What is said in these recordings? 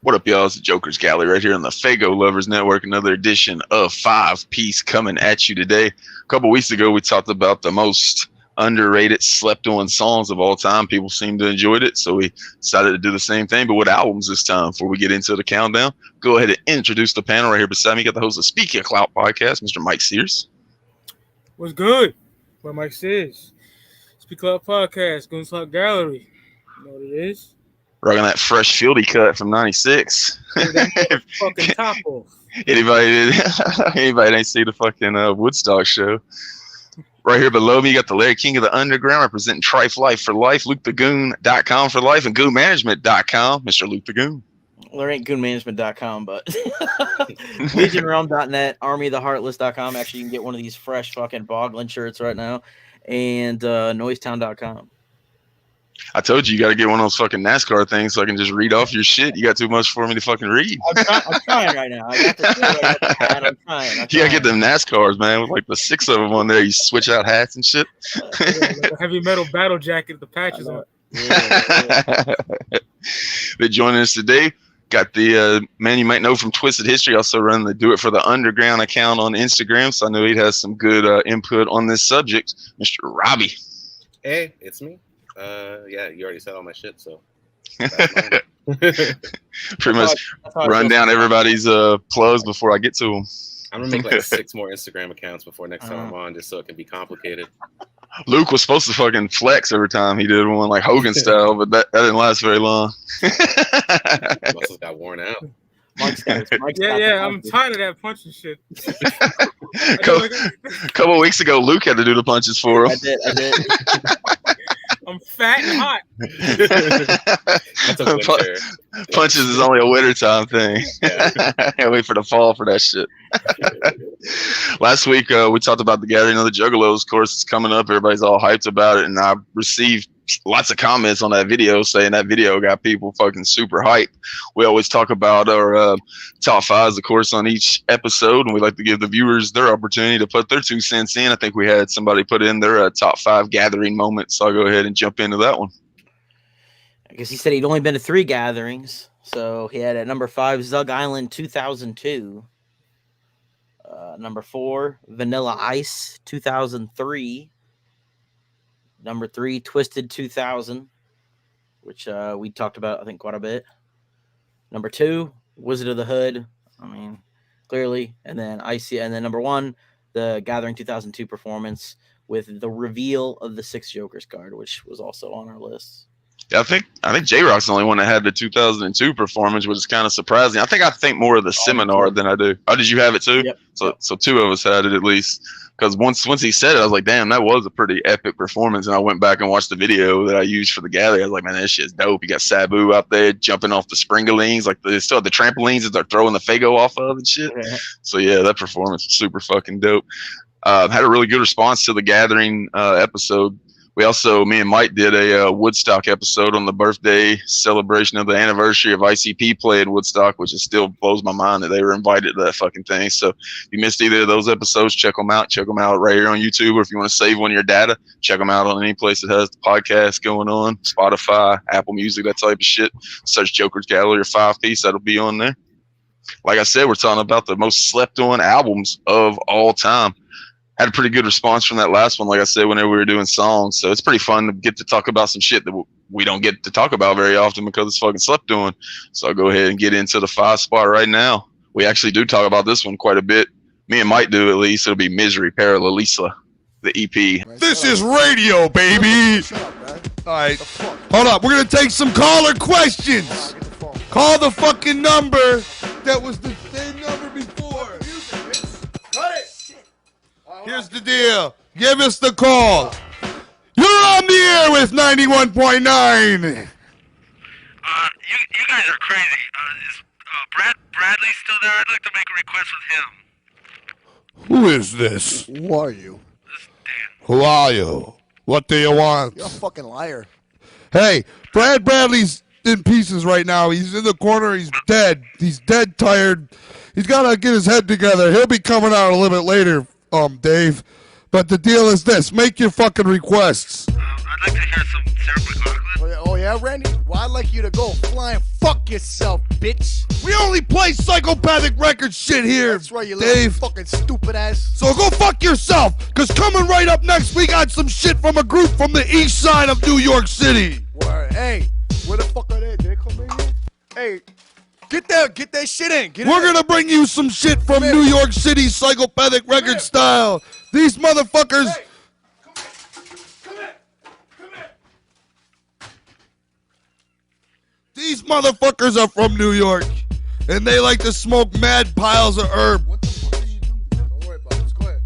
What up, y'all? It's the Jokerz Gallery right here on the Fago Lovers Network. Another edition of 5 Piece coming at you today. A couple weeks ago, we talked about the most underrated, slept-on songs of all time. People seem to enjoy it, so we decided to do the same thing, but with albums this time. Before we get into the countdown, go ahead and introduce the panel right here beside me. You got the host of Speaking of Clout podcast, Mr. Mike Sears. What's good? What Mike says. Speaking of Clout podcast, Jokerz Gallery. You know what it is? Rocking that fresh fieldy cut from '96. Fucking top off. Anybody ain't see the fucking Woodstock show? Right here below me, you got the Larry King of the Underground representing Trife Life for Life, LukeTheGoon.com for life, and GoonManagement.com, Mr. Luke the Goon. Well, there ain't GoonManagement.com, but LegionRealm.net, ArmyOfTheHeartless.com. Actually, you can get one of these fresh fucking Boglin shirts right now, and Noisetown.com. I told you got to get one of those fucking NASCAR things so I can just read off your shit. You got too much for me to fucking read. I'm trying right now. I got the hat. I'm trying. You got to get them NASCARs, man, with like the 6 of them on there. You switch out hats and shit. Like a heavy metal battle jacket with the patches on. Yeah. They're joining us today. Got the man you might know from TwiZtiD History, also running the Do It for the Underground account on Instagram. So I know he has some good input on this subject. Mr. Robbie. Hey, it's me. Yeah, you already said all my shit, so pretty much run down everybody's plugs before I get to them. I'm gonna make like 6 more Instagram accounts before next time I'm on, just so it can be complicated. Luke was supposed to fucking flex every time he did one, like Hogan style, but that didn't last very long. Muscles got worn out. Yeah, I'm tired of that punching shit. Couple of weeks ago, Luke had to do the punches for him. I did. I'm fat and hot. Punches is only a wintertime thing. Yeah. Can't wait for the fall for that shit. Last week, we talked about the gathering of the Juggalos. Of course, it's coming up. Everybody's all hyped about it, and I received lots of comments on that video saying that video got people fucking super hyped. We always talk about our top 5s, of course, on each episode, and we like to give the viewers their opportunity to put their 2 cents in. I think we had somebody put in their top 5 gathering moments, so I'll go ahead and jump into that one. I guess he said he'd only been to 3 gatherings, so he had at number 5 Zug Island 2002, number 4 Vanilla Ice 2003. Number 3, TwiZtiD 2000, which we talked about, I think, quite a bit. Number 2, Wizard of the Hood. I mean, clearly. And then I.x.e. And then number 1, the Gathering 2002 performance with the reveal of the 6 Jokerz card, which was also on our list. Yeah, I think J-Rock's the only one that had the 2002 performance, which is kind of surprising. I think more of the seminar than I do. Oh, did you have it too? Yep. So 2 of us had it at least. Because once he said it, I was like, damn, that was a pretty epic performance. And I went back and watched the video that I used for the gathering. I was like, man, that shit's dope. You got Sabu out there jumping off the springalines, like they still have the trampolines that they're throwing the Fago off of and shit. Yeah. So yeah, that performance was super fucking dope. Had a really good response to the gathering episode. We also, me and Mike did a Woodstock episode on the birthday celebration of the anniversary of I.x.e. playing Woodstock, which still blows my mind that they were invited to that fucking thing. So if you missed either of those episodes, check them out. Check them out right here on YouTube. Or if you want to save one of your data, check them out on any place that has the podcast going on, Spotify, Apple Music, that type of shit. Search Jokerz Gallery or 5 Piece. That'll be on there. Like I said, we're talking about the most slept on albums of all time. Had a pretty good response from that last one, like I said, whenever we were doing songs. So it's pretty fun to get to talk about some shit that we don't get to talk about very often because it's fucking slept on. So I'll go ahead and get into the 5 spot right now. We actually do talk about this one quite a bit. Me and Mike do, at least. It'll be Misery, Paralelisa, the EP. This is radio, baby. All right. Hold up. We're going to take some caller questions. Call the fucking number that was the same number before. Cut it. Here's the deal. Give us the call. You're on the air with 91.9. You guys are crazy. Is Bradley still there? I'd like to make a request with him. Who is this? Who are you? This is Dan. Who are you? What do you want? You're a fucking liar. Hey, Brad Bradley's in pieces right now. He's in the corner. He's dead. He's dead tired. He's got to get his head together. He'll be coming out a little bit later, Dave. But the deal is this. Make your fucking requests. I'd like to hear some Sarah McLachlan. Oh yeah, Randy? Well, I'd like you to go fly and fuck yourself, bitch. We only play psychopathic record shit here. That's right, you Dave. little fucking stupid ass. So go fuck yourself, because coming right up next, we got some shit from a group from the east side of New York City. Word. Hey, where the fuck are they? Did they come in here? Hey, get that shit in. We're gonna bring you some shit from New York City psychopathic record style. These motherfuckers. Hey, come here. These motherfuckers are from New York, and they like to smoke mad piles of herb. What the fuck are you doing? Don't worry about it. Let's go ahead.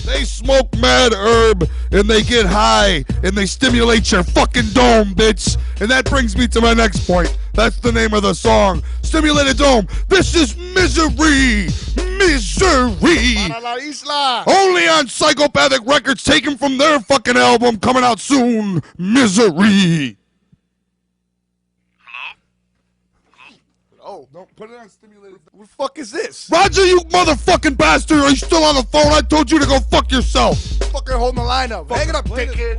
They smoke mad herb, and they get high, and they stimulate your fucking dome, bitch. And that brings me to my next point. That's the name of the song. Stimulated Dome. This is Misery. Misery. Para la isla. Only on Psychopathic Records, taken from their fucking album, coming out soon. Misery. Oh, Don't put it on stimulated. what the fuck is this? Roger, you motherfucking bastard. Are you still on the phone? I told you to go fuck yourself. Fucking hold my line up. Hang it up, dickhead.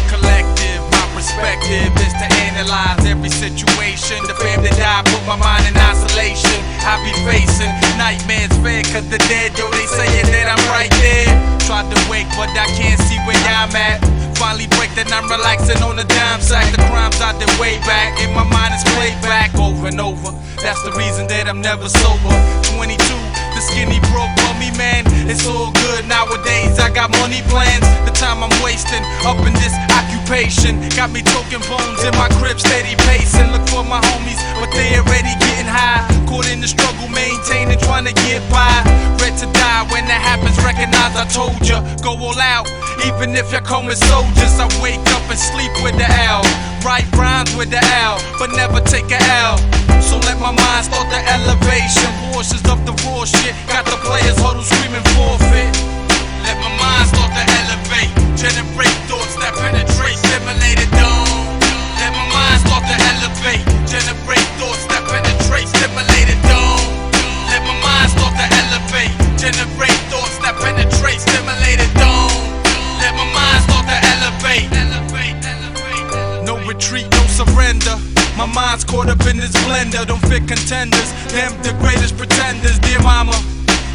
Collective, my perspective is to analyze every situation. The family died, put my mind in isolation. I be facing nightmares, fair, cause the dead, yo, they saying that I'm right there. Tried to wake, but I can't see where I'm at. Finally break that I'm relaxing on the dime sack. The crimes I did way back, in my mind is played back over and over. That's the reason that I'm never sober. 22, the skinny broke bummy man. It's all good nowadays, I got money plans. The time I'm wasting up in this occupation got me toking bones in my crib, steady pacing. Look for my homies, but they already getting high. Caught in the struggle, maintaining, trying to get by. Ready to die when that happens, recognize I told ya. Go all out, even if you come with soldiers. I wake up and sleep with the L. Write rhymes with the L, but never take a L. So let my mind start the elevation. Portions of the raw shit, got the players huddle screaming forfeit. Let my mind start to elevate. Generate thoughts that penetrate, stimulated dome. Let my mind start to elevate. Generate thoughts that penetrate, stimulated dome. Let my mind start to elevate. Generate thoughts that penetrate, stimulated dome. Let my mind start to elevate. No retreat, no surrender. My mind's caught up in this blender. Don't fit contenders, them the greatest pretenders, dear mama.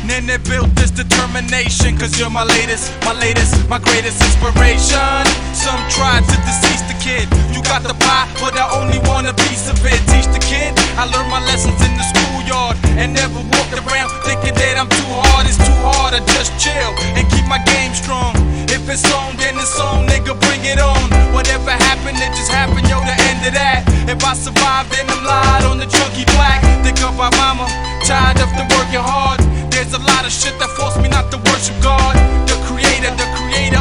Then they built this determination, cause you're my latest, my greatest inspiration. Some tried to decease the kid. You got the pie, but I only want a piece of it. Teach the kid, I learned my lessons in the schoolyard, and never walked around thinking that I'm too hard. It's too hard, I just chill and keep my game strong. If it's on, then it's on, nigga, bring it on. Whatever happened, it just happened, yo, the end of that. If I survive, then I'm lied on the chunky black. Think of my mama, tired of the working hard. There's a lot of shit that forced me not to worship God. The creator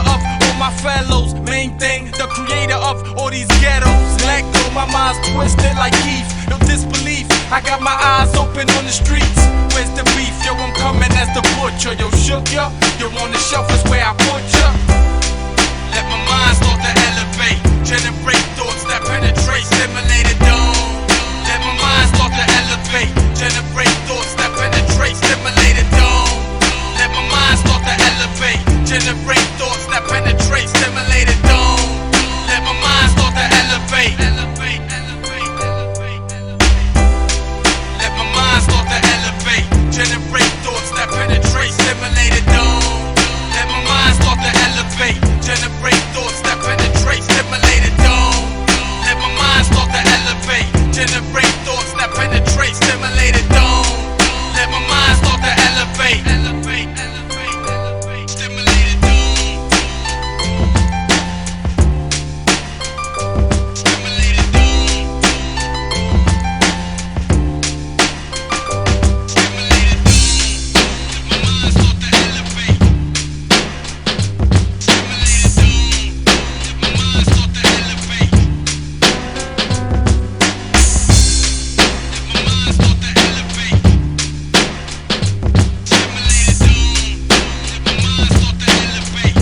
of all my fellows. Main thing, the creator of all these ghettos. Let go, my mind's twisted like Keith. No disbelief, I got my eyes open on the streets. Where's the beef? Yo, I'm coming as the butcher. Yo, shook ya? Yo, on the shelf is where I put ya. Let my mind start to elevate. Generate thoughts that penetrate, stimulated dome. Let my mind start to elevate. Generate thoughts that penetrate, stimulated dome. Let my mind start to elevate. Generate thoughts that penetrate, stimulated dome. Let my mind start to elevate. Let my mind start to elevate. Generate thoughts that penetrate, stimulated dome. Let my mind start to elevate. Generate thoughts that penetrate, stimulated dome. Let my mind start to elevate. Generate thoughts that penetrate, stimulated dome. Let my mind start to elevate. Stimulated dome. Stimulated dome. Stimulated dome. Let my mind start to elevate. Stimulated dome. Let my mind start to elevate. Let my mind start to elevate. Stimulated dome. Let my mind start to elevate.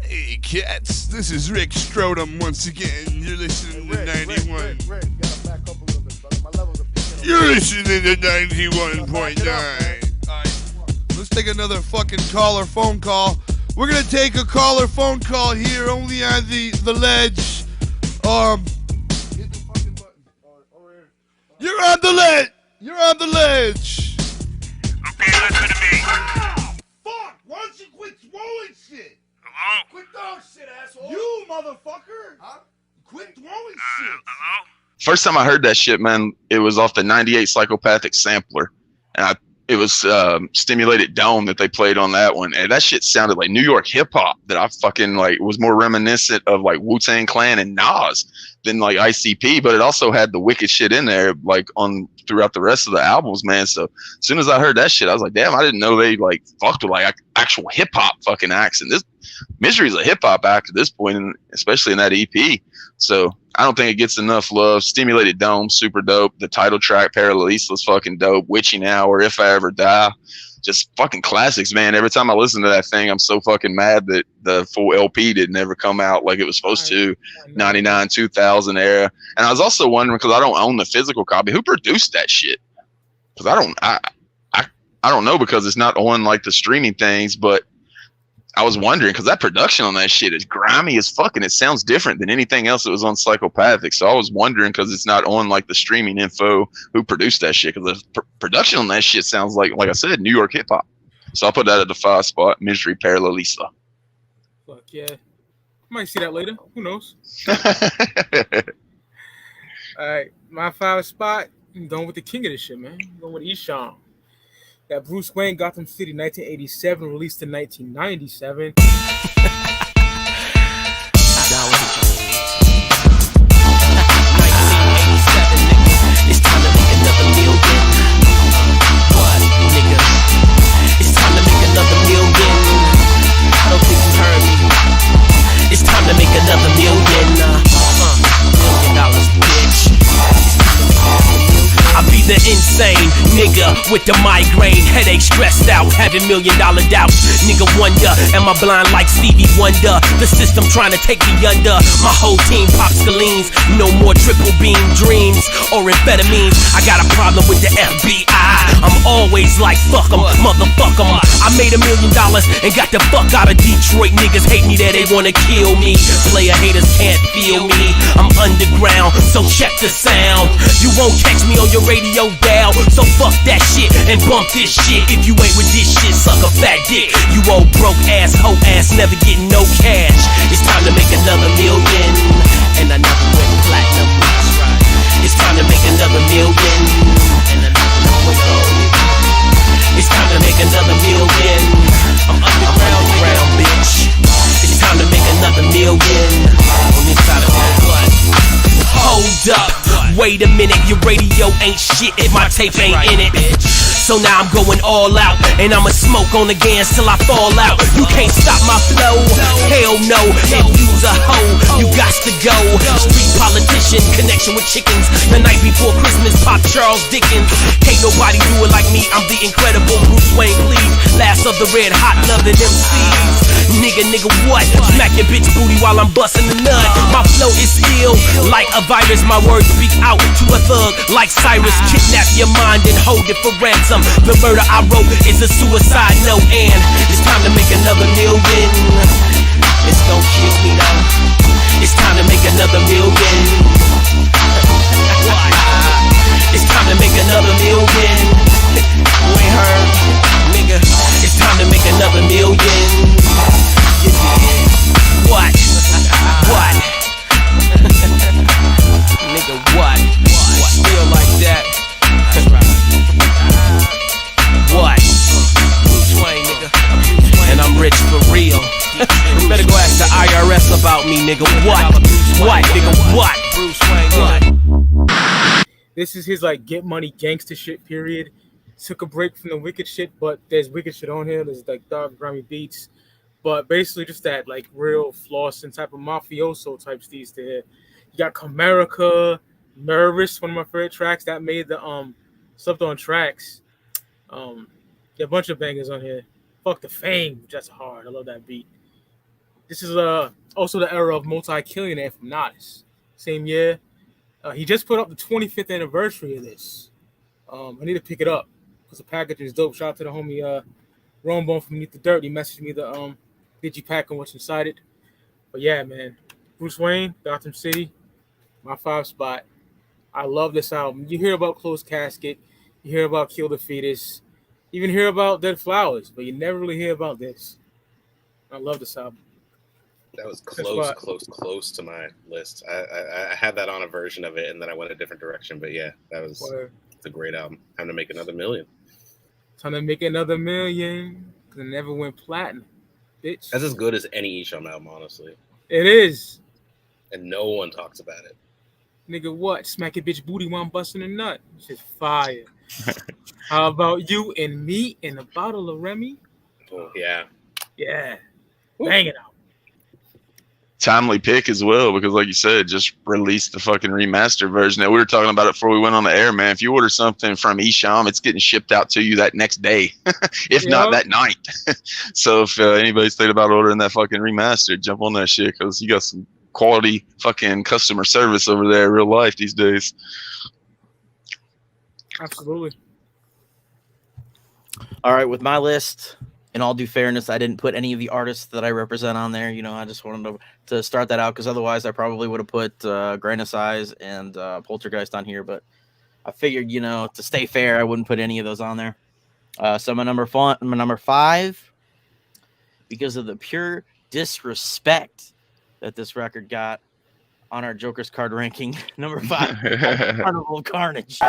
Hey, cats. This is Rick Strotum once again. You're listening to 91. Rick, you gotta back up a little bit, brother. My levels are You're listening to 91.9. Let's take another fucking caller phone call. We're gonna take a caller phone call here only on the ledge. Hit the fucking button. You're on the ledge. You're on the ledge. Okay, listen to me. Fuck! Why don't you quit throwing shit? Hello? Quit throwing shit, asshole. You motherfucker. Huh? Quit throwing shit. Hello? First time I heard that shit, man, it was off the 98 Psychopathic sampler. And it was Stimulated Dome that they played on that one. And that shit sounded like New York hip hop that I fucking like was more reminiscent of like Wu-Tang Clan and Nas than like ICP, but it also had the wicked shit in there like on throughout the rest of the albums, man. So as soon as I heard that shit, I was like, damn, I didn't know they like fucked with like actual hip hop fucking acts. And this Misery's a hip hop act at this point, and especially in that EP. So I don't think it gets enough love. Stimulated Dome, super dope. The title track, Paraleseless, fucking dope. Witching Hour, If I Ever Die, just fucking classics, man. Every time I listen to that thing, I'm so fucking mad that the full LP didn't ever come out like it was supposed to. 99, 2000 era. And I was also wondering, because I don't own the physical copy, who produced that shit? Because I don't know, because it's not on like the streaming things, but I was wondering, because that production on that shit is grimy as fuck, and it sounds different than anything else that was on Psychopathic. So I was wondering, because it's not on like the streaming info, who produced that shit, because the production on that shit sounds like I said, New York hip hop. So I'll put that at the 5 spot. Misery, Paralelisa. Fuck yeah. Might see that later. Who knows? All right, my 5 spot. I'm going with the king of this shit, man. I'm going with Esham. That Bruce Wayne, Gotham City, 1987, released in 1997. It's time to make another million. What, nigga? It's time to make another million. I don't think you heard me. It's time to make another million. $1 million, bitch. I be the insane nigga with the migraine, headache, stressed out, having $1 million doubts. Nigga wonder, am I blind like Stevie Wonder? The system trying to take me under. My whole team pop scalenes, no more triple beam dreams or amphetamines. I got a problem with the FBI. I'm always like fuck 'em, motherfuck 'em. I made $1 million and got the fuck out of Detroit. Niggas hate me there, they wanna kill me. Player haters can't feel me. I'm underground, so check the sound. You won't catch me on your radio dial, so fuck that shit and bump this shit. If you ain't with this shit, suck a fat dick. You old broke ass, hoe ass, never getting no cash. It's time to make another million, and I never went platinum. That's right. It's time to make another million, and I never went gold. It's time to make another million. I'm underground, bitch. It's time to make another million on this side of my butt. Hold up, wait a minute, your radio ain't shit if my tape ain't in it. So now I'm going all out, and I'ma smoke on the gas till I fall out. You can't stop my flow, hell no. If you's a hoe, you got to go. Street politician, connection with chickens. The night before Christmas, pop Charles Dickens. Can't nobody do it like me, I'm the incredible Bruce Wayne, please. Last of the red hot loving MCs. Nigga, what? Smack your bitch booty while I'm busting the nut. My flow is ill, like a virus. My words speak out to a thug like Cyrus. Kidnap your mind and hold it for ransom. The murder I wrote is a suicide note, and it's time to make another million. It's gon' kill me though. It's time to make another million. It's time to make another million. You ain't heard, nigga. It's time to make another million. You did. What? What? Nigga, what? Still like that. What? Bruce Wayne, nigga. And I'm rich for real. You better go ask the IRS about me, nigga. What? What, nigga? What? Bruce Wayne, what? This is his like get money gangster shit period. Took a break from the wicked shit, but there's wicked shit on here. There's like dark, grimy beats, but basically just that like real flossing type of mafioso type steez there. You got Comerica, Nervous, one of my favorite tracks that made the slept on tracks. Yeah, a bunch of bangers on here. Fuck the Fame, that's hard. I love that beat. This is also the era of Multi-Killionaire from Nas. Same year. He just put up the 25th anniversary of this. I need to pick it up because the packaging is dope. Shout out to the homie Rombone from Beneath the Dirt. He messaged me the digipack and what's inside it. But yeah, man, Bruce Wayne, Gotham City, my 5 spot. I love this album. You hear about Closed Casket, you hear about Kill the Fetus, you even hear about Dead Flowers, but you never really hear about this. I love this album. That was close to my list. I had that on a version of it, and then I went a different direction. But yeah, it's a great album. Time to make another million. Time to make another million. Cause it never went platinum, bitch. That's as good as any Esham album, honestly. It is. And no one talks about it. Nigga, what? Smack a bitch booty while I'm busting a nut. Shit's fire. How about you and me and a bottle of Remy? Oh, yeah. Yeah. Bang it out. Timely pick as well, because like you said, just released the fucking remastered version. That we were talking about it before we went on the air, man. If you order something from Esham, it's getting shipped out to you that next day, if not that night. So if anybody's thinking about ordering that fucking remastered, jump on that shit, because you got some quality fucking customer service over there in real life these days. Absolutely. All right, with my list, in all due fairness, I didn't put any of the artists that I represent on there. You know, I just wanted to start that out because otherwise I probably would have put Grain of Size and Poltergeist on here. But I figured, you know, to stay fair, I wouldn't put any of those on there. So my number 5, because of the pure disrespect that this record got on our Joker's card ranking, number 5, Carnival Carnage. Please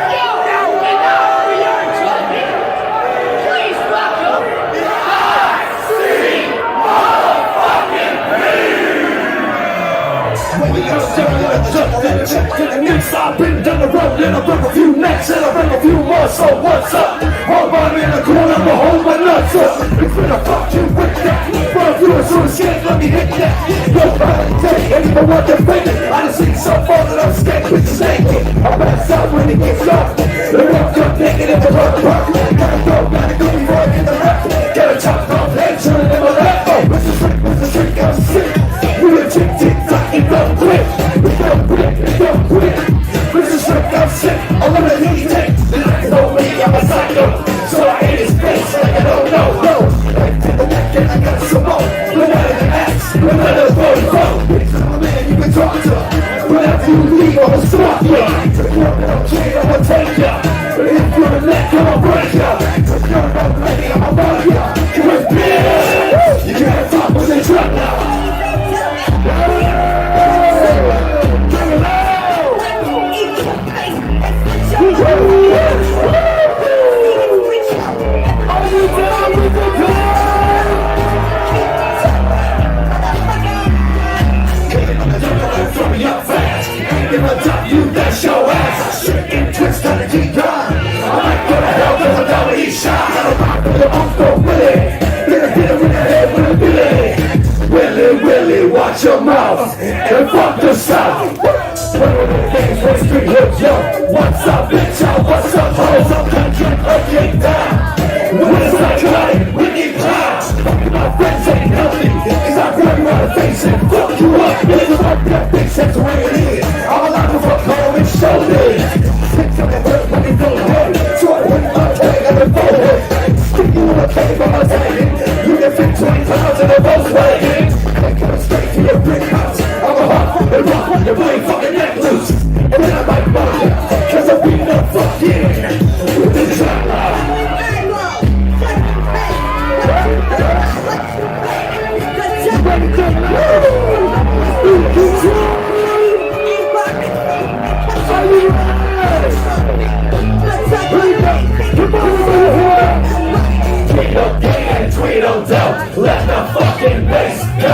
welcome I've been down the road and I broke a few necks and I broke a few more, so what's up? All by me in the corner, I'ma hold my nuts up. It's been a fuck you with that. But if you are so scared, let me hit that. Nobody take anyone what they're faking. I done seen so far that I'm scared with the snake. I pass out when it gets dark. The rock up naked in the park. Gotta go before I get the rap. Get a top off head, turn it in my lap. Oh, what's the trick, I'm sick. We a tick-tock, it don't quit. It don't quit. This is trick, I'm sick. I wanna hear you take. The next know me, I'm a psycho. So I hit his face like I don't know. No, I did the neck and I got some more. But not in the ass, but not in the phone. It's a man you can talk to. But after you leave, I'ma stop ya. If you're okay, I'ma take ya. But if you're a neck, I'ma break ya. If you're not ready, I'ma run ya. You ain't bitch. You can't talk with the truck now. You that's your ass. Shit and twist on the G-gun. I might go to hell cause I'm down with E-shot. Gotta rock with the Uncle Willie. Gonna hit him in the head with a billy. Willie, watch your mouth and fuck the South. One of the things for the street hoods, yo. What's up, bitch, yo? What's up, hoes? I'm country, okay, down. When it's like tonight, we need clowns. Fucking my friends ain't healthy. Cause I grab you out of face and fuck you up. It's a fuck that bitch, that's the way it is. I'm alive to fuck home and shoulders. Six on the hurt when you go ahead. So I put my tag on the forehead. Stick you in a cave on my tagging. You can fit 20 pounds in a Volkswagen. I come straight to your brick house. I'm a hawk and rock your blade fucking neck loose. And then I might bug you. Cause I'm beating up fucking with the juggalo. Tweedledum, let the fucking bass go.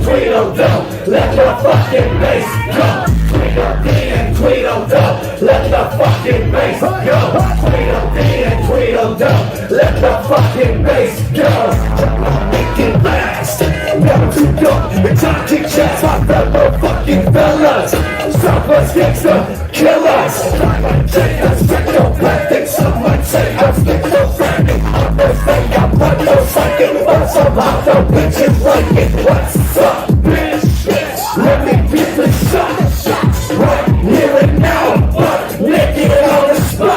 Tweedledum, let the fucking bass go. Tweedledum, let the fucking bass go. Tweedledum, let the fucking bass go. Make it last, never too young. The time kick chats, my fellow fucking fellas. Southwest gangsta, kill us. Take us, take your plastic. Someone say I'm schizophrenic. I'm the thing, I'm not no psychic. But somehow the bitch is like it. What's up, bitch? Let me get the shot. Right here and now, but naked on the spot.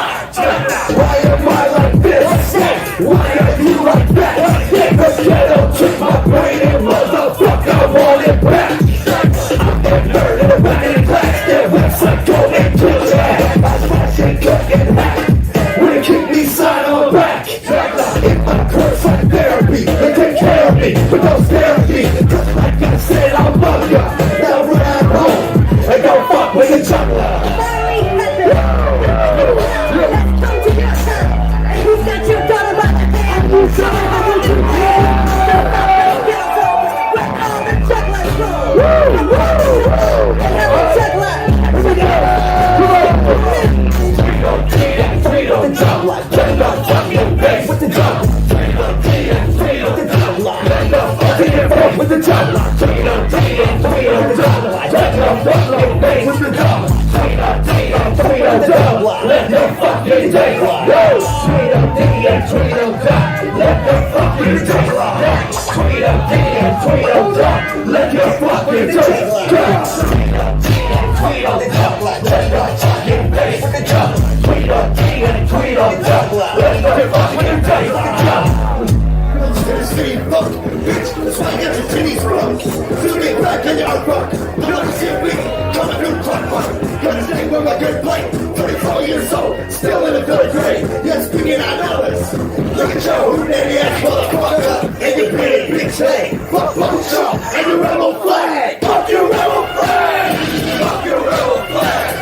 That's why I got your titties wrong. So get back in your rock. You don't see me coming through clockwork. Got a day with my good plate. 34 years old, still in the third grade. Yes, speaking out dollars. Look at your hootie ass motherfucker. And your pretty bitch hey. Fuck y'all and your rebel flag. Fuck your rebel flag. Fuck your rebel flag.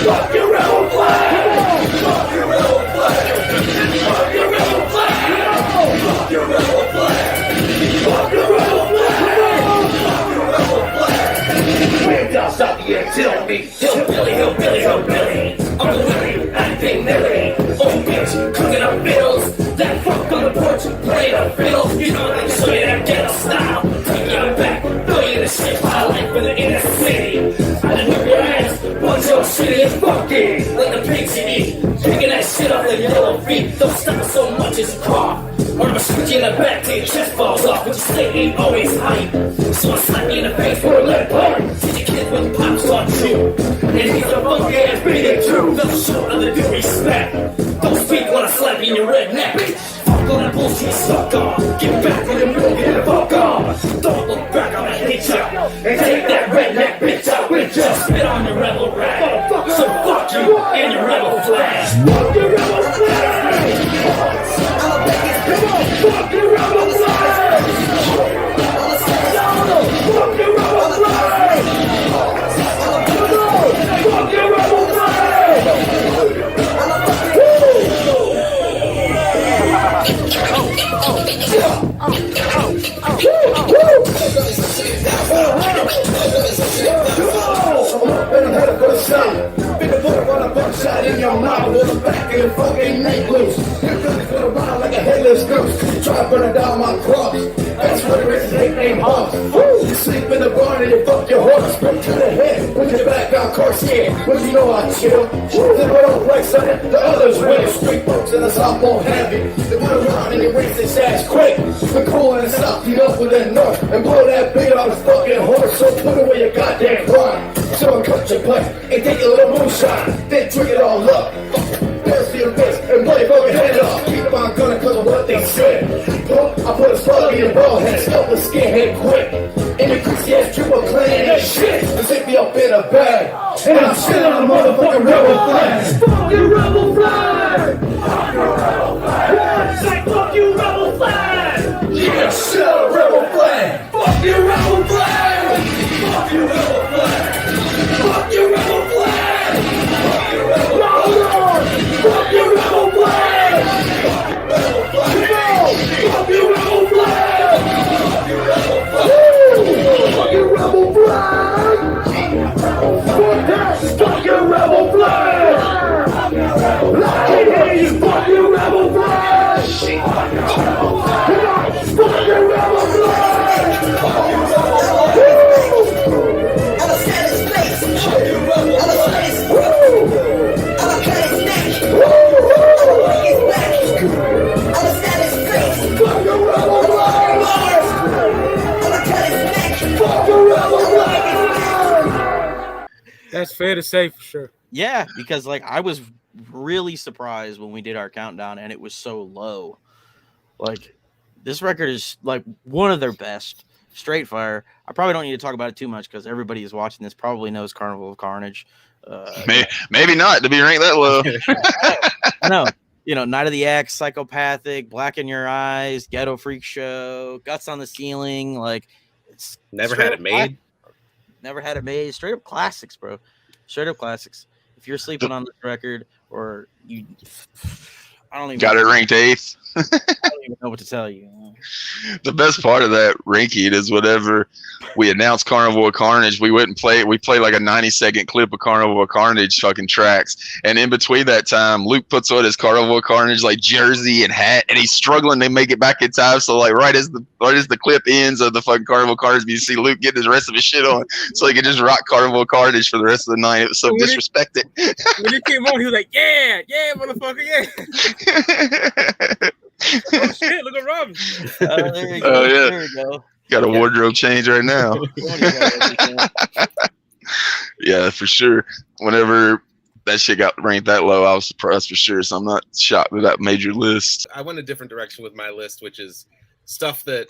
Fuck your rebel flag. Fuck your rebel flag. Fuck your rebel flag. Fuck your rebel flag. Fuck your rebel flag! Fuck your rebel flag! Where down south the air, tell me. Hillbilly, hillbilly, hillbilly. Uncle Willie, acting Millie. Old bitch, cooking up bills. That fuck on the porch and play the fiddle. You know they show you that ghetto style. Take you back, throw you in the shit pile like for the inner city. I done whip your ass, once your shit is funky. Like the pigs you eat. Picking that shit off their yellow feet. Don't stop so much as you cough. Or I'ma shoot you in the back till your chest falls off. But you say ain't always hype. So I slap you in the face for a lip part. Teach your kids what pops on you. And he's a funky ass beating too. Don't show other due respect. Don't speak when I slap you in your redneck. Fuck all that bullshit, suck on. Get back on your move, get the fuck on. Don't look back, I'ma hit ya. And take that redneck bitch out with ya. Spit on your rebel rag. So fuck you and your rebel flag. Fuck your rebel flag. Fuck your rebel flag! Fuck your rebel flag! Fuck your rebel Shot in your mouth with a back of your fucking neck loose. Your guns go around like a headless goose. Try to burn down my cross. That's what it is, nickname Hoss. You sleep in the barn and you fuck your horse. Put to the head, put your back on course, yeah. But you know I chill. Then we don't play something, the others win. Street folks in the South won't have it. They put around and you race this ass quick. The cool in the South, you up with the North. And blow that beat on his fucking horse. So put away your goddamn pride. So I cut your butt and take a little moonshine. Then drink it all up. Pass to your face and bloody fucking head off. Keep on gunning cause of what they said. I put a slug in your ball head, scalp the skinhead quick. And your greasy ass triple clean that shit. Just hit me up in a bag. And I'm shit on the motherfucking rebel flag. Fuck your rebel flag! Fuck your rebel flag! Yeah, say fuck you rebel flag! Yeah, shit on the rebel flag! Fuck your rebel flag! Fuck your rebel flag! Fuck your rebel flag! Fuck your rebel flag! Fuck your rebel flag! Fuck your rebel flag! Fuck your rebel flag! Fuck your rebel flag! Fuck your rebel flag! I can hear you! Fuck your rebel flag! Fuck your rebel flag! Fuck your rebel flag! That's fair to say for sure. Yeah, because like I was really surprised when we did our countdown and it was so low. Like this record is like one of their best. Straight fire. I probably don't need to talk about it too much because everybody is watching this probably knows Carnival Carnage. Maybe not to be ranked that low. No, you know, Night of the X, Psychopathic, Black in Your Eyes, Ghetto Freak Show, Guts on the Ceiling. Like it's never had it made. Never had it made. Straight up classics, bro. Straight up classics. If you're sleeping on this record or you, I don't even got it ranked 8th. I don't even know what to tell you. The best part of that ranking is whenever we announced Carnival Carnage, we went and played like a 90-second clip of Carnival Carnage fucking tracks. And in between that time, Luke puts on his Carnival Carnage like jersey and hat, and he's struggling to make it back in time. So like right as the clip ends of the fucking Carnival Carnage, you see Luke getting his rest of his shit on so he could just rock Carnival Carnage for the rest of the night. It was so disrespected. When he came on, he was like, yeah, motherfucker, yeah. Oh shit, look at Robin. There you go. Oh yeah. There we go. Got a wardrobe change right now. Yeah, for sure. Whenever that shit got ranked that low, I was surprised for sure. So I'm not shocked that that made your list. I went a different direction with my list, which is stuff that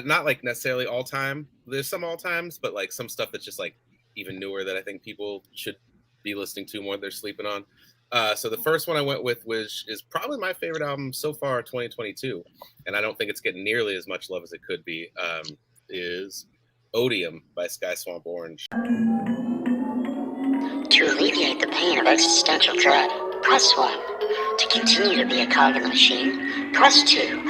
not like necessarily all time. There's some all times, but like some stuff that's just like even newer that I think people should be listening to more than they're sleeping on. So the first one I went with is probably my favorite album so far, 2022, and I don't think it's getting nearly as much love as it could be. Is Odium by Sky Swamp Orange. To alleviate the pain of existential dread, press 1. To continue to be a cog in the machine, press 2.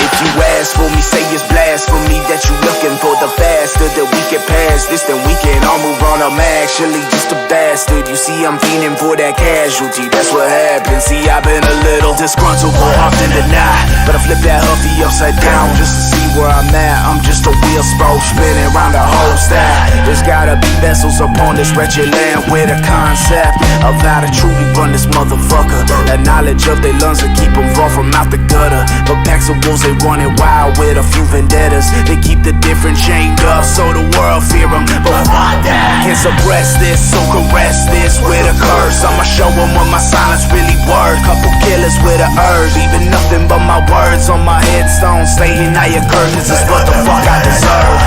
If you ask for me, say it's blasphemy that you looking for the faster that we can pass this, then we can all move on. I'm actually just a bastard. You see, I'm fiending for that casualty. That's what happens. See, I've been a little disgruntled more often than not, but I flip that Huffy upside down just to see where I'm at. I'm just a wheel spoke spinning around the whole stack. There's gotta be vessels upon this wretched land with a concept of how to truly run this motherfucker. That knowledge of their lungs will keep them raw from out the gutter, but packs of wolves, they running wild with a few vendettas. They keep the different chained up so the world fear them. But fuck that, can't suppress this, so caress this with a curse. I'ma show them what my silence really worth. Couple killers with a urge, leaving nothing but my words on my headstone, stating how your curtains is what the fuck I deserve.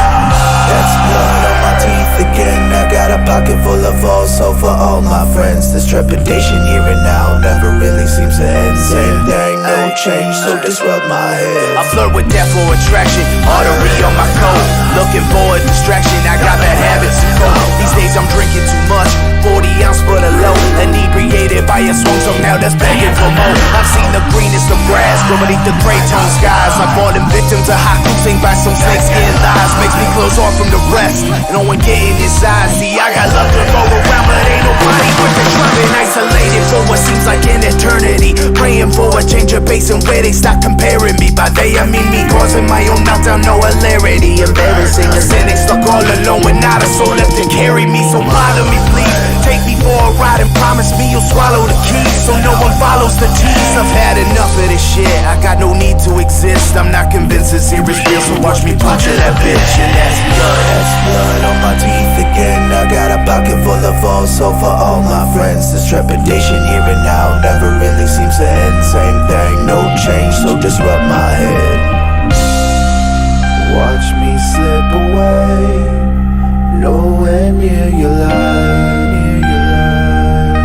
That's blood on my teeth again. I got a pocket full of all, so for all my friends, this trepidation here and now never really seems to end. Same thing, no change, so disrupt my head. I flirt with death for attraction, artery on my coat, looking for a distraction. I got bad habits to cope. These days I'm drinking too much, 40 ounce for the low, inebriated by a swung tongue now that's begging for more. I've seen the greenest of grass grow beneath the gray tone skies. I've fallen victim to hot cruising by some snakeskin lies. Makes me close off from the rest, no one getting inside. See, I got love to go around, but ain't nobody with the drumming. Isolated for what seems like an eternity, praying for a change of pace and where they stop comparing me. By they I mean me, causing my own meltdown, no hilarity. Embarrassing, a cynic stuck all alone with not a soul left to carry me. So bother me please, take me for a ride and promise me you'll swallow the keys so no one follows the tease. I've had enough of this shit, I got no need to exist. I'm not convinced it's here is real, so watch me punch that bitch. And that's blood. That's blood on my teeth again. I got a pocket full of all, so for all my friends, this trepidation here and now never really seems to end. Same thing, no change, so disrupt my head. Watch me slip away, nowhere near your light.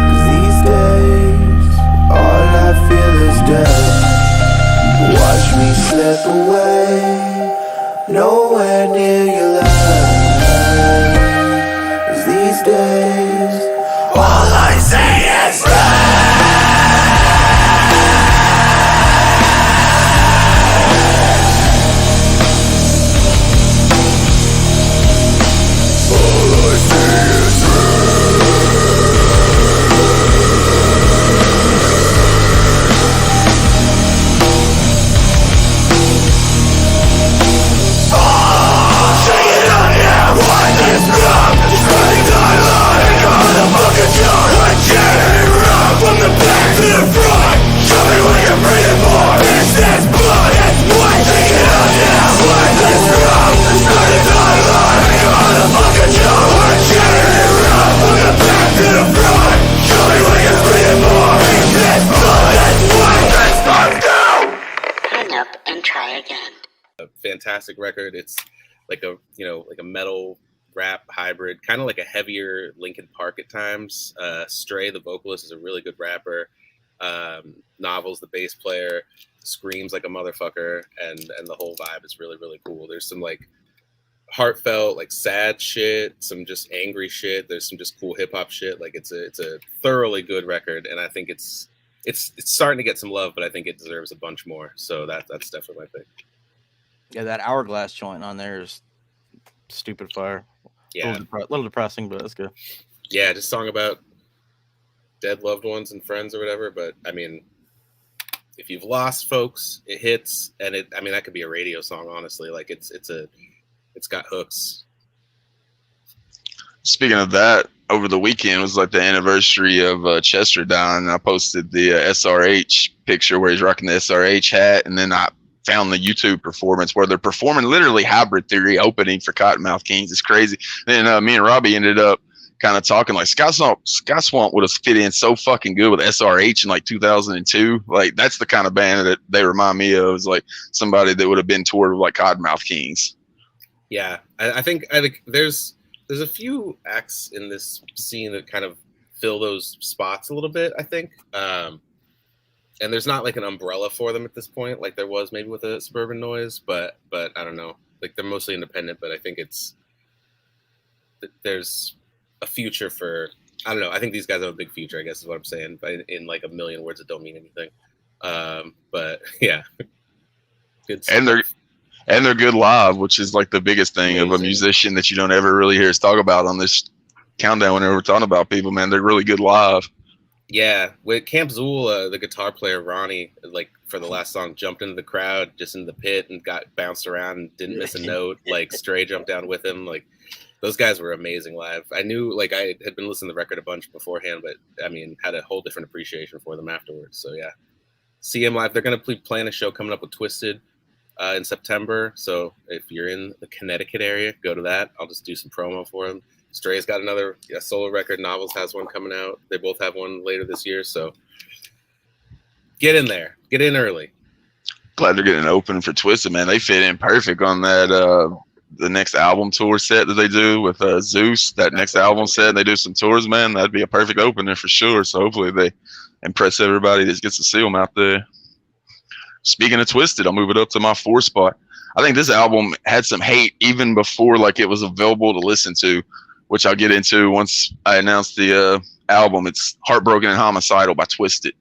'Cause these days, all I feel is death. Watch me slip away, nowhere near your light. 'Cause these days, all I say is fantastic record. It's like a metal rap hybrid, kind of like a heavier Linkin Park at times. Stray, the vocalist, is a really good rapper. Novels, the bass player, screams like a motherfucker, and the whole vibe is really, really cool. There's some like heartfelt, like sad shit, some just angry shit. There's some just cool hip hop shit. Like it's a thoroughly good record, and I think it's starting to get some love, but I think it deserves a bunch more. So that's definitely my pick. Yeah, that Hourglass joint on there is stupid fire. Yeah, a little depressing, but that's good. Yeah, just song about dead loved ones and friends or whatever. But I mean, if you've lost folks, it hits, and that could be a radio song, honestly. Like it's got hooks. Speaking of that, over the weekend was like the anniversary of Chester dying, and I posted the SRH picture where he's rocking the SRH hat, and then I found the YouTube performance where they're performing literally Hybrid Theory opening for Cottonmouth Kings. It's crazy. Then me and Robbie ended up kind of talking like Sky Swamp would have fit in so fucking good with SRH in like 2002. Like that's the kind of band that they remind me of, is like somebody that would have been toured with like Cottonmouth Kings. Yeah, I think there's a few acts in this scene that kind of fill those spots a little bit, I think. And there's not like an umbrella for them at this point, like there was maybe with a Suburban Noise, but I don't know. Like they're mostly independent, but I think there's a future for, I don't know. I think these guys have a big future, I guess is what I'm saying, but in like a million words that don't mean anything. But yeah, good stuff. And they're good live, which is like the biggest thing of a musician that you don't ever really hear us talk about on this countdown whenever we're talking about people, man. They're really good live. Yeah, with Camp Zool, the guitar player Ronnie, like for the last song, jumped into the crowd, just in the pit, and got bounced around and didn't miss a note. Like Stray jumped down with him. Like those guys were amazing live. I knew, like I had been listening to the record a bunch beforehand, but I mean, had a whole different appreciation for them afterwards. So yeah, see him live. They're gonna be playing a show coming up with TwiZtiD in September. So if you're in the Connecticut area, go to that. I'll just do some promo for them. Stray's got another solo record. Novels has one coming out. They both have one later this year. So get in there. Get in early. Glad they're getting open for TwiZtiD, man. They fit in perfect on that the next album tour set that they do with Zeus. That next album set, they do some tours, man. That'd be a perfect opener for sure. So hopefully they impress everybody that gets to see them out there. Speaking of TwiZtiD, I'll move it up to my 4 spot. I think this album had some hate even before like it was available to listen to, which I'll get into once I announce the album. It's Heartbroken and Homicidal by TwiZtiD.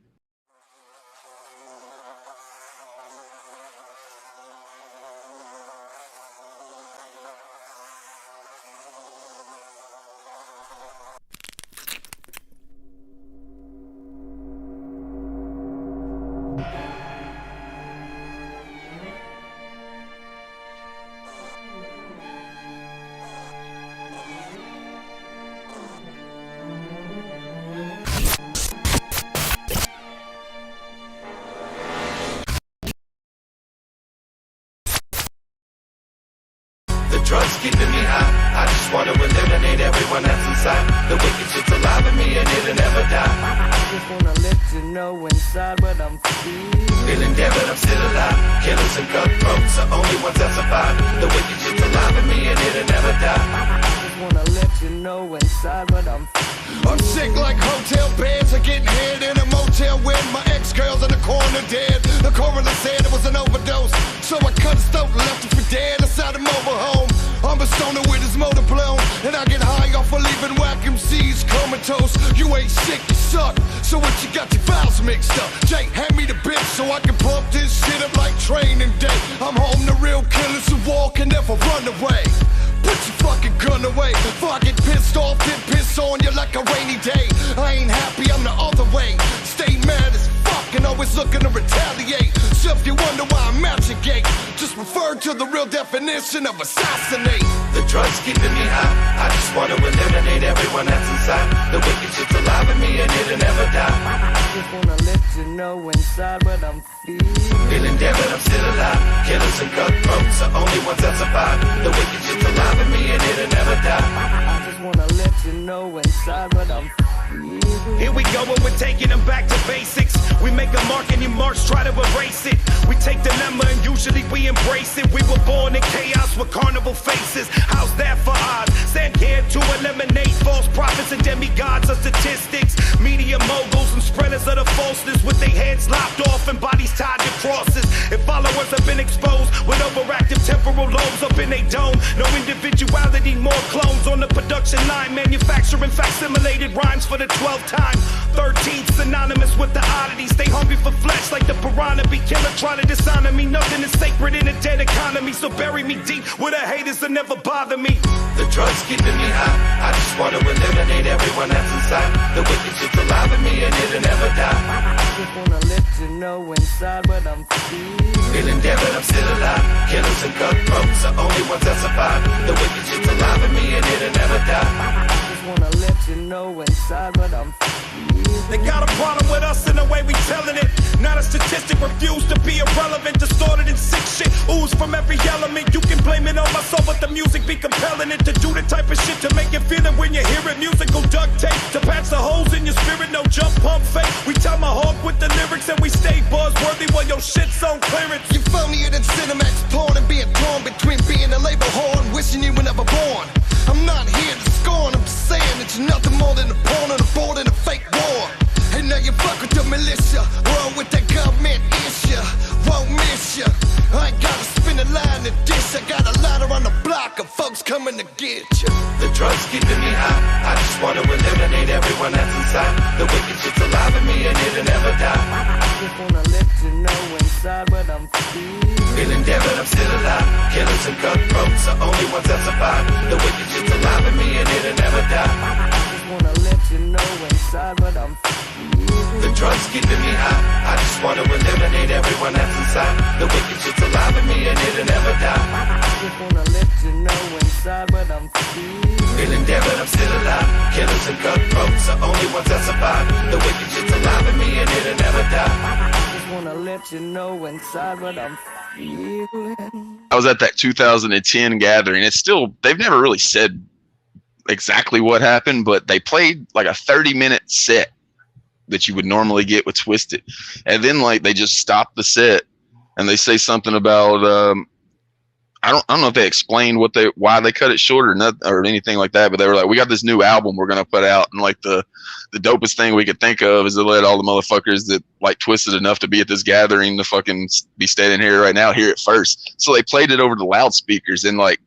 Drugs keeping me high. I just want to eliminate everyone that's inside. The wicked shit's alive in me and it'll never die. I just want to let you know inside what I'm feeling dead but I'm still alive. Killers and cutthroats are only ones that survive. The wicked shit's alive in me and it'll never die. I just want to let you know inside what I'm I'm sick like hotel beds. I'm getting head in a motel with my ex-girls in the corner dead. The coroner said it was an overdose, so I cut his throat and left him for dead inside a mobile home. I'm a stoner with his motor blown, and I get high off of leaving whack MCs comatose. You ain't sick, you suck, so what you got your files mixed up? Jay, hand me the bitch so I can pump this shit up like training day. I'm home to real killers who walk and never run away. Put your fucking gun away, before I get pissed off, then piss on you like a rainy day. I ain't happy, I'm the other way. Stay mad as fuck and always looking to retaliate. So if you wonder why I match a gate, just refer to the real definition of assassinate. The drugs keeping me high. I just want to eliminate everyone that's inside. The wicked shit's alive in me and it'll never die. I just want to let you know inside what I'm feeling dead but I'm still alive. Killers and cutthroats are only ones that survive. The wicked shit's alive in me and it'll never die. I just want to let you know inside what I'm Here we go and we're taking them back to basics. We make a mark and you march, try to erase it. We take dilemma and usually we embrace it. We were born in chaos with carnival faces. How's that for odds? Stand here to eliminate false prophets and demigods of statistics. Media moguls and spreaders of the falseness with their heads lopped off and bodies tied to crosses. And followers have been exposed with overactive temporal lobes up in their dome. No individuality, more clones on the production line, manufacturing facsimilated rhymes for the 12th time. 13th synonymous with the oddities. They hungry for flesh like the piranha be killer trying to dishonor me. Nothing is sacred in a dead economy, so bury me deep where the haters will never bother me. The drugs keeping me high. I just want to eliminate everyone that's inside. The wicked shit's alive in me and it'll never die. I just wanna let you know inside what I'm feeling dead but I'm still alive. Killers and cutthroats are only ones that survive. The wicked shit's alive in me and it'll never die. I just wanna let you know inside what I'm They got a problem with us in the way we telling it. Not a statistic, refuse to be irrelevant. Distorted and sick shit, ooze from every element. You can blame it on my soul, but the music be compelling it. To do the type of shit to make it feel it when you hear it. Musical duct tape to patch the holes in your spirit. No jump pump fake. We tell my hawk with the lyrics and we stay buzzworthy while your shit's on clearance. You phonier than Cinemax porn and being torn between being a label horn, wishing you were never born. I'm not here to scorn, I'm just saying that you're nothing more than a pawn on a board in a fake war. And now you fuck with the militia, roll with that government issue, won't miss ya. I ain't gotta spin a line to dish, I got a ladder on the block of folks coming to get ya. The drugs keeping me high. I just want to eliminate everyone that's inside. The wicked shit's alive in me and it'll never die. I just wanna let you know inside what I'm feeling dead but I'm still alive. Killers and cutthroats are only ones that survive. The wicked shit's alive in me and it'll never die. I just wanna let you know inside what I'm The drugs keeping me high. I just want to eliminate everyone that's inside. The wicked shit's alive in me and it'll never die. I just wanna let you know inside what I'm feeling dead but I'm still alive. Killers and cutthroats are only ones that survive. The wicked shit's alive in me and it'll never die. I just wanna let you know inside what I'm feeling. I was at that 2010 gathering. It's still, they've never really said exactly what happened, but they played like a 30-minute set that you would normally get with TwiZtiD, and then like they just stopped the set and they say something about I don't know if they explained why they cut it short or not or anything like that, but they were like, we got this new album we're gonna put out, and like the dopest thing we could think of is to let all the motherfuckers that like TwiZtiD enough to be at this gathering to fucking be standing here right now hear it first. So they played it over the loudspeakers, and like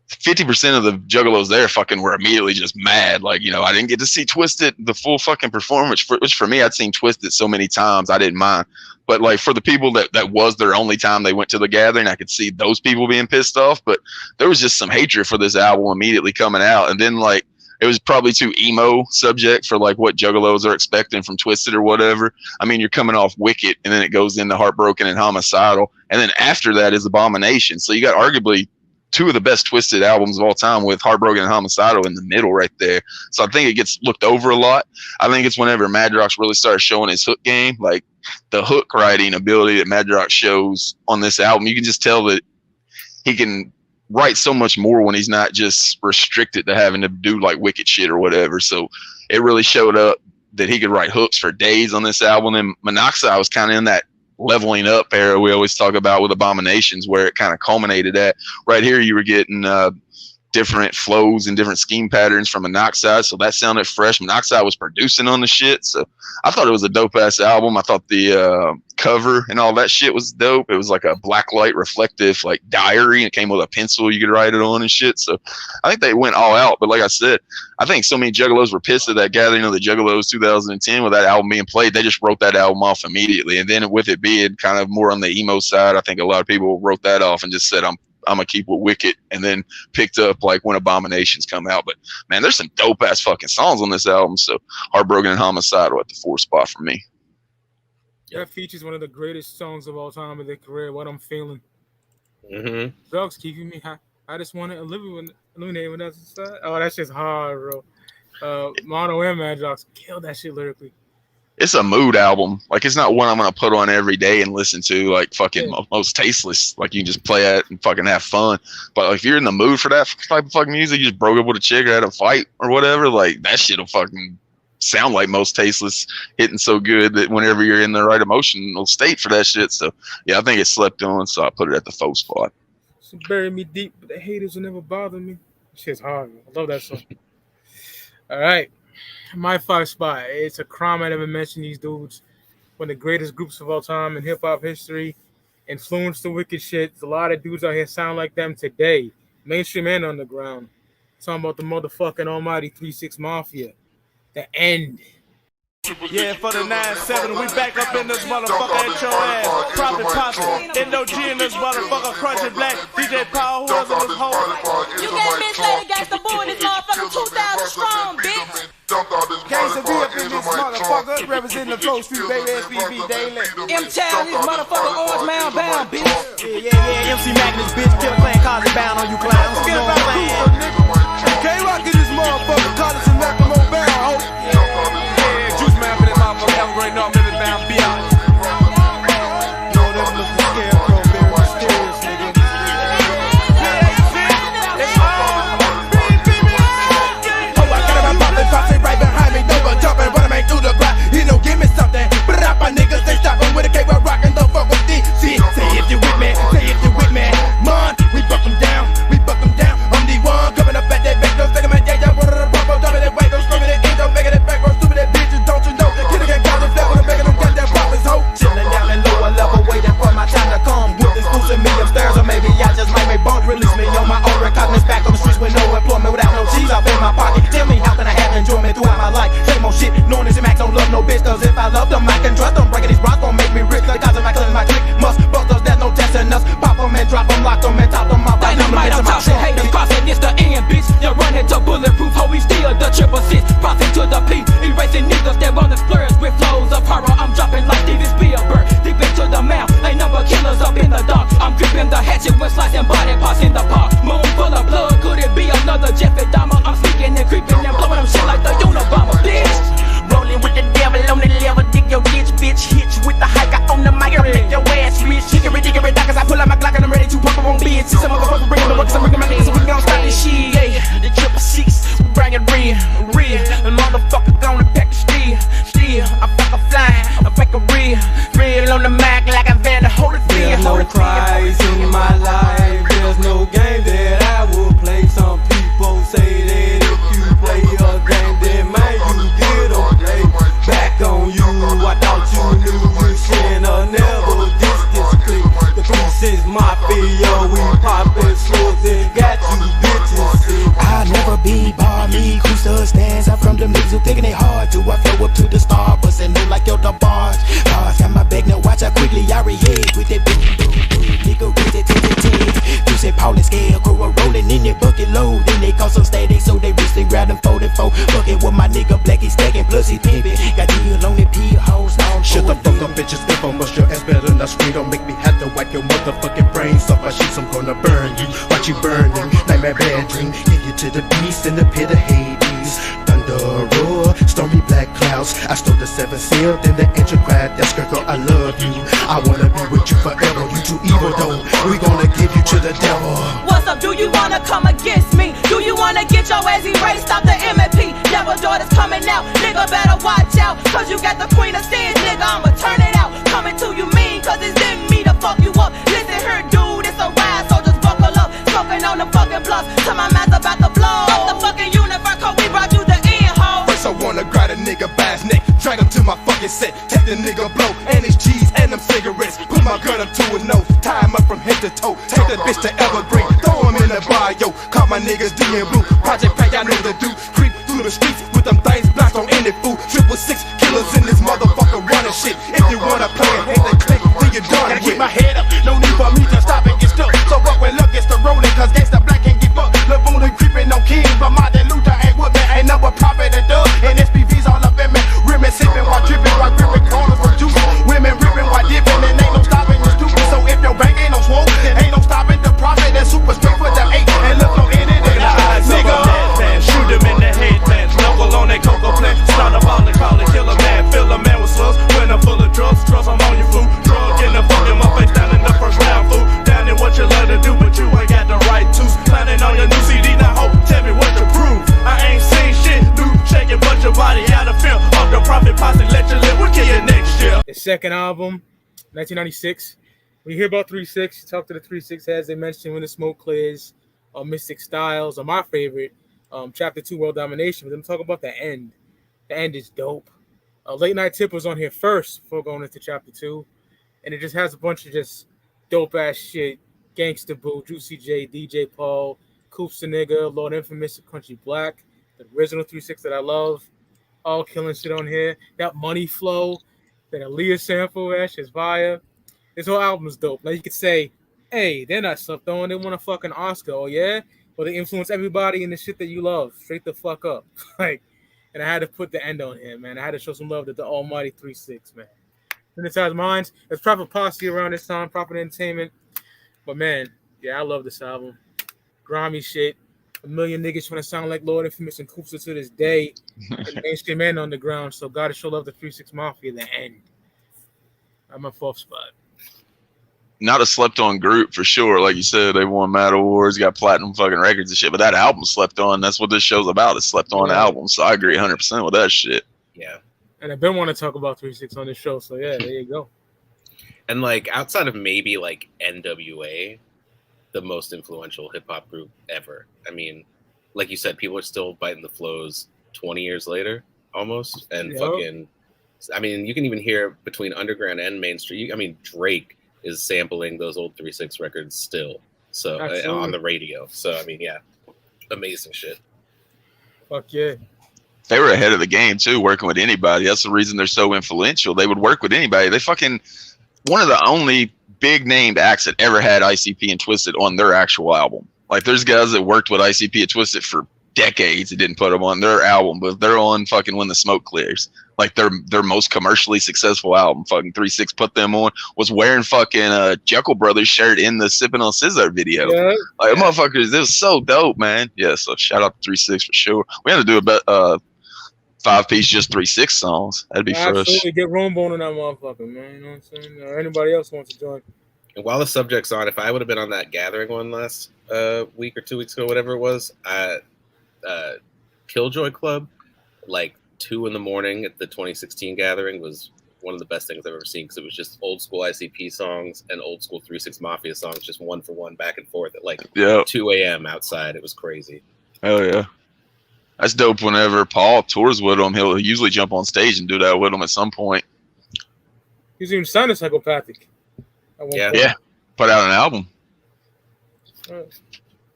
50% of the juggalos there fucking were immediately just mad. Like, you know, I didn't get to see TwiZtiD the full fucking performance, which for me, I'd seen TwiZtiD so many times I didn't mind. But like for the people that was their only time they went to the gathering, I could see those people being pissed off. But there was just some hatred for this album immediately coming out, and then like it was probably too emo subject for like what juggalos are expecting from TwiZtiD or whatever. I mean, you're coming off Wicked, and then it goes into Heartbroken and Homicidal, and then after that is Abomination. So you got arguably two of the best TwiZtiD albums of all time with Heartbroken and Homicidal in the middle right there. So I think it gets looked over a lot. I think it's whenever Madrox really started showing his hook game, like the hook writing ability that Madrox shows on this album. You can just tell that he can write so much more when he's not just restricted to having to do like Wicked shit or whatever. So it really showed up that he could write hooks for days on this album. And Monoxide was kind of in that leveling up era we always talk about with Abominations, where it kind of culminated at. Right here you were getting different flows and different scheme patterns from Monoxide, so that sounded fresh. Monoxide was producing on the shit, so I thought it was a dope ass album. I thought the cover and all that shit was dope. It was like a blacklight reflective like diary, and it came with a pencil you could write it on and shit. So I think they went all out. But like I said, I think so many juggalos were pissed at that gathering of the Juggalos 2010 with that album being played. They just wrote that album off immediately, and then with it being kind of more on the emo side, I think a lot of people wrote that off and just said I'm gonna keep with Wicked, and then picked up like when Abominations come out. But man, there's some dope ass fucking songs on this album. So Heartbroken and Homicidal at the 4th spot for me. That features one of the greatest songs of all time in their career, What I'm Feeling. Mm-hmm. Drugs keeping me high. I just want to illuminate when that's inside. Oh, that shit's hard, bro. Mono and Madrox killed that shit lyrically. It's a mood album. Like, it's not one I'm gonna put on every day and listen to. Like fucking Most Tasteless. Like, you can just play it and fucking have fun. But like, if you're in the mood for that type of fucking music, you just broke up with a chick or had a fight or whatever. Like, that shit'll fucking sound like Most Tasteless, hitting so good that whenever you're in the right emotional state for that shit. So yeah, I think it slept on. So I put it at the 4th spot. So bury me deep, but the haters will never bother me. Shit's hard, man. I love that song. All right. My 5 spot. It's a crime I never mentioned these dudes. One of the greatest groups of all time in hip hop history. Influenced the wicked shit. There's a lot of dudes out here sound like them today, mainstream and underground. Talking about the motherfucking almighty 3-6 Mafia. The end. Yeah, for the 9-7, we back up in this motherfucker at your ass. Profit Posse, Indo G in this motherfucker, Crunchy Black, DJ Power, who else in this hole? You got bitch lady gangsta boo in this motherfucker 2,000 strong, bitch. Gangsta B up in this motherfucker, representing the Flow Street, baby, SBB Daily. M-Town, this motherfucker Orange Mound bound, bitch. Yeah, MC Magnus, bitch, Killer Clan, Cosby bound on you clowns. Forget about that. K-Rock in this motherfucker, College and Malcolm bound, ho. Yeah, Juice Man for this motherfucker, Evergreen, no, I'm living bound, be out. Yo, that's Mr. Scarecrow, very mysterious, nigga. Right behind me, double jumping, run him through the block. He don't give me something, but I my niggas they stopping with a cable rockin' the fuck with these. See, say if you with me, say if you with me. Man, we buck them down, I'm the one coming up at that back door, taking my day down, one of the pop up, jumping that way, don't screaming that end, don't making it back, roll stupid that bitches, don't you know? Killing that cause of that when I'm making them goddamn profits, ho. Chilling down in lower level, waiting for my time to come. With this boosting me upstairs, or maybe I just might make bones release me on my own recognizance back on the streets with no employment, without no cheese up in my pocket. Tell me how can I have enjoyment throughout my life? Same old shit, knowing this Max don't love no bitch, cause if I love them, I can trust them. Breaking these rocks gon' make me rich, the cause of my cousin, my clique must bust us, there's no testing us. Pop them and drop them, lock them and top them off. Dynamite, I'm tossing haters, crossing, it's the end, bitch. You're running to bulletproof, how we steal the 666. Crossing to the peep, erasing niggas that run the slurs with flows of horror. I'm dropping like Steven Spielberg, deep into the mouth. Ain't number killers up in the dark. I'm gripping the hatchet when slicing body parts in the park. Moon full of blood, could it be another Jeffrey Dahmer? I'm sneaking and creeping and blowing them shit like the Unabomber, bitch. Rolling with the devil on the level, dig your ditch, bitch. Hit you with the hike on the mic, I make your ass rich. Hickory dock, I pull out my Glock and I'm ready to pump up on beats. See some motherfucker bringing the workers, I'm bringing my niggas, so we gon' stop this shit. Yeah, the 666, we bring it real. And motherfucker gonna pack the steel. I'm fucking flying, I'm back a real on the mic like I'm Van the Holyfield. There's no prize in my life, there's no game that I will play. Some people say that if you play a game, then man, you get a play. Back on you, I thought you knew you should never distance click. The 3-6 Mafia, we poppin' slugs and got you bitches sick. I'll never be bar me, cruise the stands. I'm from them niggas who thinking it hard to. I flow up to the star, bustin' new like yo the bars. Bars got my back, now watch how quickly I rehead with that boom. Nigga, read it, you say Paul and Scarecrow are rolling in your bucket load. Then they call some static, so they reach and grab them 44. Bucket with my nigga Black, he's stacking, plus he's pimpin'. Got deal on the pee hoes, down. Shut the fuck up, bitches. If I bust your ass better than I scream, don't make me have to wipe your motherfucking brains off my sheets. I'm gonna burn you, watch you burning. Nightmare bad dream, get you to the beast in the pit of Hades. Thunder roar, stormy black clouds. I stole the 7 seal, then the angel cried, that Scarecrow, I love you. I wanna be with you forever. You too evil though, we gonna give you to the devil. What's up, do you wanna come against me? Do you wanna get your ass erased off the M&P? Devil daughters coming out, nigga better watch out. Cause you got the queen of sins, nigga, I'ma turn it out. Coming to you mean, cause it's in me to fuck you up. Listen here, dude, it's a ride, so just buckle up. Smoking on the fucking bluffs, till my mouth about to blow. Up the fucking universe, cause we brought you the end, ho. First I wanna grab a nigga by his neck, drag him to my fucking set, take the nigga blow, and his cheese and them cigarettes. Put my gun up to his nose, tie him up from head to toe. Take that bitch to Evergreen, throw him in the bio. Call my niggas D and Blue, Project Pack, y'all know the do. Creep through the streets with them things blocked on any food. 666 killers in this motherfucker running shit. If you wanna play it, hit the click, then you done. Gotta keep my head up, no need for me to stop and get stuck. So up when luck gets the rolling, cause gangsta black can't give up. Lil' Boone creeping on King, but Martin Luther ain't with me. Ain't no profit and dub, and SPV's all up in me. Rimming, sipping while dripping, while gripping corners for juice. Women ripping while dipping, and ain't no stopping, you stupid. So if your bank ain't no swole, then ain't no stopping the profit. That's super straight for the 8, and look no in it, nigga. Shoot them in the head, man. Local on that cocoa plant. Start up on the call and kill a man. Fill a man with slugs. When I'm full of drugs, I'm on your food. Drug in the fucking my face down in the first round, fool. Down in what you love to do, but you ain't got the right tools. Planning on your new CD, now hope, tell me what you prove. I ain't seen shit, new shaking, but your body out of film. Off the profit posse, let you live, we'll kill you next year. His second album, 1996. We hear about 3-6, you talk to the 3-6 heads, they mentioned When the Smoke Clears, Mystic Styles are my favorite. Chapter 2, World Domination. But then talk about the end. The end is dope. Late Night Tip was on here first before going into chapter 2. And it just has a bunch of just dope ass shit. Gangsta Boo, Juicy J, DJ Paul, Coops the Nigga, Lord Infamous, Country Black, the original 3-6 that I love. All killing shit on here. Got Money Flow, that Aaliyah sample, that shit's fire. This whole album's dope. Now you could say, hey, they're not slept on. They won a fucking Oscar. Oh, yeah? Well, they influence everybody in the shit that you love. Straight the fuck up. And I had to put the end on him, man. I had to show some love to the almighty 3-6, man. Hypnotized Minds. There's proper posse around this time, proper entertainment. But, man, yeah, I love this album. Grimy shit. A million niggas trying to sound like Lord Infamous and Coops to this day. And mainstream and underground. So, gotta show love to 3-6 Mafia, the end. I'm a 4th spot. Not a slept on group for sure. Like you said, they won Mad Awards, got platinum fucking records and shit. But that album slept on. That's what this show's about. It's slept on albums. So I agree 100% with that shit. Yeah. And I've been wanting to talk about 3-6 on this show. So yeah, there you go. And like outside of maybe like NWA, the most influential hip hop group ever. I mean, like you said, people are still biting the flows 20 years later almost. And fucking, I mean, you can even hear between underground and mainstream. I mean, Drake is sampling those old 3-6 records still, so on the radio. So I mean, yeah, amazing shit. Fuck yeah. They were ahead of the game too, working with anybody. That's the reason they're so influential. They would work with anybody. They fucking one of the only big named acts that ever had ICP and TwiZtiD on their actual album. Like there's guys that worked with ICP and TwiZtiD for decades that didn't put them on their album, but they're on fucking When the Smoke Clears. Like their most commercially successful album, fucking 3-6 put them on, was wearing fucking Jeckel Brothers shirt in the Sippin' on Scissor video. Yeah. Like motherfuckers, this was so dope, man. Yeah, so shout out to 3-6 for sure. We had to do a 5-piece just 3-6 songs. That'd be fresh. Absolutely, get Rombone on that motherfucker, man. You know what I'm saying? Or anybody else wants to join. And while the subject's on, if I would have been on that gathering one last week or 2 weeks ago, whatever it was, Killjoy Club, like 2 in the morning at the 2016 gathering was one of the best things I've ever seen because it was just old school ICP songs and old school 3-6 Mafia songs, just one for one back and forth at like 2 a.m. outside. It was crazy. Hell yeah. That's dope. Whenever Paul tours with them, he'll usually jump on stage and do that with them at some point. He's even sounded psychopathic. Yeah. Put out an album. Right.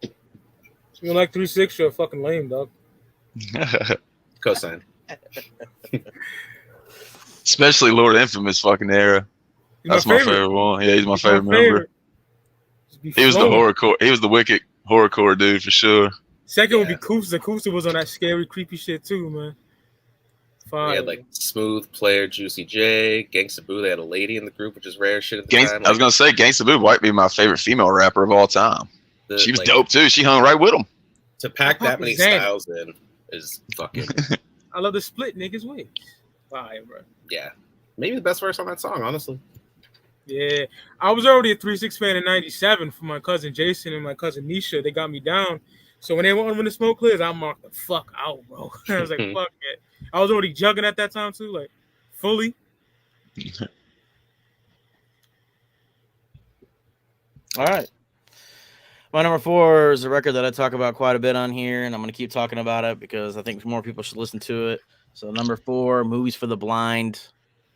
So you like 3-6, you're fucking lame, dog. Cosign. Especially Lord Infamous fucking era. That's my favorite one. Yeah, he's my favorite member. He was the horrorcore. He was the wicked horrorcore dude for sure. Second would be Kusa. Kusa was on that scary, creepy shit too, man. Fine. We had like Smooth, Player, Juicy J, Gangsta Boo. They had a lady in the group, which is rare shit at the time. I was gonna say Gangsta Boo might be my favorite female rapper of all time. She was dope too. She hung right with him. To pack that many styles in is fucking. I love the split niggas wigs. Fire, bro. Yeah, maybe the best verse on that song, honestly. Yeah, I was already a 3-6 fan in '97 for my cousin Jason and my cousin Nisha. They got me down. So when they went on When the Smoke Clears, I marked the fuck out, bro. I was like, fuck it. I was already jugging at that time too, like fully. All right. My number 4 is a record that I talk about quite a bit on here, and I'm going to keep talking about it because I think more people should listen to it. So number 4, Movies for the Blind.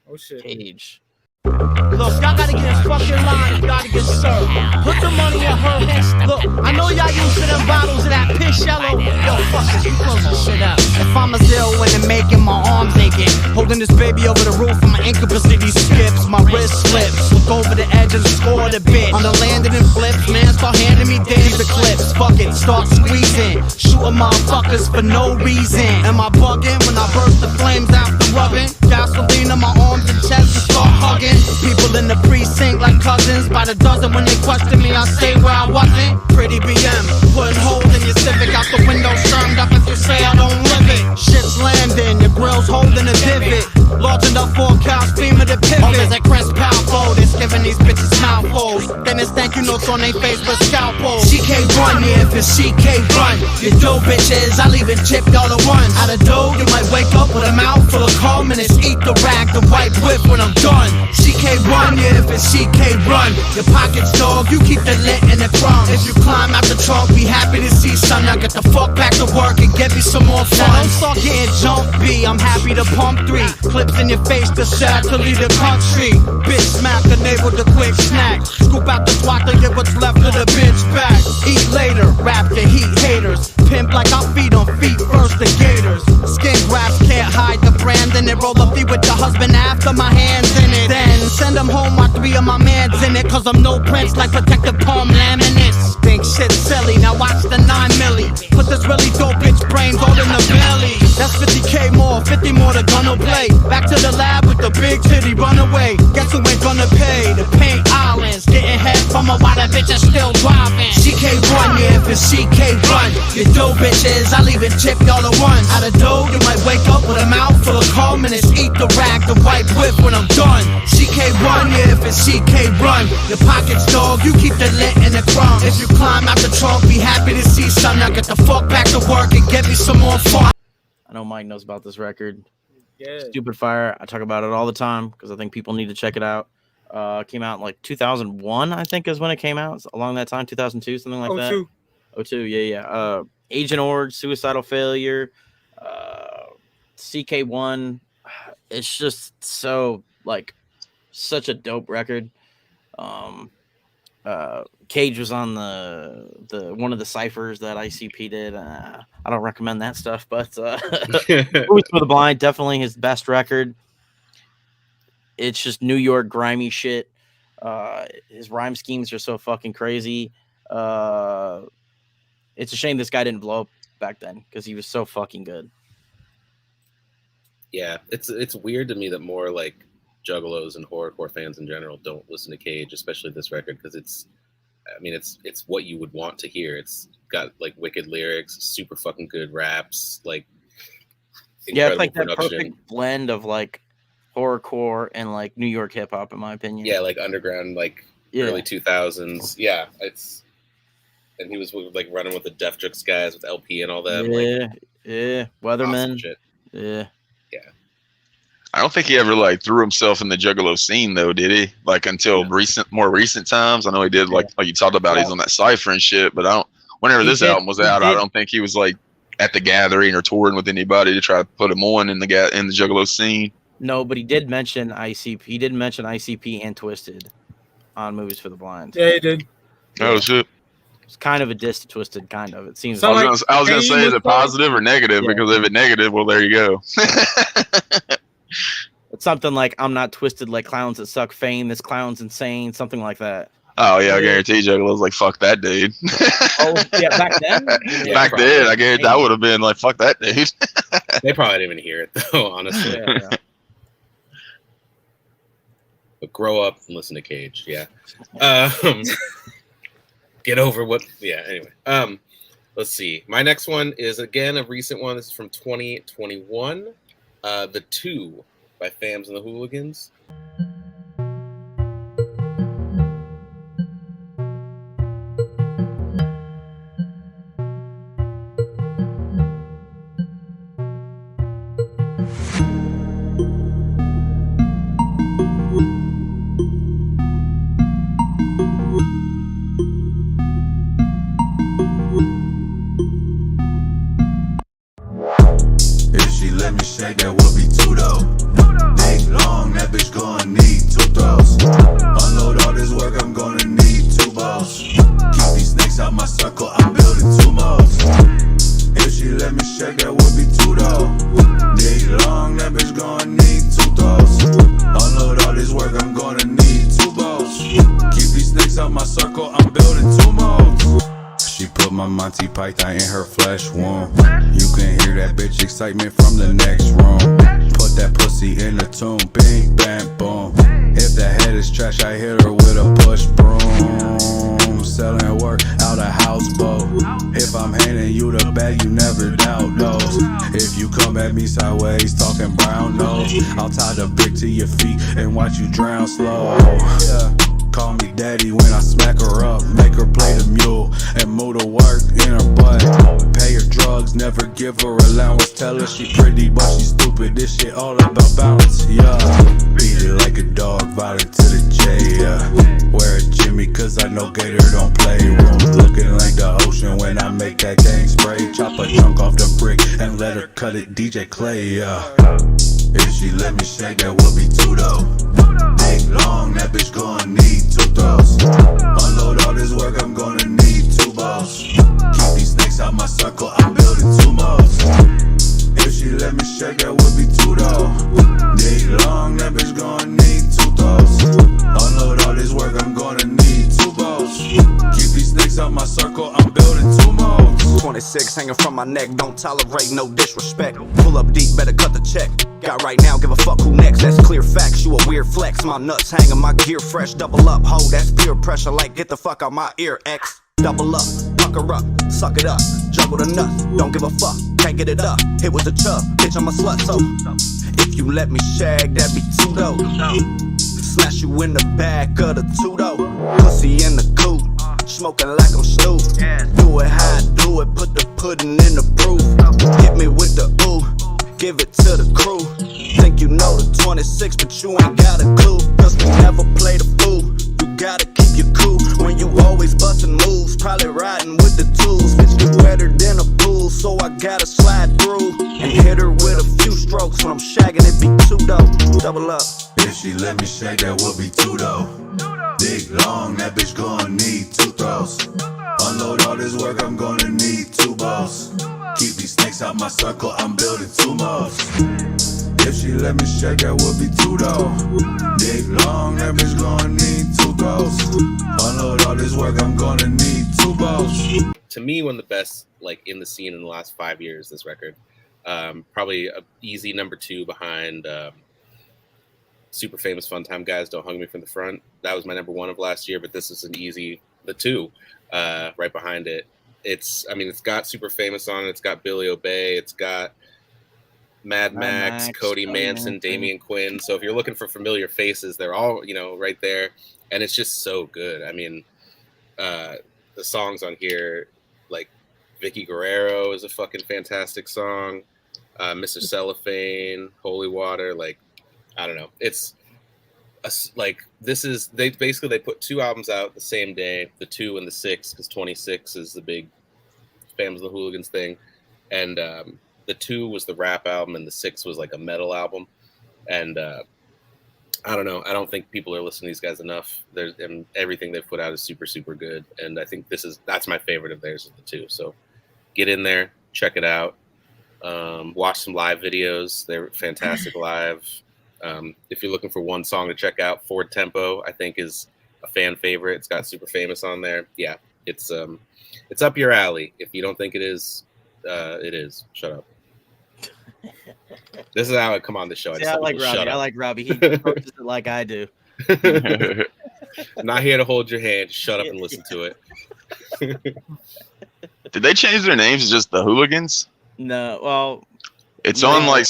Oh shit. Cage. Look, y'all gotta get in fucking line and gotta get served. Put the money in her hand. Look, I know y'all used to them bottles of that piss yellow. Yo, fuckers, you close this shit up. If I'm a zero when I'm making my arms aching, holding this baby over the roof and my incapacity skips, my wrist slips. Look over the edge and scored a bit. On the landing and flips, man, start handing me days of clips. Fuck it, start squeezing. Shooting motherfuckers for no reason. Am I bugging when I burst the flames after rubbing? Gasoline on my arms and chest and start hugging. People in the precinct like cousins by the dozen. When they question me, I say where I wasn't. Pretty BM, putting holes in your Civic out the window, shermed up if you say I don't live it. Shit's landing, your grill's holding a divot. Large enough forecast, beam of the pivot. Always like Chris Palpo, it's giving these bitches mouthfuls. Then it's thank you notes on their face with scalpels. She can't run, yeah, if it's she can't run. You dope bitches, I leave it chipped all at once. Out of dough, you might wake up with a mouth full of cum and it's eat the rag, the white whip when I'm done. She CK1, yeah, if it's CK run. Your pockets, dog, you keep the lit and the crumbs. If you climb out the trunk, be happy to see son. Now get the fuck back to work and get me some more fun. Now don't start getting jumpy, I'm happy to pump 3 clips in your face to sad to leave the country. Bitch smack, enable the quick snack. Scoop out the twat to get what's left of the bitch back. Eat later, rap the heat haters. Pimp like I feed on feet first, the gators. Skin grabs can't hide the brand, and it roll up feet with the husband after my hands in it. Then send them home while 3 of my mans in it, cause I'm no prince like protective palm laminates. Think shit silly, now watch the 9 milli. Put this really dope bitch brains all in the belly. That's 50k more, 50 more the gun'll play. Back to the lab with the big titty runaway. Guess who ain't gonna pay? The paint islands, getting head from a while that bitch is still driving. CK1, yeah, if it's CK run. You dope bitches, I leave it tip y'all at once. Out of dough, you might wake up with a mouth full of cum and it's eat the rag, the white whip when I'm done. CK1, yeah, if it's CK run. Your pockets, dog, you keep the lit and the crumbs. If you climb out the trunk, be happy to see some. Now get the fuck back to work and get me some more fun. I know Mike knows about this record. Yeah. Stupid Fire. I talk about it all the time because I think people need to check it out. Came out in like 2001, I think is when it came out. It's along that time, 2002, something like that. 02, yeah. Agent Orange, Suicidal Failure, CK1. It's just so like such a dope record. Cage was on the one of the ciphers that ICP did. I don't recommend that stuff, but Movies for the Blind, definitely his best record. It's just New York grimy shit. His rhyme schemes are so fucking crazy. It's a shame this guy didn't blow up back then because he was so fucking good. Yeah, it's weird to me that more like juggalos and horrorcore fans in general don't listen to Cage, especially this record, because it's what you would want to hear. It's got like wicked lyrics, super fucking good raps, like it's like that perfect blend of like horrorcore and like New York hip hop, in my opinion. Yeah, like underground, like early 2000s. Yeah, and he was like running with the Def Jux guys with LP and all that. Weatherman. Awesome shit. Yeah. I don't think he ever like threw himself in the juggalo scene though, did he? Like until more recent times. I know he did. Like you talked about, he's on that cypher and shit. But whenever this album was out, I don't think he was like at the gathering or touring with anybody to try to put him on in the juggalo scene. No, but he did mention ICP. He did mention ICP and TwiZtiD on Movies for the Blind. Yeah, he did. Oh shit. It's kind of a diss to TwiZtiD, kind of. It seems. I was gonna say, is it positive or negative? Yeah. Because if it's negative, well, there you go. It's something like, I'm not twisted like clowns that suck fame. This clown's insane. Something like that. Oh yeah, I guarantee Juggalo was like, fuck that dude. Oh yeah, back then. Back then, I guarantee I would have been like, fuck that dude. They probably didn't even hear it though, honestly. Yeah. But grow up and listen to Cage. Yeah. Get over what? Yeah. Anyway. Let's see. My next one is again a recent one. This is from 2021. The 2 by Famz and the Hooligans. If she let me shake, that would be 2 though. Dick long, that bitch gonna need 2 throws. Unload all this work, I'm gonna need 2 balls. Keep these snakes out my circle, I'm building 2 moles. If she let me shake, that would be 2 though. Dick long, that bitch gonna need 2 throws. Unload all this work, I'm gonna need 2 balls. Keep these snakes out my circle, I'm building 2 moles. She put my Monty Python in her flesh wound. You can hear that bitch excitement from the next room. Put that pussy in the tomb, bing, bang, boom. If the head is trash, I hit her with a push broom. Selling work out a houseboat. If I'm handing you the bag, you never doubt those. If you come at me sideways, talking brown nose, I'll tie the brick to your feet and watch you drown slow. Yeah. Call me daddy when I smack her up. Make her play the mule and move to work in her butt. Pay her drugs, never give her allowance. Tell her she pretty but she stupid. This shit all about balance, yeah. Beat it like a dog, violent to the J, yeah. Wear a Jimmy cause I know Gator don't play. Room looking like the ocean when I make that gang spray. Chop a chunk off the brick and let her cut it, DJ Clay, yeah. If she let me shake, that would be two though. Dick long, that bitch gonna need 2 throws. Unload all this work, I'm gonna need 2 balls. Keep these snakes out my circle, I'm building 2 moles. If she let me shake, that would be 2 though. Dick long, that bitch gonna need 2 throws. Unload all this work, I'm gonna need 2 balls. Keep these snakes out my circle, I'm building 2 moles. 26 hanging from my neck, don't tolerate no disrespect. Pull up deep, better cut the check. Got right now, give a fuck who next, that's clear facts. You a weird flex, my nuts hanging, my gear fresh. Double up, ho, that's peer pressure, like get the fuck out my ear, X. Double up, fuck her up, suck it up, juggle the nuts, don't give a fuck, can't get it up. Hit with the chub, bitch I'm a slut, so if you let me shag, that be 2 though. Slash you in the back of the 2 though. Pussy in the coop, smoking like I'm Snoop. Do it how I do it, put the pudding in the proof. Hit me with the ooh, give it to the crew. Think you know the 26, but you ain't got a clue. Cause we never play the fool. You gotta keep your cool when you always bustin' moves. Probably riding with the tools. Bitch get wetter than a pool, so I gotta slide through and hit her with a few strokes. When I'm shagging, it be 2 though. Double up. If she let me shake, that would be 2 though. Dick long, that bitch gonna need 2 throws. Unload all this work, I'm gonna need 2 balls. Keep these snakes out my circle, I'm building 2 moles. If she let me shake, that would be 2 though. Dick long, that bitch gonna need 2 throws. Unload all this work, I'm gonna need 2 balls. To me, one of the best like in the scene in the last 5 years, this record. Probably a easy number 2 behind Super Famous Fun Time Guys, Don't Hug Me From the Front. That was my number 1 of last year, but this is an easy, the 2 right behind it. It's got Super Famous on it. It's got Billy Obey. It's got Mad Max, Cody Manson, Damian Quinn. So if you're looking for familiar faces, they're all, right there. And it's just so good. I mean, the songs on here, like Vicky Guerrero is a fucking fantastic song. Mr. Cellophane, Holy Water, like, I don't know. It's they put 2 albums out the same day, the 2 and the 6, because 26 is the big Famz the Hooligans thing, and the 2 was the rap album, and the 6 was like a metal album. And I don't know. I don't think people are listening to these guys enough. And everything they've put out is super, super good. And I think that's my favorite of theirs, is the 2. So get in there, check it out, watch some live videos. They're fantastic live. If you're looking for one song to check out, Ford Tempo, I think, is a fan favorite. It's got Super Famous on there. Yeah, it's up your alley. If you don't think it is, it is. Shut up. This is how I come on the show. I like Robbie. I like Robbie. He approaches it like I do. I'm not here to hold your hand. Shut up and listen to it. Did they change their names to just the Hooligans? No. Well, it's on like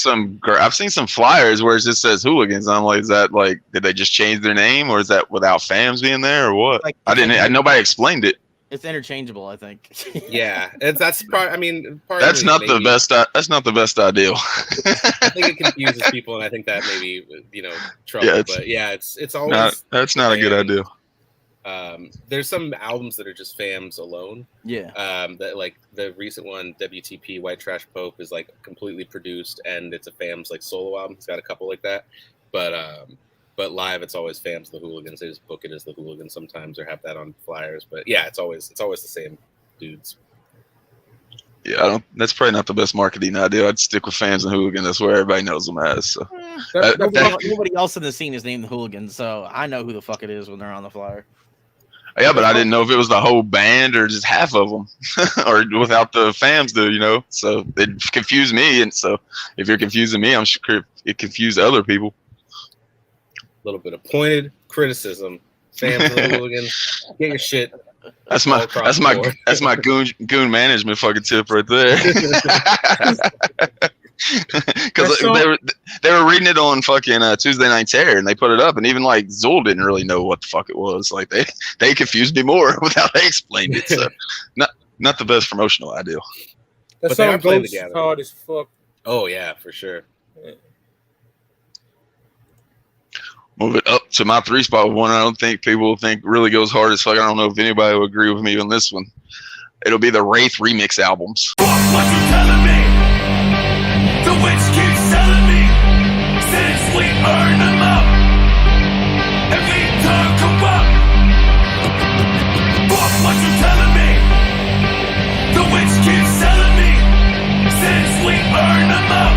I've seen some flyers where it just says Hooligans. I'm like, is that like, did they just change their name, or is that without Famz being there, or what? Like, nobody explained it. It's interchangeable, I think. Yeah, that's part. I mean, that's not the best. That's not the best idea. I think it confuses people, and I think that maybe trouble. Yeah, but yeah, it's always that's not a good idea. There's some albums that are just Famz alone. Yeah. That like the recent one, WTP White Trash Pope, is like completely produced, and it's a Famz like solo album. It's got a couple like that, but live it's always Famz the Hooligans. They just book it as the Hooligans sometimes, or have that on flyers. But yeah, it's always the same dudes. Yeah, that's probably not the best marketing idea. I'd stick with Famz and Hooligans. That's where everybody knows them as. So. Nobody else in the scene is named the Hooligans, so I know who the fuck it is when they're on the flyer. Yeah, but I didn't know if it was the whole band or just half of them, or without the Famz, So it confused me, and so if you're confusing me, I'm sure it confused other people. A little bit of pointed criticism. Famz and the Hooligans, get your shit. That's my goon management fucking tip right there. because they were reading it on fucking Tuesday Night Terror, and they put it up, and even like Zool didn't really know what the fuck it was. Like they confused me more without they explained it. So not the best promotional idea. That song goes hard as fuck. Oh yeah, for sure. Yeah. Move it up to my 3 spot. One I don't think people think really goes hard as fuck. I don't know if anybody will agree with me on this one. It'll be the Wraith remix albums. Fuck what you telling me? The witch keeps selling me. Since we burn them up, every time corrupt. Fuck what you telling me? The witch keeps selling me. Since we burn them up,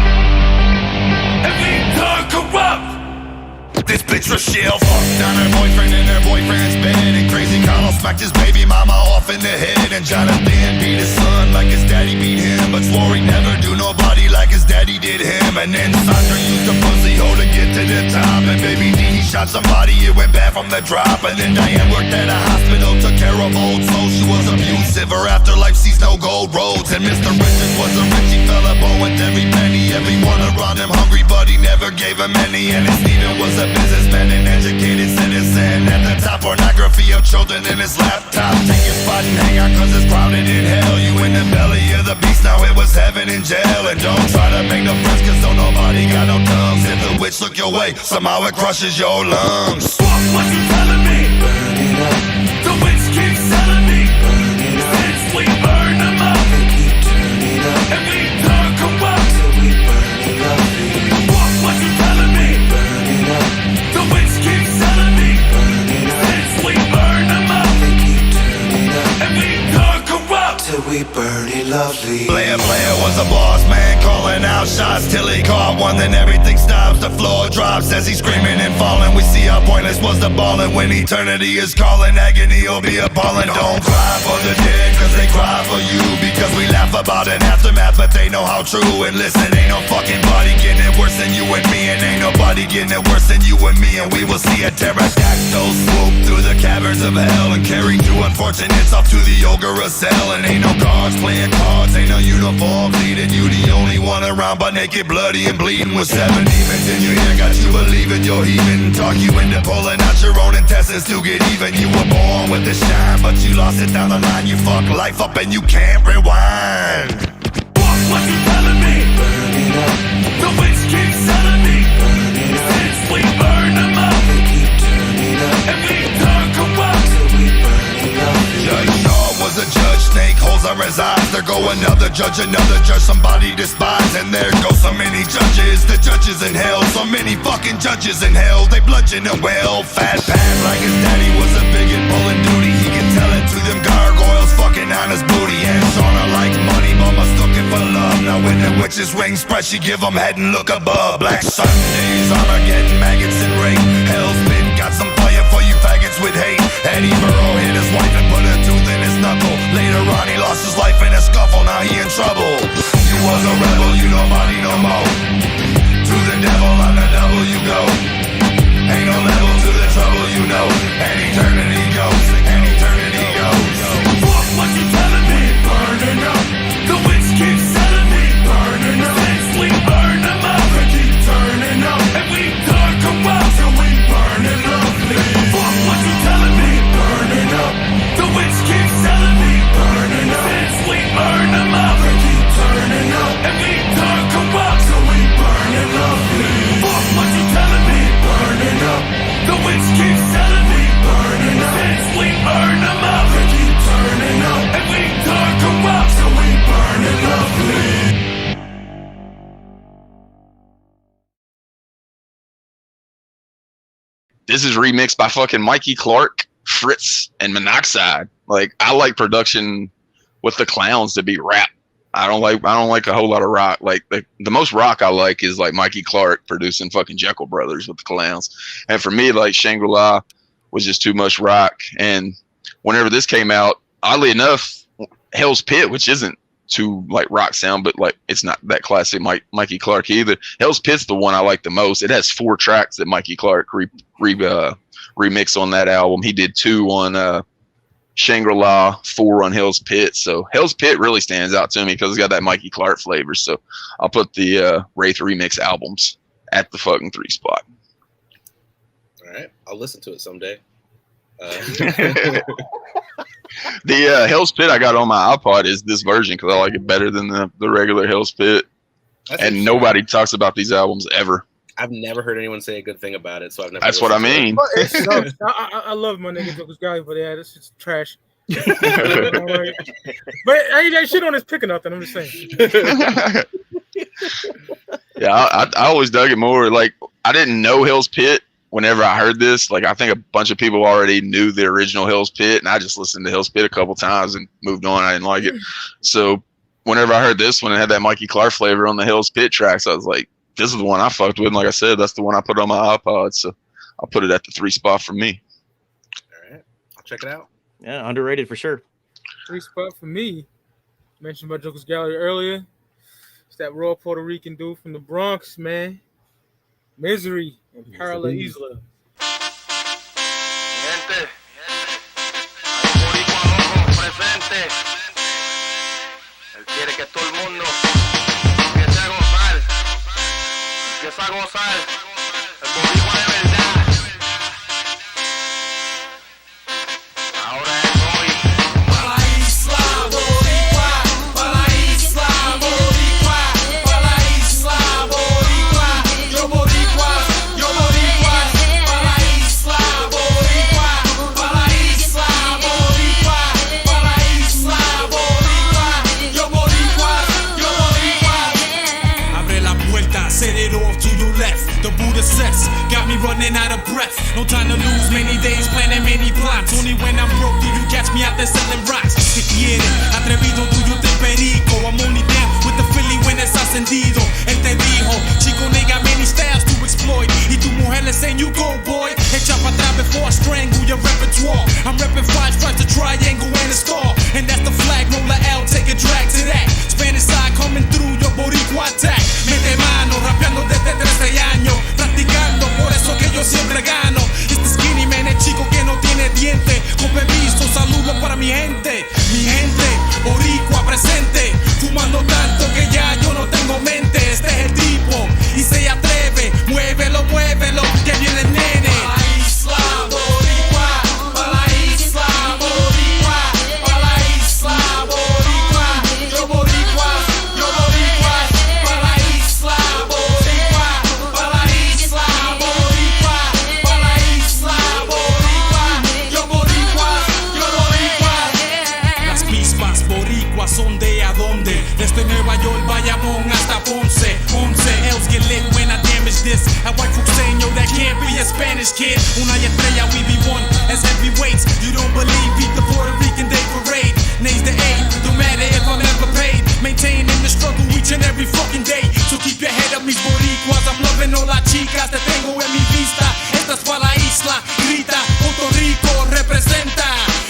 every time corrupt. This bitch Rochelle fucked down her boyfriend in her boyfriend's bed, and Crazy Carlo smacked his baby mama off in the head, and Jonathan beat his son like his daddy beat him, but swore he'd never do nobody like his daddy did him. And then Sandra used a pussy hole to get to the top, and baby D shot somebody, it went bad from the drop. And then Diane worked at a hospital, took care of old souls. She was abusive, her afterlife sees no gold roads. And Mr. Richards was a richy fella, born with every penny. Everyone around him hungry, but he never gave him any. And Steven was a businessman, an educated citizen. At the top, pornography of children in his laptop. Take your spot and hang out, cause it's crowded in hell. You in the belly of the beast, now it was heaven in jail. And don't try to make no friends, cause don't nobody got no tongues. If the witch look your way, somehow it crushes your lungs. Fuck what you telling me? Burn it up. The witch keeps selling me. Burn it up. Since we burn them up, they keep turning up. And we turn corrupt till we burn it up. Fuck what you telling me? Burn it up. The witch keeps selling me. Burn it up. Since we burn them up, they keep turning up. And we turn corrupt till we burn it lovely. Blair was a boss man, calling out shots till he caught one. Then everything stops, the floor drops as he's screaming and falling. We see how pointless was the ballin'. When eternity is calling, agony will be appalling. Don't cry for the dead, cause they cry for you. Because we laugh about an aftermath, but they know how true. And listen, ain't no fucking body getting it worse than you and me, and ain't nobody getting it worse than you and me. And we will see a pterodactyl swoop through the caverns of hell and carry 2 unfortunates off to the Jokerz cell. And ain't no guards playing cards, ain't no uniform bleeding. You the only one around, but naked, bloody, and bleeding with 7 demons in your ear. Got you believing you're heaving, talk you into pulling out your own intestines to get even. You were born with the shine, but you lost it down the line. You fuck life up and you can't rewind. Fuck what you telling me? Burn it up. The witch keeps selling me. Burn it up. Since we burn them up, they keep turning up. And we turn corrupt till we burn it up. Judge Shaw was a judge, snake holes are his eyes. There go another judge, somebody despise. And there go so many judges, the judges in hell. So many fucking judges in hell, they bludgeon him well. Fat Pat like his daddy was a bigot pulling duty. He can tell it to them gargoyles fucking on his booty. And Shauna like money, but mistaken for love. Now when the witch's wings spread, she give them head and look above. Black Sundays, Armageddon, maggots and rape. Hell's been got some fire for you faggots with hate. Eddie Burrow hit his wife and put a tooth in his knuckle. Later on he lost his life in a scuffle, now he in trouble. You was a rebel, you nobody no more. To the devil, on the devil you go. Ain't no level to the trouble you know. And eternity goes, and eternity goes. Fuck what you telling me? Burning up. The witch keeps selling me. Burning up. Since we burn them up, they keep turning up. And we turn corrupt till we burn it lovely. Fuck what you telling me? Burning up. The witch keeps selling me. Burning up. Since we burn them up, they keep turning up. And we turn corrupt till we burn it lovely. Fuck what you telling me? Burning up. The witch keeps selling me. Burning up. Since we burn them up, they keep turning up. And we turn corrupt till we burn it lovely. This is remixed by fucking Mikey Clark, Fritz, and Monoxide. Like, I like production with the clowns to be rap. I don't like a whole lot of rock. Like the most rock I like is like Mikey Clark producing fucking Jeckel Brothers with the clowns. And for me, like Shangri-La was just too much rock. And whenever this came out, oddly enough, Hell's Pit, which isn't too like rock sound, but like it's not that classic Mikey Clark either. Hell's Pit's the one I like the most. It has 4 tracks that Mikey Clark remix on that album. He did 2 on Shangri-La, 4 on Hell's Pit. So Hell's Pit really stands out to me because it's got that Mikey Clark flavor. So I'll put the Wraith Remix albums at the fucking 3 spot. All right, I'll listen to it someday. The Hell's Pit I got on my iPod is this version because I like it better than the regular Hell's Pit. And nobody talks about these albums ever. I've never heard anyone say a good thing about it, so I've never. That's what I mean. I love my nigga Jokerz Gallery, but yeah, this is trash. But I ain't shit on his pick or nothing. I'm just saying. Yeah, I always dug it more. Like, I didn't know Hell's Pit whenever I heard this. Like, I think a bunch of people already knew the original Hell's Pit, and I just listened to Hell's Pit a couple times and moved on. I didn't like it. So whenever I heard this one, it had that Mikey Clark flavor on the Hell's Pit tracks. I was like, this is the one I fucked with. And like I said, that's the one I put on my iPod. So I'll put it at the 3 spot for me. All right, I'll check it out. Yeah, underrated for sure. 3 spot for me. Mentioned by Jokerz Gallery earlier. It's that raw Puerto Rican dude from the Bronx, man. Misery and Parla Isla. Gente, hay un boricua loco presente. Él quiere que todo el mundo empiece a gozar. Empieza a gozar. El boricua de verdad. Ahora es hoy. Pa' la isla boricua. Pa' la isla boricua. Pa' la isla boricua. Yo boricua. Yo boricua. Pa' la isla boricua. Pa' la isla boricua. Pa' la isla boricua. Yo boricua. Yo boricua. Abre la puerta, set it off to your left. The Buddha sex got me running out of breath. No time to lose, many days planning many plots. Only when I'm broke do you catch me out there selling rocks. Si quiere, atrevido tuyo te perico. I'm only down with the Philly when it's ascendido. Él te dijo, chico nigga, many styles to exploit. Y tu mujer le saying you go boy. Echa pa' atrás before I strangle your repertoire. I'm repping 5 stripes, a triangle and a star. And that's the flag, roll a L, take a drag to that. Spanish side coming through, your boricua attack. Mete mano, rapeando desde 13 años. Practicando, por eso que yo siempre gano. Este skinny man es chico que no tiene diente. Con permiso, saludos para mi gente. Mi gente, boricua presente. Fumando tanto que ya yo no tengo mente. Este es el tipo y se atreve. Muévelo, muévelo, que viene el nene. Pa' la isla boricua. Pa' la isla boricua. Pa' la isla boricua. Yo boricua. Yo boricua. Pa' la isla boricua. Pa' la isla boricua. Pa' la isla boricua. Yo boricua. Yo boricua. Las pispas boricuas son de a dónde. Desde Nueva York, Bayamón hasta Ponce. 11 else get lit when I damage this. A white fuxeño that can't be a Spanish kid. Una y estrella, we be one as heavyweights. You don't believe, beat the Puerto Rican Day Parade. Names the 8, don't matter if I'm ever paid. Maintaining the struggle each and every fucking day. So keep your head up, mis boricuas. I'm loving all las chicas, te tengo en mi vista. Esta es pa' la isla, grita, Puerto Rico representa.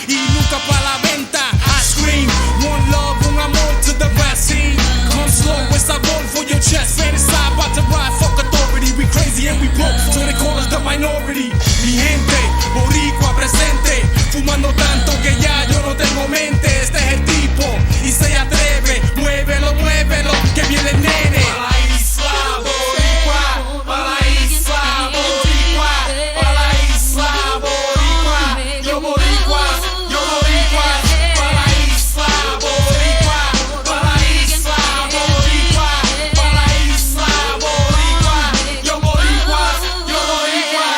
Y nunca pa' la venta. I scream, one love, un amor to the rap scene. Come slow, it's a bone for your chest. Man, it's about to ride, fuck authority. We crazy and we broke, so they call us the minority. Mi gente, boricua presente. Fumando tanto que ya yo no tengo mente. Este es el tipo y se atreve. Muévelo, muévelo, que viene el nene. Pa' la isla boricua. Pa' la isla boricua. Pa' la isla boricua. Yo boricua. Yo boricua. Pa' la isla boricua. Pa' la isla boricua. Pa' la isla boricua. Yo boricua. Yo boricua.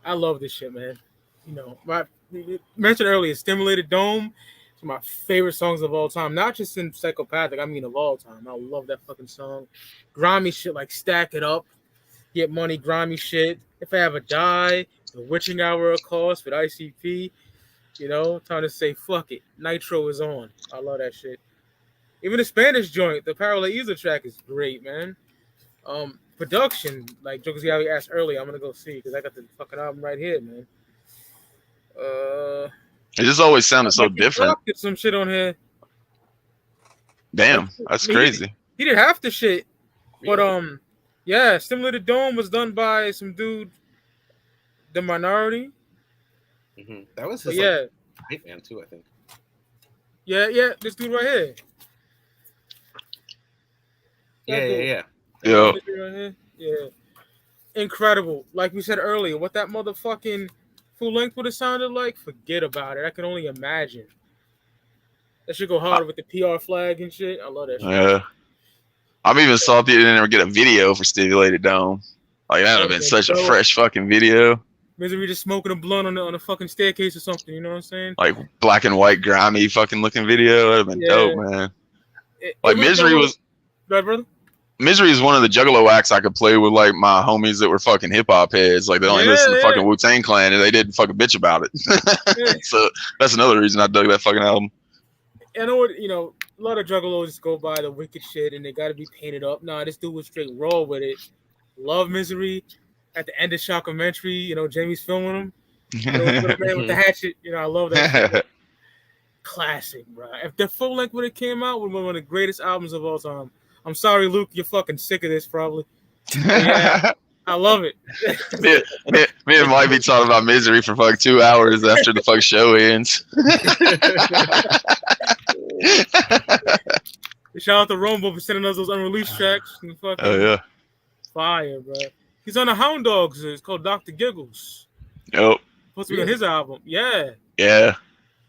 I love this shit, man. You know, you mentioned earlier, Stimulated Dome. It's my favorite songs of all time. Not just in Psychopathic, I mean of all time. I love that fucking song. Grimy shit like Stack It Up, Get Money, grimy shit. If I Ever Die, The Witching Hour of Course with ICP. You know, time to say fuck it. Nitro is on. I love that shit. Even the Spanish joint, the Paralaíza track is great, man. Production, like Jokerz Gallery asked earlier, I'm gonna go see because I got the fucking album right here, man. It just always sounded so different. Get some shit on here. Damn, that's crazy. He didn't have to shit, but yeah, Stimulated Dome was done by some dude, The Minority. Mm-hmm. That was his hype man too, I think. Yeah, this dude right here. Yeah. Yeah. Incredible. Like we said earlier, what that motherfucking full length would have sounded like, forget about it. I can only imagine. That should go hard with the PR flag and shit. I love that shit. Yeah. I'm even salty they didn't ever get a video for Stimulated Dome. Like, that would have been such a fresh fucking video. Misery just smoking a blunt on a fucking staircase or something, you know what I'm saying? Like, black and white, grimy fucking looking video. That would have been dope, man. Misery was... Right, brother? Misery is one of the Juggalo acts I could play with, like, my homies that were fucking hip-hop heads. Like, they only listen to fucking Wu-Tang Clan, and they didn't fucking bitch about it. So, that's another reason I dug that fucking album. I know what, you know, a lot of Juggalos just go by the wicked shit, and they got to be painted up. Nah, this dude was straight raw with it. Love Misery. At the end of Documentaries, you know, Jamie's filming him. You know, the man with the hatchet. You know, I love that shit. Classic, bro. If the full length would have came out, would be one of the greatest albums of all time. I'm sorry, Luke, you're fucking sick of this, probably. Yeah, I love it. me and Mike be talking about Misery for fucking 2 hours after the fucking show ends. Shout out to Rumble for sending us those unreleased tracks. Oh, yeah. Fire, bro. He's on the Hound Dogs. It's called Dr. Giggles. Yep. Supposed to be on his album. Yeah. Yeah.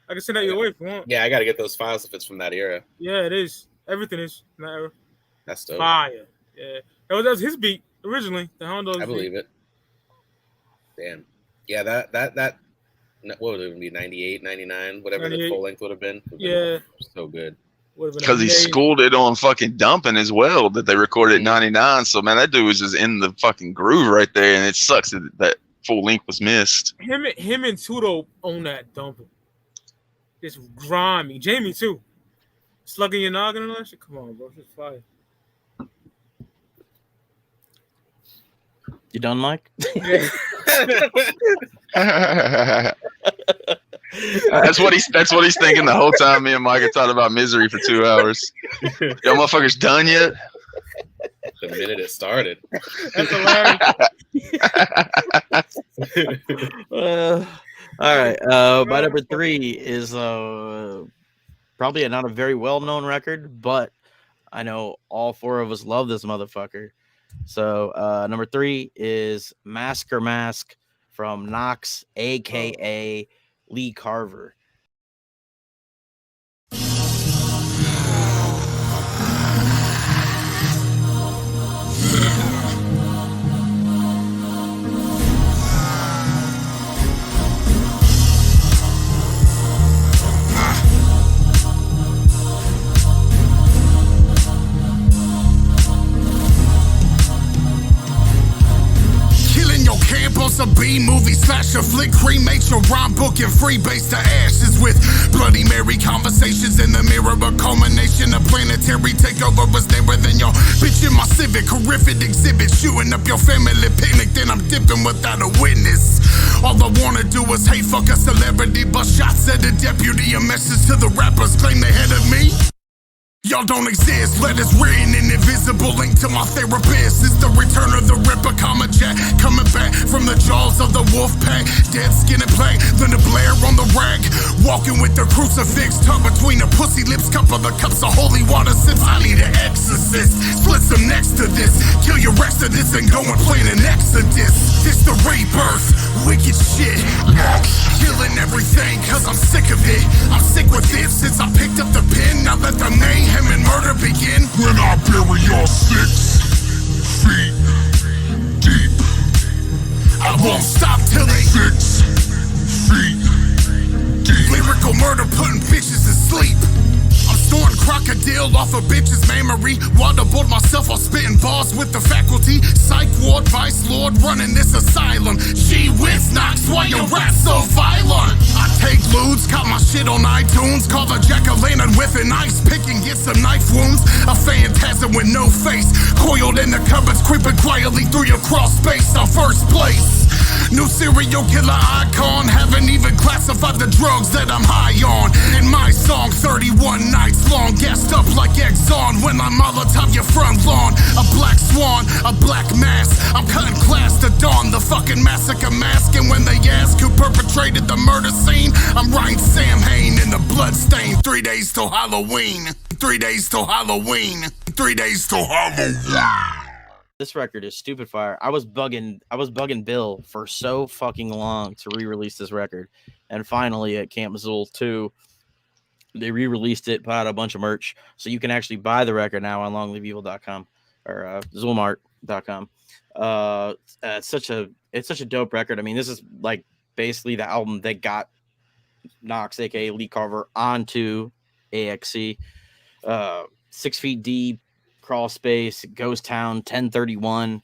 I can send that your way if you want. Yeah, I got to get those files if it's from that era. Yeah, it is. Everything is from that era. That's dope. Fire. Yeah. That was his beat originally. The Hound Dogs. I believe it. Damn. Yeah, that what would it be? 98, 99, whatever 98. The full length would have been. Yeah. So good. Because he schooled it on fucking Dumping as well that they recorded at 99. So, man, that dude was just in the fucking groove right there. And it sucks that full length was missed. Him and Tudo own that Dumping. It's grimy. Jamie, too. Slugging your noggin and all that shit? Come on, bro. It's fire. You done, Mike? That's what he's thinking the whole time. Me and Mike are talking about Misery for 2 hours. Y'all motherfuckers done yet? The minute it started. That's hilarious. All right. My number 3 is probably not a very well-known record, but I know all 4 of us love this motherfucker. So number 3 is Masker Mask from Knox, a.k.a. Lee Carver. A B-movie slasher flick, cremate your rhyme book and freebase to ashes with Bloody Mary conversations in the mirror. A culmination of planetary takeover was nearer than your bitch in my civic. Horrific exhibit, shooting up your family picnic, then I'm dipping without a witness. All I wanna do is hate fuck a celebrity, bust shots at a deputy. A message to the rappers claim they ahead of me. Y'all don't exist, letters written in invisible, link to my therapist. It's the return of the Ripper, comma Jack, coming back from the jaws of the wolf pack. Dead skin and plague, then the Blair on the rack. Walking with the crucifix, tongue between the pussy lips, cup top of the cups of holy water since I need an exorcist. Split some next to this, kill your exodus and go and plan an exodus. This the rebirth, wicked shit. Killing everything cause I'm sick of it. I'm sick with it since I picked up the pen. Now let the mayhem and murder begin. When I bury y'all 6 feet deep, I won't stop till they 6 feet deep. Lyrical murder putting bitches to sleep. I'm storing crocodile off a bitch's memory. Waterboard myself while spitting balls with the faculty. Psych ward, vice lord, running this asylum. Gee whiz knocks, why your rap so violent? I take lewds, caught my shit on iTunes. Call the Jeckel and with an ice pick and get some knife wounds. A phantasm with no face, coiled in the cupboards, creeping quietly through your crawl space. On first place, new serial killer icon. Haven't even classified the drugs that I'm high on. In my song, 31 nights long, gassed up like Exxon. When I'm Molotov your front lawn, a black swan, a black mass. I'm cutting class to dawn, the fucking massacre mask. And when they ask who perpetrated the murder scene, I'm writing Sam Hain in the bloodstain. 3 days till Halloween. 3 days till Halloween. 3 days till Halloween. This record is stupid fire. I was bugging Bill for so fucking long to re-release this record. And finally at Camp Zool 2, they re-released it, put out a bunch of merch. So you can actually buy the record now on longliveevil.com or zoolmart.com. It's such a dope record. I mean, this is like basically the album that got Knox, aka Lee Carver, onto a.x.e. 6 Feet Deep, Crawl Space, Ghost Town, 1031.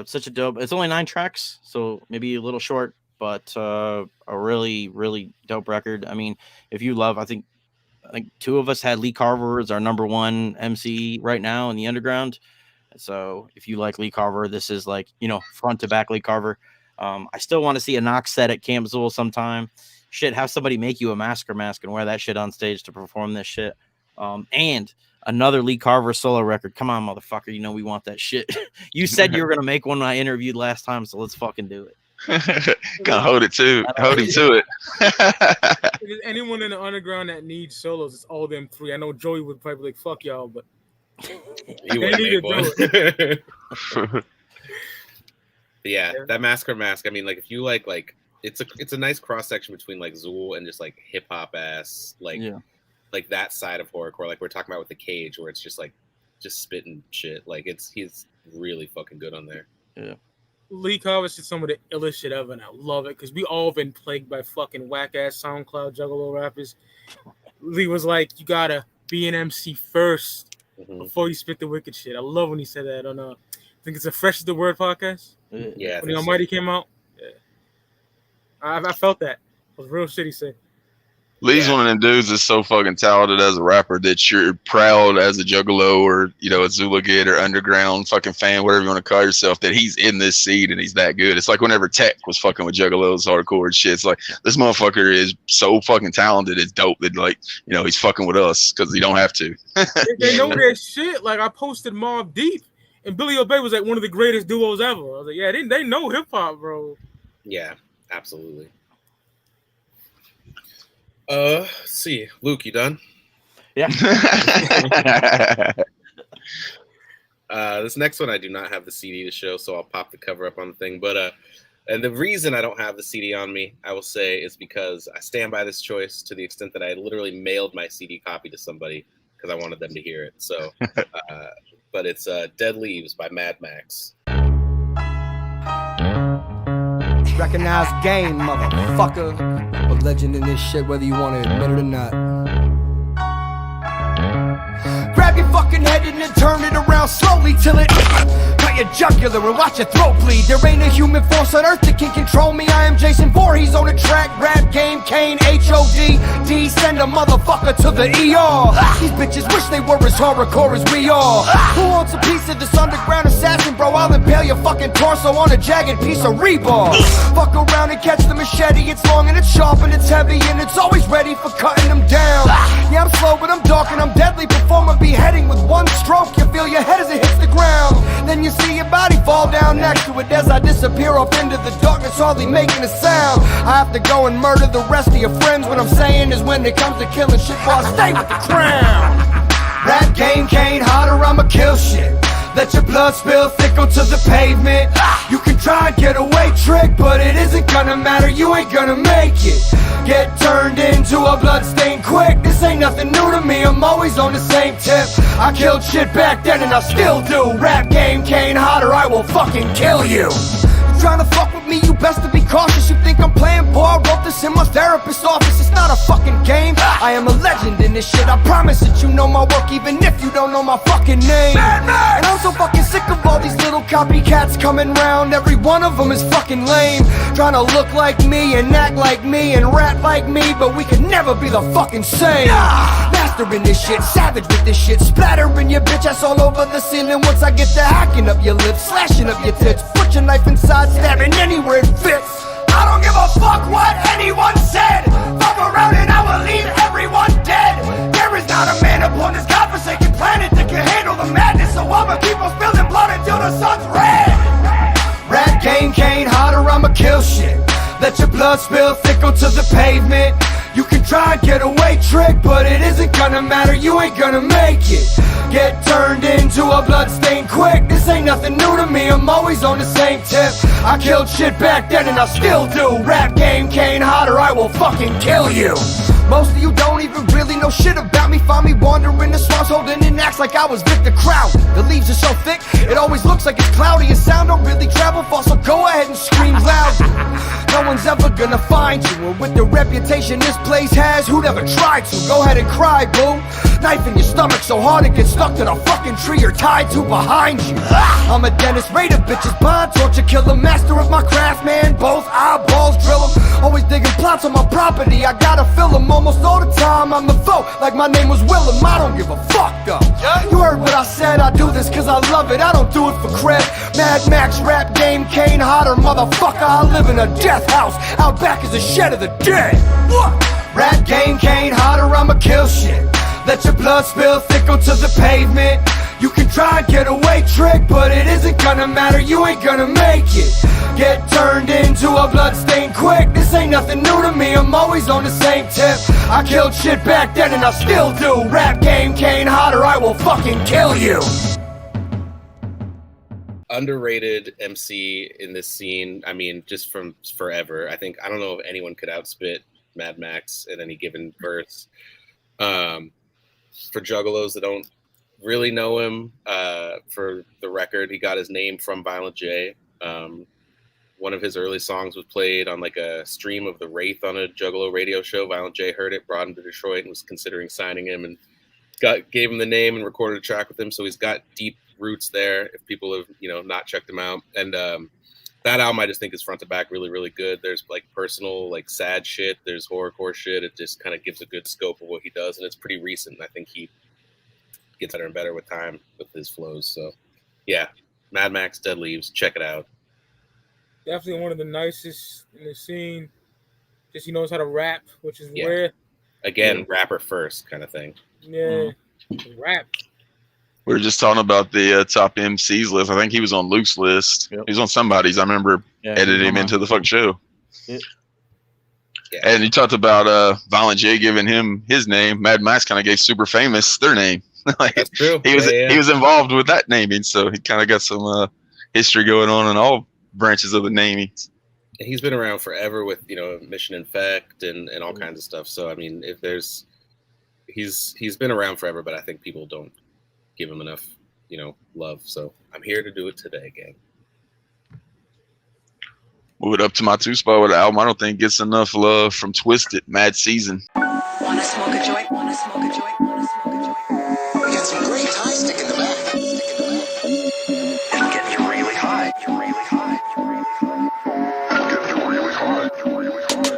Such a dope. It's only 9 tracks, so maybe a little short, but a really, really dope record. I mean, if you love, I think 2 of us had Lee Carver as our #1 MC right now in the underground. So if you like Lee Carver, this is like, front to back Lee Carver. I still want to see a Knox set at Camp Zool sometime. Shit, have somebody make you a mask and wear that shit on stage to perform this shit. And another Lee Carver solo record. Come on, motherfucker. We want that shit. You said you were going to make one when I interviewed last time, so let's fucking do it. Gonna hold it to it. Anyone in the underground that needs solos, it's all them 3. I know Joey would probably be like, fuck y'all, but you would make one. Yeah, that mask. I mean, like if you like it's a nice cross section between like Zool and just like hip hop ass like that side of horrorcore, like we're talking about with the Cage, where it's just like spitting shit. Like he's really fucking good on there. Yeah. Lee Carver's just some of the illest shit ever, and I love it because we all been plagued by fucking whack ass SoundCloud juggalo rappers. Lee was like, you gotta be an MC first before you spit the wicked shit. I love when he said that on I think it's a Fresh is the Word podcast. Yeah. When the Almighty came out. Yeah. I felt that. It was real shit he said. Lee's one of them dudes that's so fucking talented as a rapper that you're proud as a juggalo or, a xuligan or underground fucking fan, whatever you want to call yourself, that he's in this scene and he's that good. It's like whenever Tech was fucking with juggalos hardcore and shit. It's like, this motherfucker is so fucking talented. It's dope that, like, he's fucking with us because he don't have to. They know their shit. Like, I posted Mobb Deep and Billy Obey was like one of the greatest duos ever. I was like, yeah, they know hip hop, bro. Yeah, absolutely. Let's see. Luke, you done? Yeah. This next one, I do not have the CD to show, so I'll pop the cover up on the thing. But and the reason I don't have the CD on me, I will say, is because I stand by this choice to the extent that I literally mailed my CD copy to somebody because I wanted them to hear it. So, but it's Dead Leaves by Mad Max. Recognize game, motherfucker. A legend in this shit, whether you want to admit it or not. Grab your fucking head and then turn it around slowly till it cut your jugular and watch your throat bleed. There ain't a human force on earth that can control me. I am Jason Voorhees on the track. Rap game, Kane, H-O-D-D. Send a motherfucker to the ER. These bitches wish they were as hardcore as we are. Who wants a piece of this underground assassin, bro? I'll impale your fucking torso on a jagged piece of rebar. Fuck around and catch the machete. It's long and it's sharp and it's heavy and it's always ready for cutting them down. Yeah, I'm slow but I'm dark and I'm deadly. Perform a beheading with one stroke. You feel your head as it hits the ground. Then you see your body fall down next to it as I disappear off into the darkness, hardly making a sound. I have to go and murder the rest of your friends. What I'm saying is when it comes to killing shit, boy, I stay with the crown. Rap game can't harder, I'ma kill shit. Let your blood spill thick onto the pavement. You can try and get away trick, but it isn't gonna matter, you ain't gonna make it. Get turned into a bloodstain quick. This ain't nothing new to me, I'm always on the same tip. I killed shit back then and I still do. Rap game can't harder, I will fucking kill you. Trying to fuck with me, you best to be cautious. You think I'm playing ball, I wrote this in my therapist's office. It's not a fucking game, I am a legend in this shit. I promise that you know my work even if you don't know my fucking name. And I'm so fucking sick of all these little copycats coming round. Every one of them is fucking lame. Trying to look like me and act like me and rap like me, but we could never be the fucking same. Mastering this shit, savage with this shit, splattering your bitch ass all over the ceiling. Once I get to hacking up your lips, slashing up your tits, put your knife inside, stabbing anywhere it fits. I don't give a fuck what anyone said. Fuck around and I will leave everyone dead. There is not a man upon this godforsaken planet that can handle the madness, so I'ma keep on spilling blood until the sun's red. Rap game can't harder, I'ma kill shit. Let your blood spill thick onto the pavement. You can try and get away trick, but it isn't gonna matter, you ain't gonna make it. Get turned into a bloodstain quick. This ain't nothing new to me, I'm always on the same tip. I killed shit back then and I still do. Rap game can't harder, I will fucking kill you. Most of you don't even really know shit about me. Find me wandering the swamps holding an axe like I was Victor Clout. The leaves are so thick, it always looks like it's cloudy. And sound don't really travel far, so go ahead and scream loud. No one's ever gonna find you, and with the reputation this place has, who'd ever try to? Go ahead and cry, boo. Knife in your stomach so hard it gets stuck to the fucking tree you're tied to behind you. I'm a dentist, raider, bitches, bond, torture killer, master of my craft, man. Both eyeballs drill 'em. Always digging plots on my property, I gotta fill 'em. Almost all the time I'm the foe, like my name was Willem. I don't give a fuck though. You heard what I said, I do this cause I love it, I don't do it for cred. Mad Max rap game can't harder, motherfucker. I live in a death house, out back is a shed of the dead. What? Rap game can't harder, I'ma kill shit. Let your blood spill thick onto the pavement. You can try and get away trick, but it isn't gonna matter, you ain't gonna make it. Get turned into a bloodstain quick. This ain't nothing new to me, I'm always on the same tip. I killed shit back then and I still do. Rap game can't harder, I will fucking kill you. Underrated MC in this scene, I mean, just from forever. I don't know if anyone could outspit Mad Max in any given verse. For Juggalos that don't really know him, for the record, he got his name from Violent J. One of his early songs was played on like a stream of The Wraith on a Juggalo radio show. Violent J heard it, brought him to Detroit, and was considering signing him, and gave him the name and recorded a track with him. So he's got deep roots there. If people have not checked him out, and that album I just think is front to back really, really good. There's like personal, like sad shit. There's horrorcore shit. It just kind of gives a good scope of what he does, and it's pretty recent. I think he gets better and better with time with his flows. So yeah, Mad Max, Dead Leaves, check it out. Definitely one of the nicest in the scene. Just he knows how to rap, which is rare. Again, rapper first kind of thing. Yeah, rap. We were just talking about the top MCs list. I think he was on Luke's list. He was on somebody's. I remember editing him into the fucking show. Yeah. And you talked about Violent J giving him his name. Mad Max kind of gave Super Famous their name. Like, that's true. He was involved with that naming, so he kind of got some history going on in all branches of the naming. He's been around forever with Mission Infect and all kinds of stuff. So I mean, if there's he's been around forever, but I think people don't give him enough love. So I'm here to do it today, gang. Move it up to my 2 spot with the album I don't think gets enough love from TwiZtiD, Mad Season. Wanna smoke a joint? Wanna smoke a joint? Wanna smoke a joint? We got some great tie stick in the back. It'll get you really high. You're really high. You're really high. It'll get you really high. You're really high.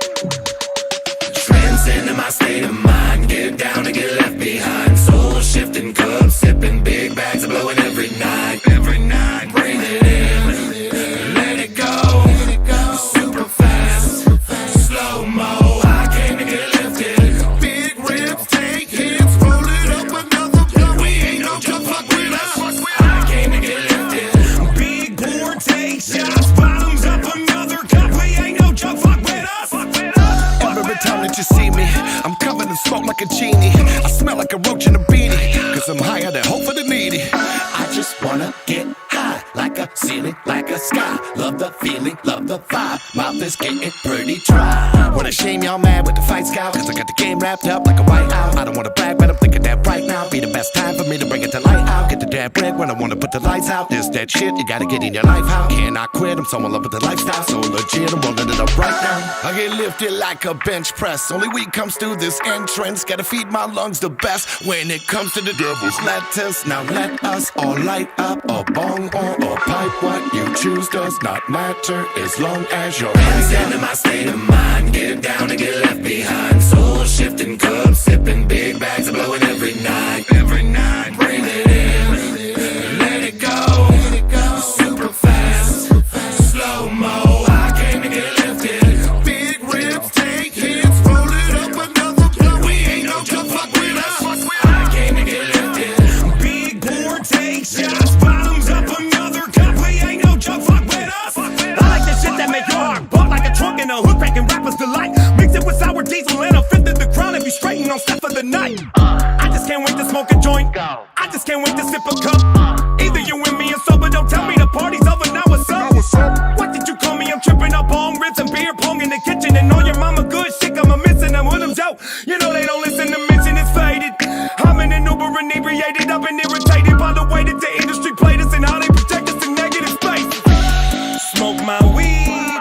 Transcending my state of mind. Get down and get left behind. Soul shifting cups, sipping big bags of blowing every night. Every night, bring it in. Let it go. Super fast, slow mo. I came to get lifted. Big rips, take hits, rolling. some higher than hope for the needy. I just wanna get high, like a ceiling, like a sky. Love the feeling, love the vibe. Mouth is getting pretty dry. Wanna shame y'all mad with the fight scout, cause I got the game wrapped up like a white owl. I don't wanna brag, but I'm thinking that right now be the best time for me to bring it to light out. Get the damn bread when I wanna put the lights out. This that shit you gotta get in your life. How can I quit? I'm so in love with the lifestyle, so legit, I'm rolling it up right now. I get lifted like a bench press. Only weed comes through this entrance. Gotta feed my lungs the best when it comes to the devil's lettuce. Now let us all light up a bong or a pipe. What you choose does not matter as long as your hands into my state of mind. Get down and get left behind. Soul shifting cups, sipping big bags of blowing every night. Every night, bring it in, let it go. Super fast, slow mo. I came to get lifted. big ribs, take hits, roll it up another blunt. We ain't no joke, fuck with us. I came to get lifted. Big board, take shots, bottoms up another cup. We ain't no joke, fuck with us. I like the shit that make your heart bump like a trunk in a hood, cracking rappers delight. Mix it with sour diesel and a fifth of the crown if you straighten on step for the night. I just can't wait to smoke a joint. I just can't wait to sip a cup. Either you and me are sober, don't tell me the party's over. Now what's up? What did you call me? I'm tripping up on ribs and beer pong in the kitchen, and all your mama good shit come a missing. I'm with them dope. You know they don't listen to mention it's faded. I'm in an Uber inebriated, I've been irritated by the way that the industry played us and how they protect us in negative space. Smoke my weed,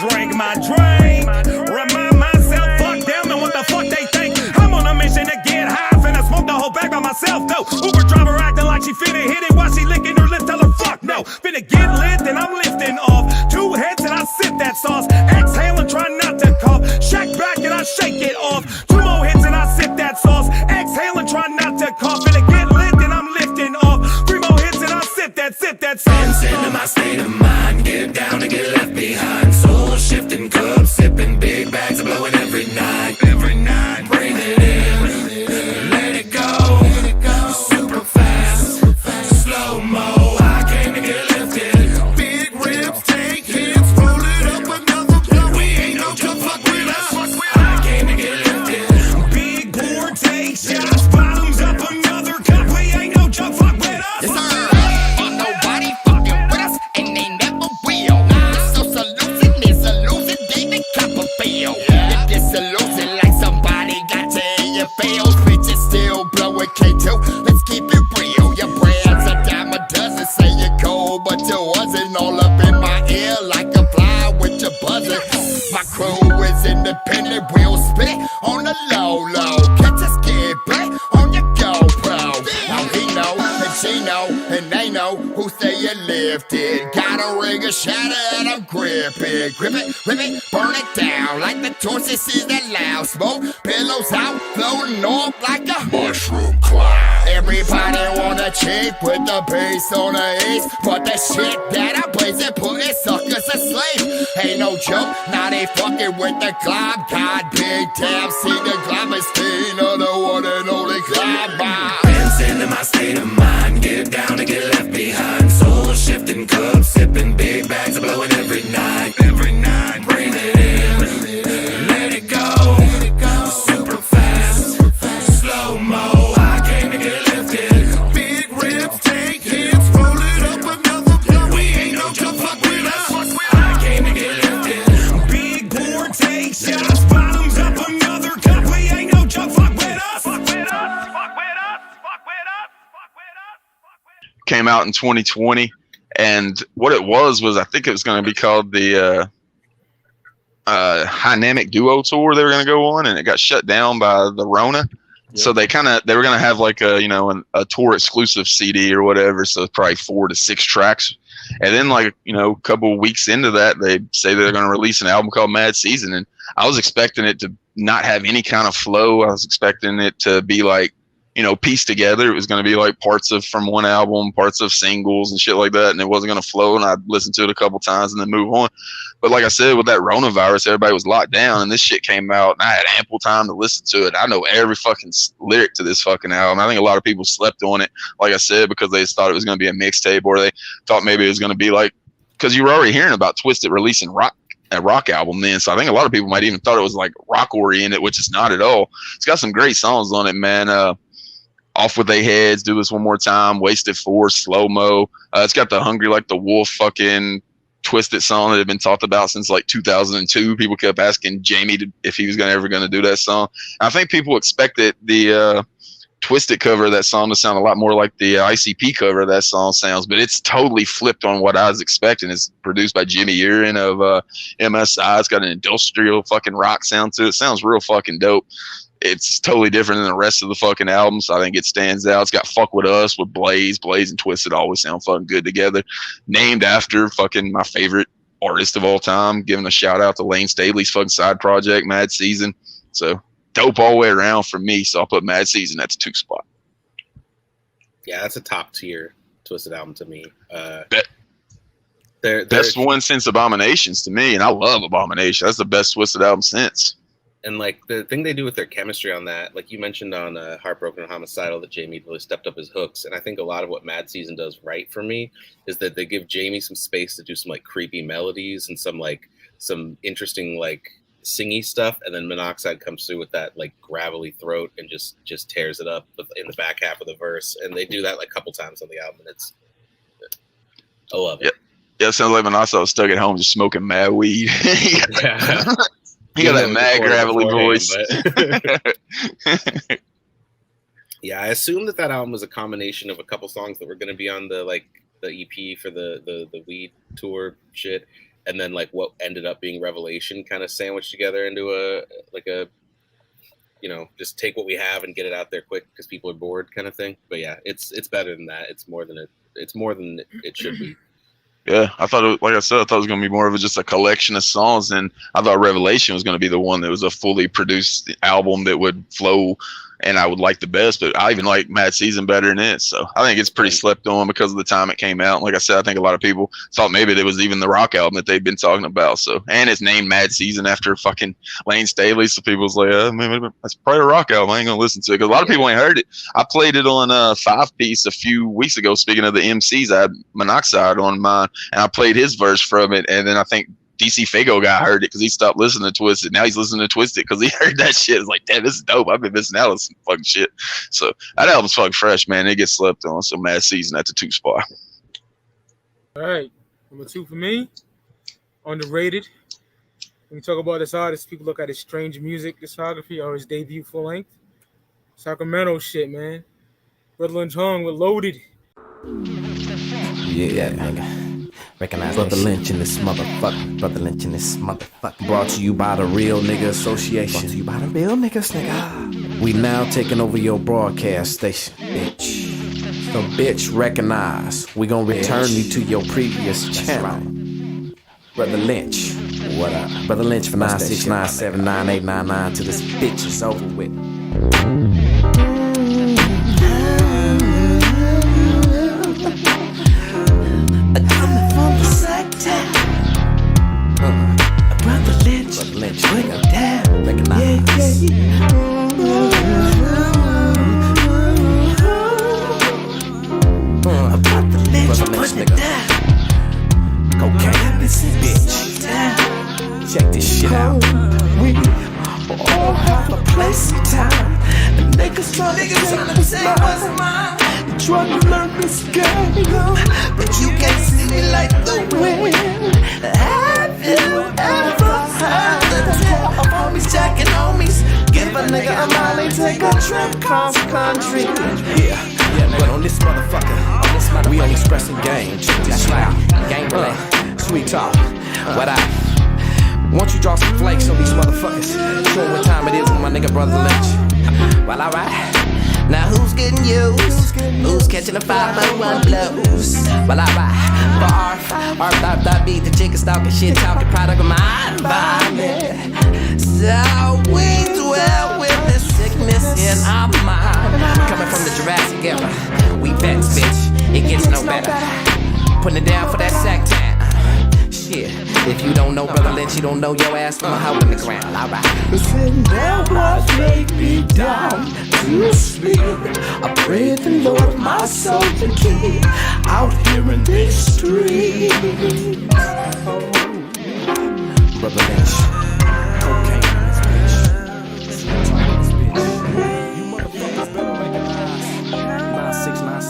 drink my drink, remind myself, fuck them and what the fuck they think. I'm on a mission to get high, finna smoke the whole bag by myself though. Uber driver acting like she finna hit it while she licking her lips, tell her fuck no. Finna get lit and I'm lifting off 2 heads and I sip that sauce. Exhale and try not to cough. Shack back and I shake it off. 2 more hits and I sip that sauce. Exhale and try not to cough. Finna get lit and I'm lifting off 3 more hits and I sip that sauce. Into my state of mind. Get down and get left behind. Soul shifting cups, sipping big bags of blowing every night. Every night, bring it in, let it go. Super fast, slow mo. I came to get lifted. Big ribs, take hits, roll it up another blunt. We ain't no joke, fuck with us. I came to get lifted. Big board, take shots, bottoms up another cup. We ain't no joke, fuck with us. Yes, sir. Ain't nobody fucking with us, and they never will. It's so solution, it's a losing David Copperfield. You're disillusioned like somebody got to in your fails. Bitches still blowing K2. Let's keep it real. Your brand's a dime a dozen. Say you're cold, but you wasn't. All up in my ear like a fly with your buzzer. My crew is independent. We'll spit it on the low. Catch a skid play on your GoPro. Now he know, and she know, and they know who say you lifted. Got a ring of shatter and I'm gripping. Grip it, rip it, burn it down like the tortoise is that loud. Smoke pillows out, floating off like a mushroom cloud. Everybody want a chick with the bass on the ace, but the shit that I blaze and putting suckers asleep. Ain't no joke, now they fucking with the glob. God big damn, see the glob is the one and only glob. Into my state of mind. Get down and get left behind. Soul shifting cups, sipping big bags of blowing every night. Every night, bring it in, let it go. Super fast, slow mo. I came to get lifted. Big ribs, take hits, roll it up another blunt. We ain't no joke, fuck with us. I came to get lifted. Big board, take shots, bottoms up another cup. We ain't no joke, fuck with us. Fuck with us, fuck with us, fuck with us, fuck with us. Came out in 2020, and what it was I think it was going to be called the Dynamic Duo Tour they were going to go on, and it got shut down by the Rona. So they were going to have like a tour exclusive CD or whatever. So probably 4 to 6 tracks. And then a couple of weeks into that, they say they're going to release an album called Mad Season. And I was expecting it to not have any kind of flow. I was expecting it to be pieced together. It was going to be like parts from one album, parts of singles and shit like that. And it wasn't going to flow. And I'd listen to it a couple times and then move on. But like I said, with that coronavirus, everybody was locked down, and this shit came out, and I had ample time to listen to it. I know every fucking lyric to this fucking album. I think a lot of people slept on it, like I said, because they just thought it was going to be a mixtape, or they thought maybe it was going to be because you were already hearing about TwiZtiD releasing a rock album then. So I think a lot of people might even thought it was like rock oriented, which it's not at all. It's got some great songs on it, man. Off With Their Heads, Do This One More Time, Wasted Force, Slow Mo. It's got the Hungry Like the Wolf fucking TwiZtiD song that had been talked about since like 2002. People kept asking Jamie if he was ever going to do that song. I think people expected the TwiZtiD cover of that song to sound a lot more like the ICP cover of that song sounds, but it's totally flipped on what I was expecting. It's produced by Jimmy Urin of MSI. It's got an industrial fucking rock sound to it. It sounds real fucking dope. It's totally different than the rest of the fucking album, so I think it stands out. It's got Fuck With Us with Blaze. Blaze and TwiZtiD always sound fucking good together. Named after fucking my favorite artist of all time. Giving a shout out to Lane Staley's fucking side project, Mad Season. So dope all the way around for me, so I'll put Mad Season at the 2 spot. Yeah, that's a top tier TwiZtiD album to me. Best one since Abominations to me, and I love Abomination. That's the best TwiZtiD album since. And like the thing they do with their chemistry on that, like you mentioned on Heartbroken and Homicidal, that Jamie really stepped up his hooks. And I think a lot of what Mad Season does right for me is that they give Jamie some space to do some like creepy melodies and some interesting like singy stuff, and then Monoxide comes through with that like gravelly throat and just tears it up in the back half of the verse. And they do that like a couple times on the album, and I love it. Yeah, it sounds like Monoxide was stuck at home just smoking mad weed. He got that mad gravelly voice. Yeah, I assume that album was a combination of a couple songs that were going to be on the EP for the Weed tour shit, and then like what ended up being Revelation kind of sandwiched together into a just take what we have and get it out there quick because people are bored kind of thing. But yeah, it's better than that. It's more than it should be. Yeah, I thought it was going to be more of just a collection of songs, and I thought Revelation was going to be the one that was a fully produced album that would flow and I would like the best, but I even like Mad Season better than it. So I think it's pretty slept on because of the time it came out. And like I said, I think a lot of people thought maybe it was even the rock album that they've been talking about. So, and it's named Mad Season after fucking Lane Staley. So people was like, that's probably a rock album. I ain't going to listen to it because a lot of people ain't heard it. I played it on a 5-piece a few weeks ago. Speaking of the MCs, I had Monoxide on mine and I played his verse from it. And then I think DC Fago guy heard it because he stopped listening to TwiZtiD. Now he's listening to TwiZtiD because he heard that shit. It's like, damn, this is dope. I've been missing out on some fucking shit. So that album's fucking fresh, man. It gets slept on. So Mad Season at the 2 spot. All right, number 2 for me, underrated. When we talk about this artist, people look at his Strange Music discography or his debut full length. Sacramento shit, man. Redlands Hung with Loaded. Yeah, nigga. Recognize Brother Lynch in this motherfucker. Brother Lynch in this motherfucker. Brought to you by the Real Nigga Association. Brought to you by the Real Niggas, nigga. We now taking over your broadcast station, bitch. So, bitch, recognize. We gonna return you to your previous channel. Right. Brother Lynch. What up? Brother Lynch for 969798999 till this bitch is over with. Bring her down, recognize. About the Lynch, putting it down. Cocaine, bitch. Check this shit out. We all have a place in time. And niggas trying to say what's mine. You're trying to learn this game, but you can't see me like the wind. Have you ever heard the tale of homies jacking homies? Give a nigga a molly, take a trip cross country. Yeah, but on this motherfucker, we only expressing game. That's loud, game relay, sweet talk. What I want you drop some flakes on these motherfuckers. Show them what time it is with my nigga Brother Lynch. Well, alright. Now who's getting used? Who's catching the 501 blues? Well, alright. For Arf, beat the chicken stalking shit talking product of my environment. So we dwell with this sickness in our mind. Coming from the Jurassic era, we vets, bitch. It gets no better. Putting it down for that sack time. Shit, if you don't know Brother Lynch, you don't know your ass from a hole in the ground. Alright. Sitting down was make me down to sleep. I pray the Lord my soul to keep out here in this street. Brother Lynch, cocaine in this bitch. You motherfuckers better recognize.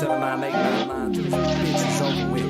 79899 till this bitch is over with.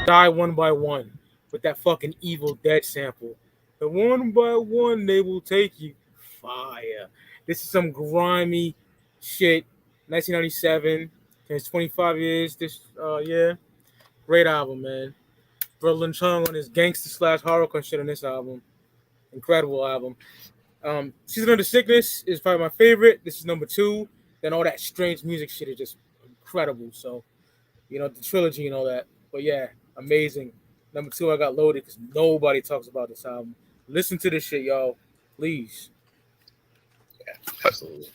Die one by one with that fucking Evil Dead sample. The one by one they will take you. Fire. This is some grimy shit. 1997. It's 25 years. This yeah. Great album, man. Brooklyn Chung on his gangster / horrorcore shit on this album. Incredible album. Season of the Sickness is probably my favorite. This is number 2. Then all that strange music shit is just incredible. So, you know, the trilogy and all that. But yeah, amazing. Number 2, I got loaded because nobody talks about this album. Listen to this shit, y'all. Please. Yeah, absolutely.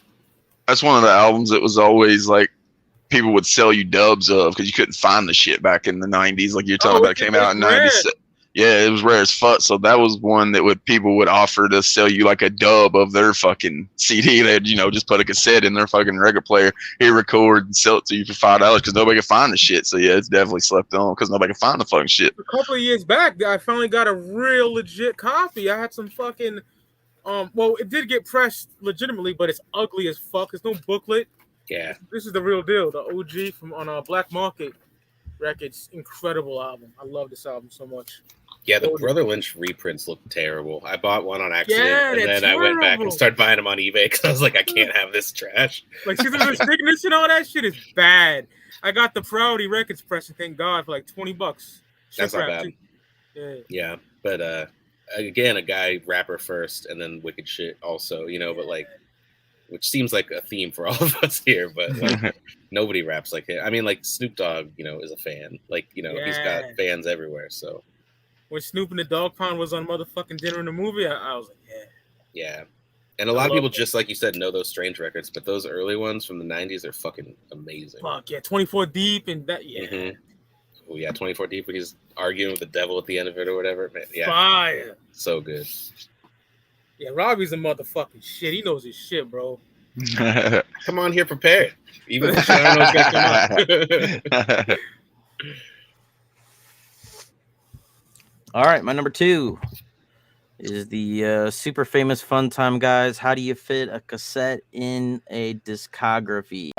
That's one of the albums that was always like people would sell you dubs of because you couldn't find the shit back in the 90s. Like you're talking about, it came out in 97. Yeah, it was rare as fuck. So that was one that people would offer to sell you like a dub of their fucking CD. They'd, you know, just put a cassette in their fucking record player, hit record, and sell it to you for $5 because nobody could find the shit. So yeah, it's definitely slept on because nobody could find the fucking shit. A couple of years back, I finally got a real legit copy. I had some fucking, well, it did get pressed legitimately, but it's ugly as fuck. There's no booklet. Yeah. This is the real deal. The OG from on Black Market Records. Incredible album. I love this album so much. Yeah, the Brother Lynch reprints look terrible. I bought one on accident, and then terrible. I went back and started buying them on eBay because I was like, I can't have this trash. Like, Season of the Sickness and all that shit is bad. I got the Priority Records press, and thank God, for like $20. That's not bad. Yeah, but again, a guy rapper first, and then wicked shit also, you know, but like, which seems like a theme for all of us here, but like, nobody raps like him. I mean, like Snoop Dogg, you know, is a fan. Like, you know, he's got fans everywhere, so. When Snoop and the Dog Pound was on motherfucking Dinner in the Movie, I was like, yeah. Yeah. And a lot of people, just like you said, know those Strange records, but those early ones from the 90s are fucking amazing. Fuck, yeah. 24 Deep and that, yeah. Mm-hmm. Oh, yeah, 24 Deep, when he's arguing with the devil at the end of it or whatever. Man, yeah. Fire. So good. Yeah, Robbie's a motherfucking shit. He knows his shit, bro. Come on here prepared. Even if I don't know what's going to come up. All right, my number 2 is the super famous Fun Time Guys. How do you fit a cassette in a discography?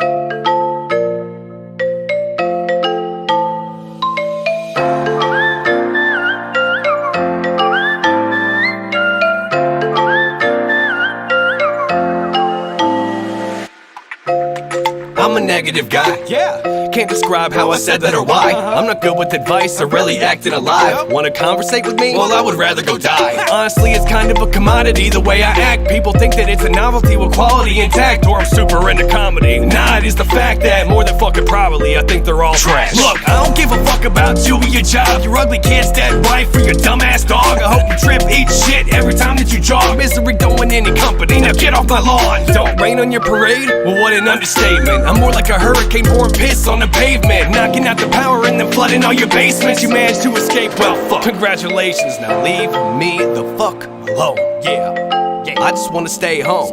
I'm a negative guy. Yeah. Can't describe how I said that or why. I'm not good with advice or really acting alive. Wanna conversate with me? Well, I would rather go die. Honestly, it's kind of a commodity the way I act. People think that it's a novelty with quality intact, or I'm super into comedy. Nah, it is the fact that more than fucking probably I think they're all trash. Look, I don't give a fuck about you or your job. Your ugly kid's dead right for your dumbass dog. I hope you trip, eat shit every time that you jog. Misery going in your company, now get off my lawn. Don't rain on your parade? Well, what an understatement. I'm more like a hurricane pouring piss on the pavement, knocking out the power and then flooding all your basements. You managed to escape, well fuck, congratulations. Now leave me the fuck alone. Yeah, I just wanna stay home,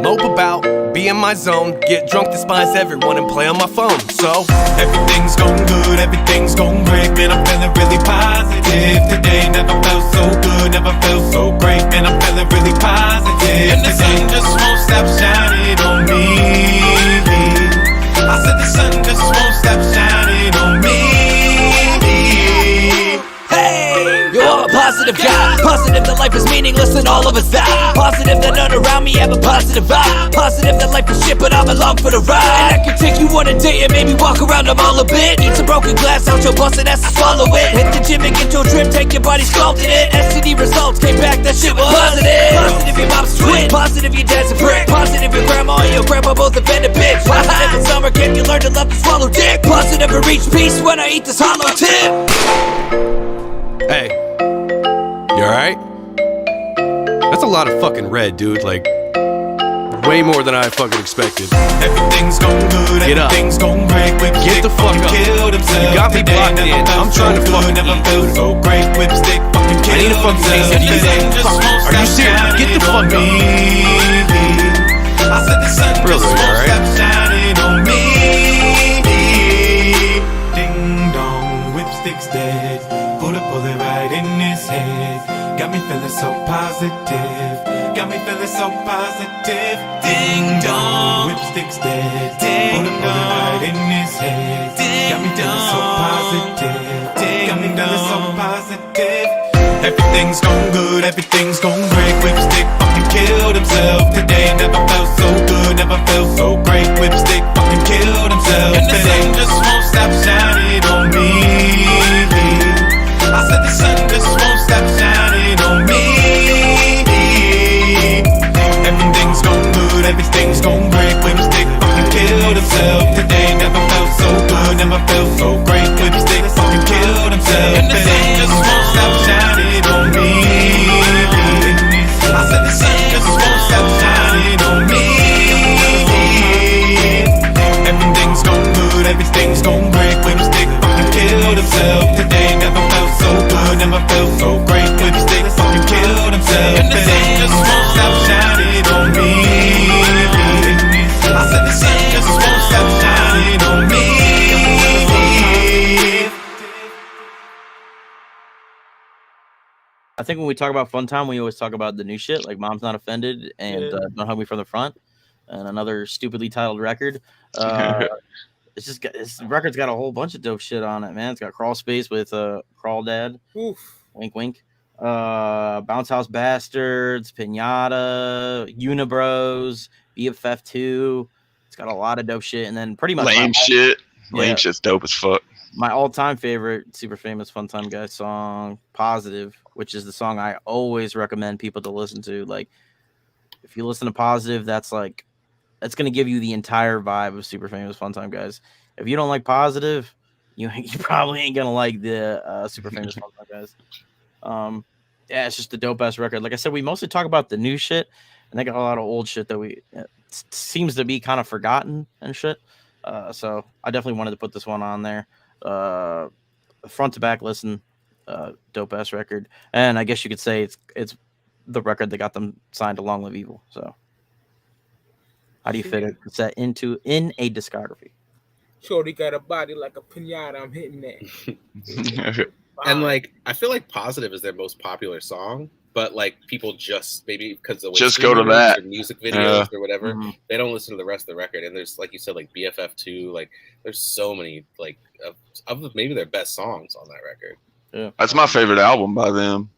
mope about, be in my zone, get drunk, despise everyone, and play on my phone. So everything's going good, everything's going great. Man, I'm feeling really positive today. Never felt so good, never felt so great. Man, I'm feeling really positive. And the sun just won't stop shining on me. I said the sun just won't stop shining on me. Hey, yo, I'm a positive guy, positive Positive that life is meaningless and all of us die. Positive that none around me have a positive vibe. Positive that life is shit, but I'm along for the ride. And I can take you on a date and maybe walk around the mall a bit. Eat some broken glass out your busted ass and swallow it. Hit the gym and get your drip, take your body sculpted it. STD results came back, that shit was positive. Positive your mom's twin, positive your dad's a brick. Positive your grandma and your grandpa both have been a bitch. Positive in summer camp you learn to love to swallow dick. Positive to reach peace when I eat this hollow tip. Hey, you alright? That's a lot of fucking red, dude. Like, way more than I fucking expected. Everything's going good, get up. Everything's going great. Get the fuck up. You got me blocked in. I'm trying to fucking never felt so great. Whipstick fucking I need a fucking taste of this. Are you serious? Get the fuck up. I said the sun really, just won't right? stop shining on me. Ding dong, Whipstick's dead. Put a bullet right in his head. Got me feeling so positive. Got me feeling so positive. Ding dong, Whipstick's dead. Put a bullet right in his head. Got me feeling so positive. Got me feeling so positive. Everything's going good, everything's going great. Whipstick fucking killed himself today. Never felt so good, never felt so great. Whipstick fucking killed himself and the sun just won't stop shining on me. I said the sun just won't stop shining on me. Everything's going good, everything's going great. Whipstick fucking killed himself today. Never felt so good, never felt so great. Whipstick fucking killed himself and the sun just won't stop shining on me. I said the sun just won't stop shining on me. Everything's going good, everything's going great. Whipstick fucking killed himself today. Never felt so good, never felt so great. Whipstick fucking killed himself and the sun just won't stop shining on me. I said the sun just won't stop shining on me. I think when we talk about fun time, we always talk about the new shit, like Mom's Not Offended and Don't Hug Me From the Front, and another stupidly titled record. It's just this record's got a whole bunch of dope shit on it, man. It's got Crawl Space with Crawl Dad, wink wink, Bounce House Bastards, Pinata, Unibros, BFF2. It's got a lot of dope shit, and then pretty much Lame shit. Lame shit's dope as fuck. My all-time favorite super famous Fun Time Guy song, Positive, which is the song I always recommend people to listen to. Like, if you listen to Positive, that's going to give you the entire vibe of super famous Fun Time Guys. If you don't like Positive, you probably ain't going to like the super famous Fun Time Guys. Yeah, it's just a dope-ass record. Like I said, we mostly talk about the new shit, and they got a lot of old shit that seems to be kind of forgotten and shit. So I definitely wanted to put this one on there. Front to back listen, dope ass record, and I guess you could say it's the record that got them signed to Long Live Evil. So how do you fit it in a discography? Shorty got a body like a pinata. I'm hitting that. And like I feel like Positive is their most popular song, but like people just maybe because the way just go to that music videos or whatever, they don't listen to the rest of the record. And there's like you said, like BFF2, like there's so many like of maybe their best songs on that record. Yeah, that's my favorite album by them.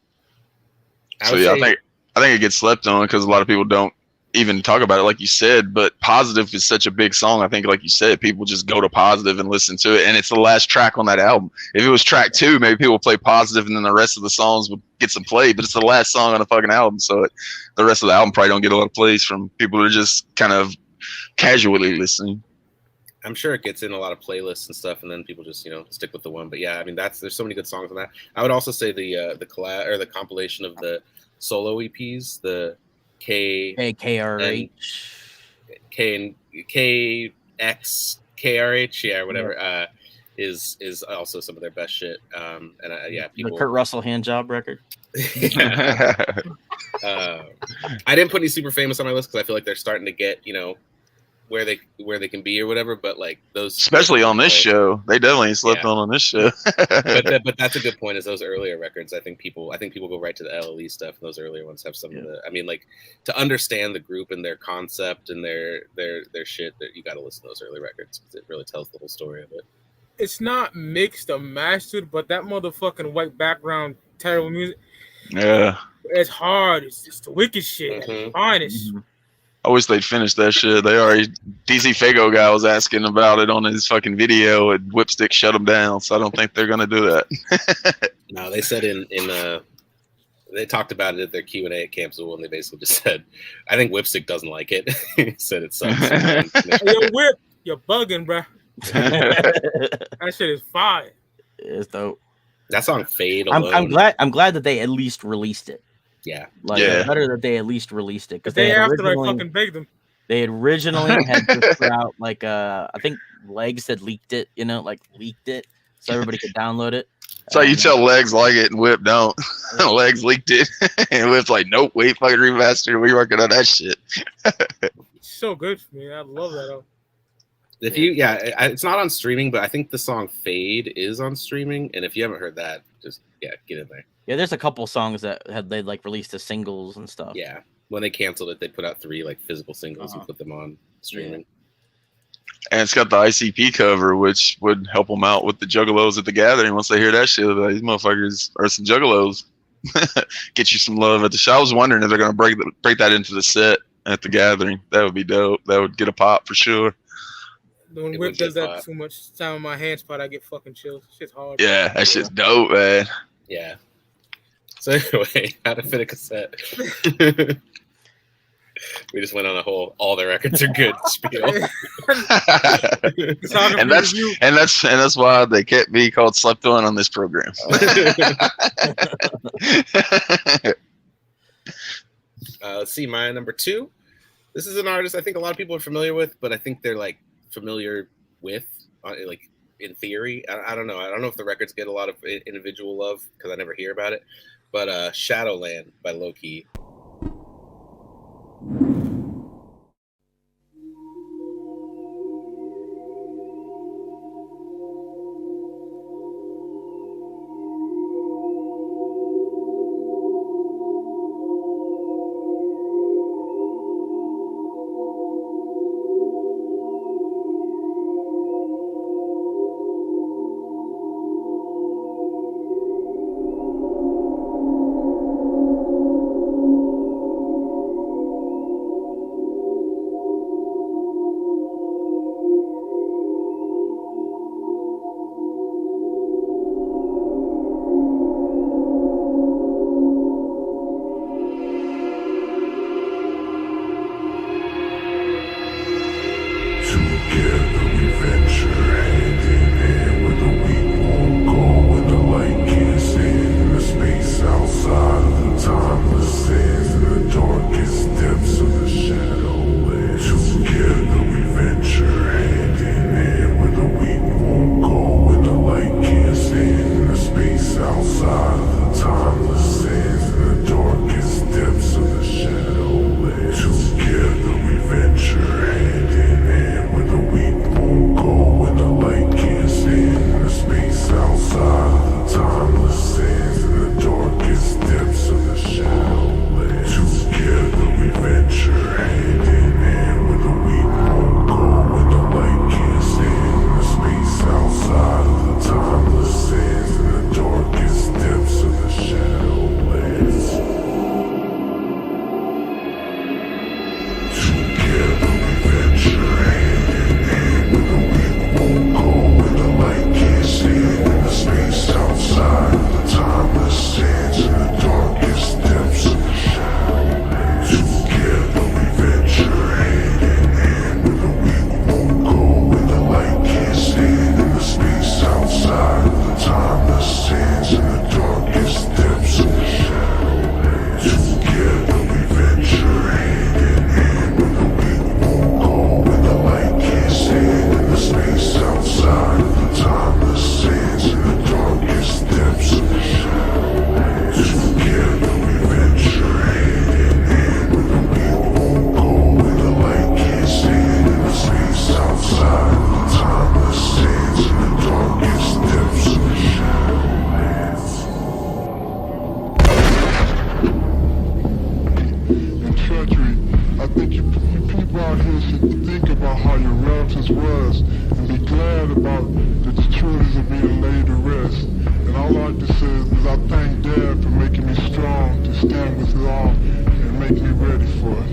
So yeah, I think it gets slept on because a lot of people don't even talk about it, like you said. But Positive is such a big song. I think, like you said, people just go to Positive and listen to it, and it's the last track on that album. If it was track 2, maybe people play Positive, and then the rest of the songs would get some play. But it's the last song on the fucking album, so the rest of the album probably don't get a lot of plays from people who are just kind of casually listening. I'm sure it gets in a lot of playlists and stuff, and then people just stick with the one. But yeah, I mean there's so many good songs on that. I would also say the collab or the compilation of the solo EPs, the KRH, a.x.e, yeah, or whatever, is also some of their best shit. And people. The Kurt Russell hand job record. I didn't put any super famous on my list because I feel like they're starting to get where they can be or whatever, but like those, especially on this show, they definitely slept on this show. but that's a good point. Is those earlier records? I think people go right to the LLE stuff. And those earlier ones have some of the. I mean, like to understand the group and their concept and their shit, that you got to listen to those early records because it really tells the whole story of it. It's not mixed or mastered, but that motherfucking white background terrible music. Yeah. It's hard. It's the wicked shit. At its finest. I wish they'd finish that shit. They already DC Fago guy was asking about it on his fucking video, and Whipstick shut him down. So I don't think they're gonna do that. No, they said in they talked about it at their Q&A at Camp Zool, and they basically just said, I think Whipstick doesn't like it. He said it sucks. Hey, yo, Whip, you're bugging, bro. That shit is fire. It's dope. That song Fade alone. I'm glad that they at least released it. Yeah. Like, it's better that they at least released it, because Day after I fucking begged them. They had originally had just put out like I think Legs had leaked it, leaked it so everybody could download it. So you tell Legs like it and Whip don't. Legs leaked it and Whip's like, nope, wait, fucking remaster. We working on that shit. It's so good for me. I love that. If you, it's not on streaming, but I think the song Fade is on streaming. And if you haven't heard that, just get in there. Yeah, there's a couple songs that they like released as singles and stuff. Yeah, when they canceled it, they put out 3 like physical singles and put them on streaming. And it's got the ICP cover, which would help them out with the Juggalos at the gathering. Once they hear that shit, like, these motherfuckers are some Juggalos. Get you some love at the show. I was wondering if they're gonna break that into the set at the gathering. That would be dope. That would get a pop for sure. When Whip does that too much time on my hand spot, I get fucking chills. Shit's hard. Yeah, that shit's dope, man. Yeah. So anyway, how to fit a cassette. We just went on a whole all the records are good spiel. and that's why they can't be called slept on this program. Let's see, my number 2. This is an artist I think a lot of people are familiar with, but I think they're like familiar with like in theory. I don't know. I don't know if the records get a lot of individual love because I never hear about it. But Shadowland by Low Key. Together we venture hand in hand with the weak absence was, and be glad about the truths of being laid to rest. And all I like to say is I thank Dad for making me strong to stand with it all and make me ready for it.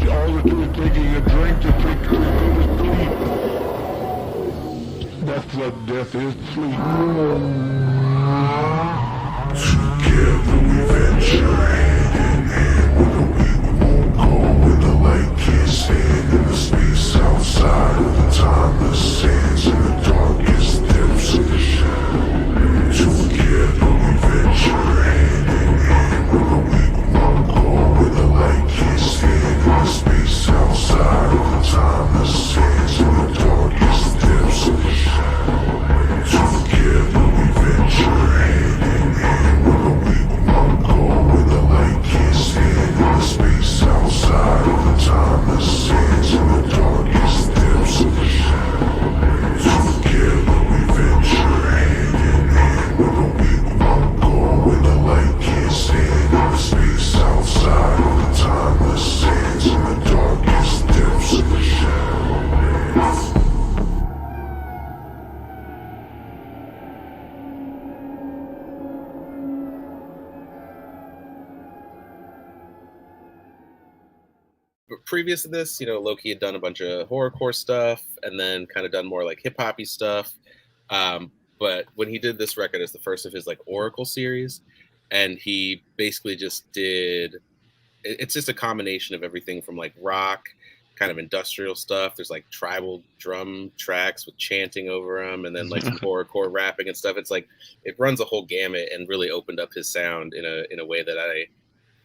All I do is taking a drink to take to go to sleep. That's what death is, sleep. Together we venture hand in hand. With the weak won't go where the light can't stand. In the space outside of the timeless sands, in the darkest depths of the shadow. Together we venture hand in hand. With the weak won't go where the light can't stand. In the space outside of the timeless sands, in the darkest depths of the shadow. Together we venture hand in hand. With the weak won't go where the light can't stand. In the space outside of the timeless sands, in the darkest depths of the shadow. Together we venture hand in hand. With the weak won't go where the light can't stand. In the space outside of the timeless sands, in the darkest depths of the shadow. But previous to this, Loki had done a bunch of horrorcore stuff and then kind of done more like hip hoppy stuff. But when he did this record as the first of his like Oracle series, and he basically just did, it's just a combination of everything from like rock, kind of industrial stuff. There's like tribal drum tracks with chanting over them, and then like some horrorcore rapping and stuff. It's like it runs a whole gamut and really opened up his sound in a way that I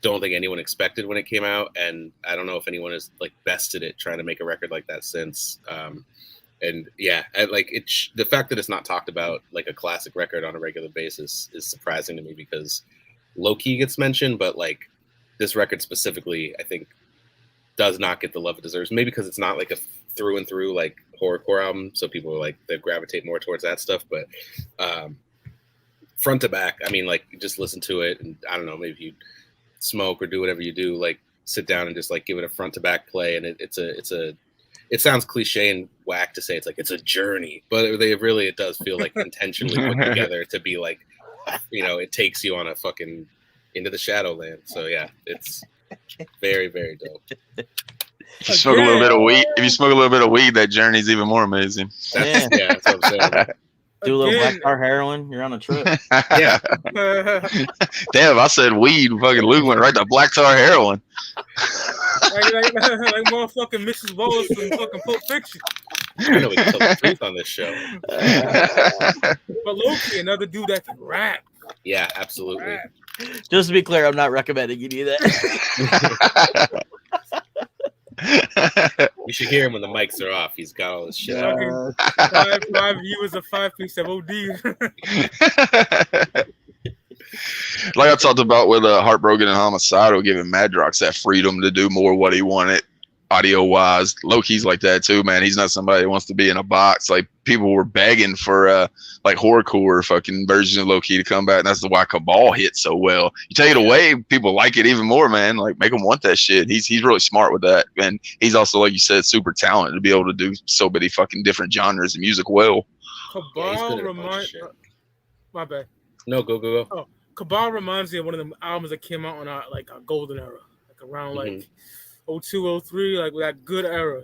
don't think anyone expected when it came out, and I don't know if anyone has like bested it trying to make a record like that since. And yeah, the fact that it's not talked about like a classic record on a regular basis is surprising to me, because low-key gets mentioned, but like this record specifically, I think does not get the love it deserves. Maybe because it's not like a through and through like horrorcore album, so people are like they gravitate more towards that stuff. But front to back, I mean, like just listen to it, and I don't know, maybe you smoke or do whatever you do, like sit down and just like give it a front to back play, and it sounds cliche and whack to say it's like it's a journey, but it does feel like intentionally put together to be like, it takes you on a fucking into the Shadowland. So yeah, it's very, very dope. If you smoke a little bit of weed, that journey's even more amazing. That's what I'm saying. Do a little black tar heroin, you're on a trip. Yeah. Damn, I said weed, fucking Luke went right to black tar heroin. like motherfucking Mrs. Wallace from fucking Pulp Fiction. I know we tell the truth on this show. But Loki, another dude that can rap. Yeah, absolutely. Just to be clear, I'm not recommending you do that. You should hear him when the mics are off. He's got all his shit out. Five viewers of 5-piece of OD. Like I talked about with Heartbroken and Homicidal, giving Madrox that freedom to do more what he wanted, audio wise. Loki's like that too, man. He's not somebody who wants to be in a box. Like people were begging for like horrorcore fucking versions of Loki to come back, and that's why Cabal hit so well. You take it away, people like it even more, man. Like make them want that shit. He's really smart with that, and he's also, like you said, super talented to be able to do so many fucking different genres of music well. Cabal reminds. My bad. No, go. Oh, Cabal reminds me of one of the albums that came out on our golden era, like around like 02, 03, like that good era,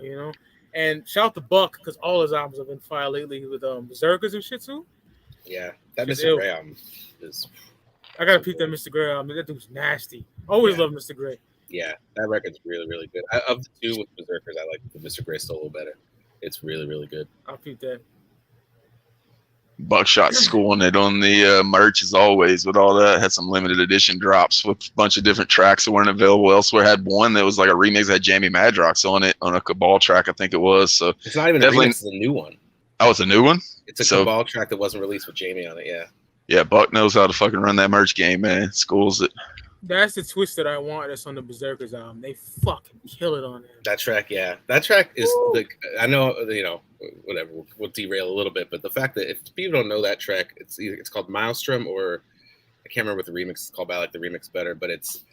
And shout out to Buck, because all his albums have been fire lately with Berserkers and shit too. Yeah, that Mr. Gray album is. I gotta peep that Mr. Gray album. That dude's nasty. Always love Mr. Gray. Yeah, that record's really, really good. Of the two with Berserkers, I like the Mr. Gray still a little better. It's really, really good. I'll peep that. Buckshot schooling it on the merch as always with all that. Had some limited edition drops with a bunch of different tracks that weren't available elsewhere. Had one that was like a remix that had Jamie Madrox on it on a Cabal track, I think it was. So it's not even a remix, it's a new one. Oh, it's a new one? It's a Cabal track that wasn't released with Jamie on it, yeah. Yeah, Buck knows how to fucking run that merch game, man. Schools it. That's the twist that I want that's on the Berserkers album. They fucking kill it on there. That track, yeah. That track is like, I know, whatever, we'll derail a little bit, but the fact that if people don't know that track, it's called Maelstrom, or I can't remember what the remix is called, but I like the remix better, but it's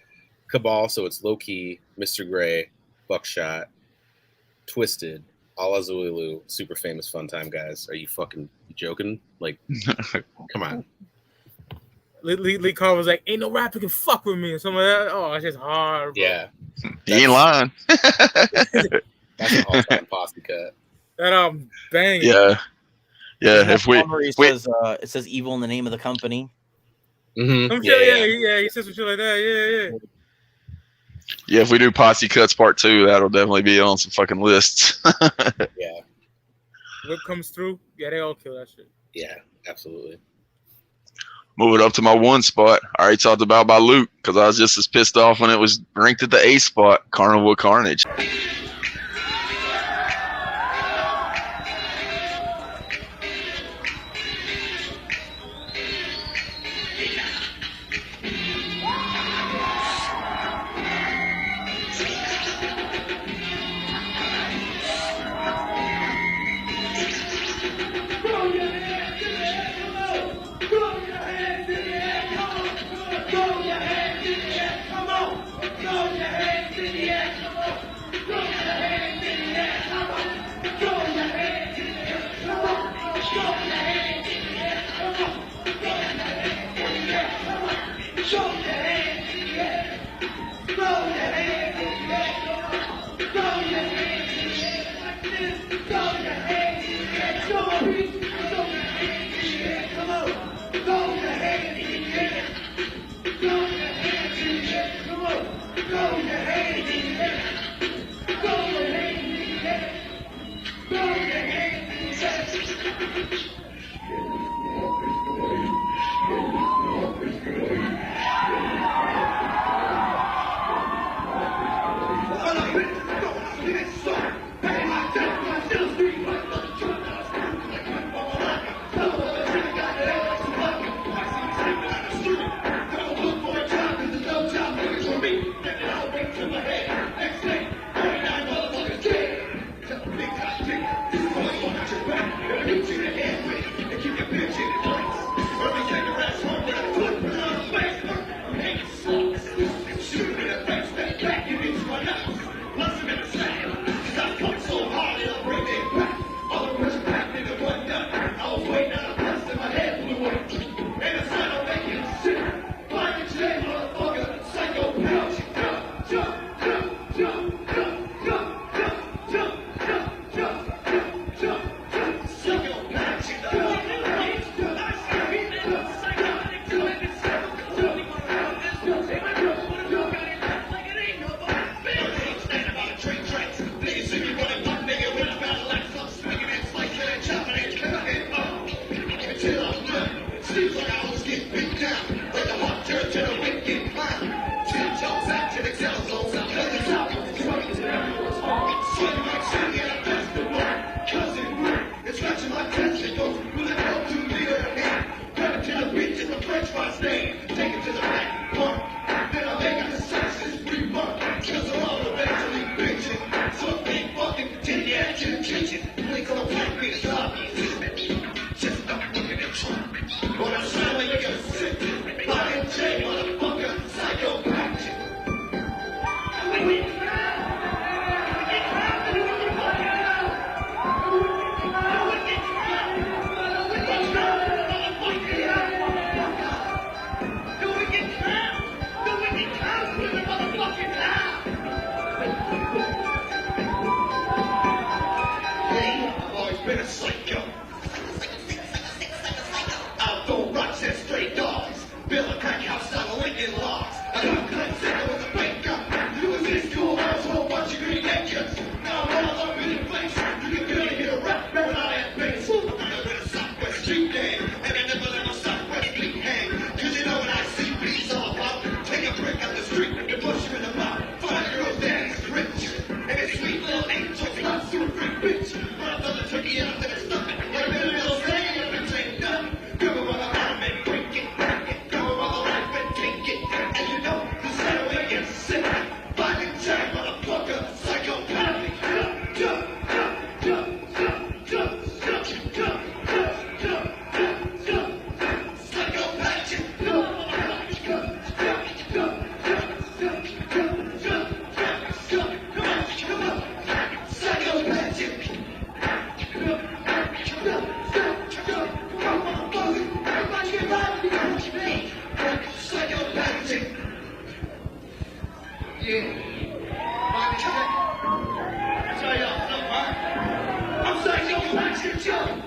Cabal, so it's Low-Key, Mr. Gray, Buckshot, TwiZtiD, Alla Zululu, super famous fun time guys. Are you fucking joking? Like, come on. Lee Carr was like, "Ain't no rapper can fuck with me," and something like that. Oh, it's just hard. Bro. Yeah, he ain't lying. That's an all-time posse cut. That banging. Yeah. If we, it says evil in the name of the company. Mm-hmm. Yeah, he says some shit like that. Yeah, if we do Posse Cuts Part 2, that'll definitely be on some fucking lists. Yeah. What comes through? Yeah, they all kill that shit. Yeah, absolutely. Moving up to my 1 spot. I already talked about by Luke because I was just as pissed off when it was ranked at the A spot. Carnival Carnage.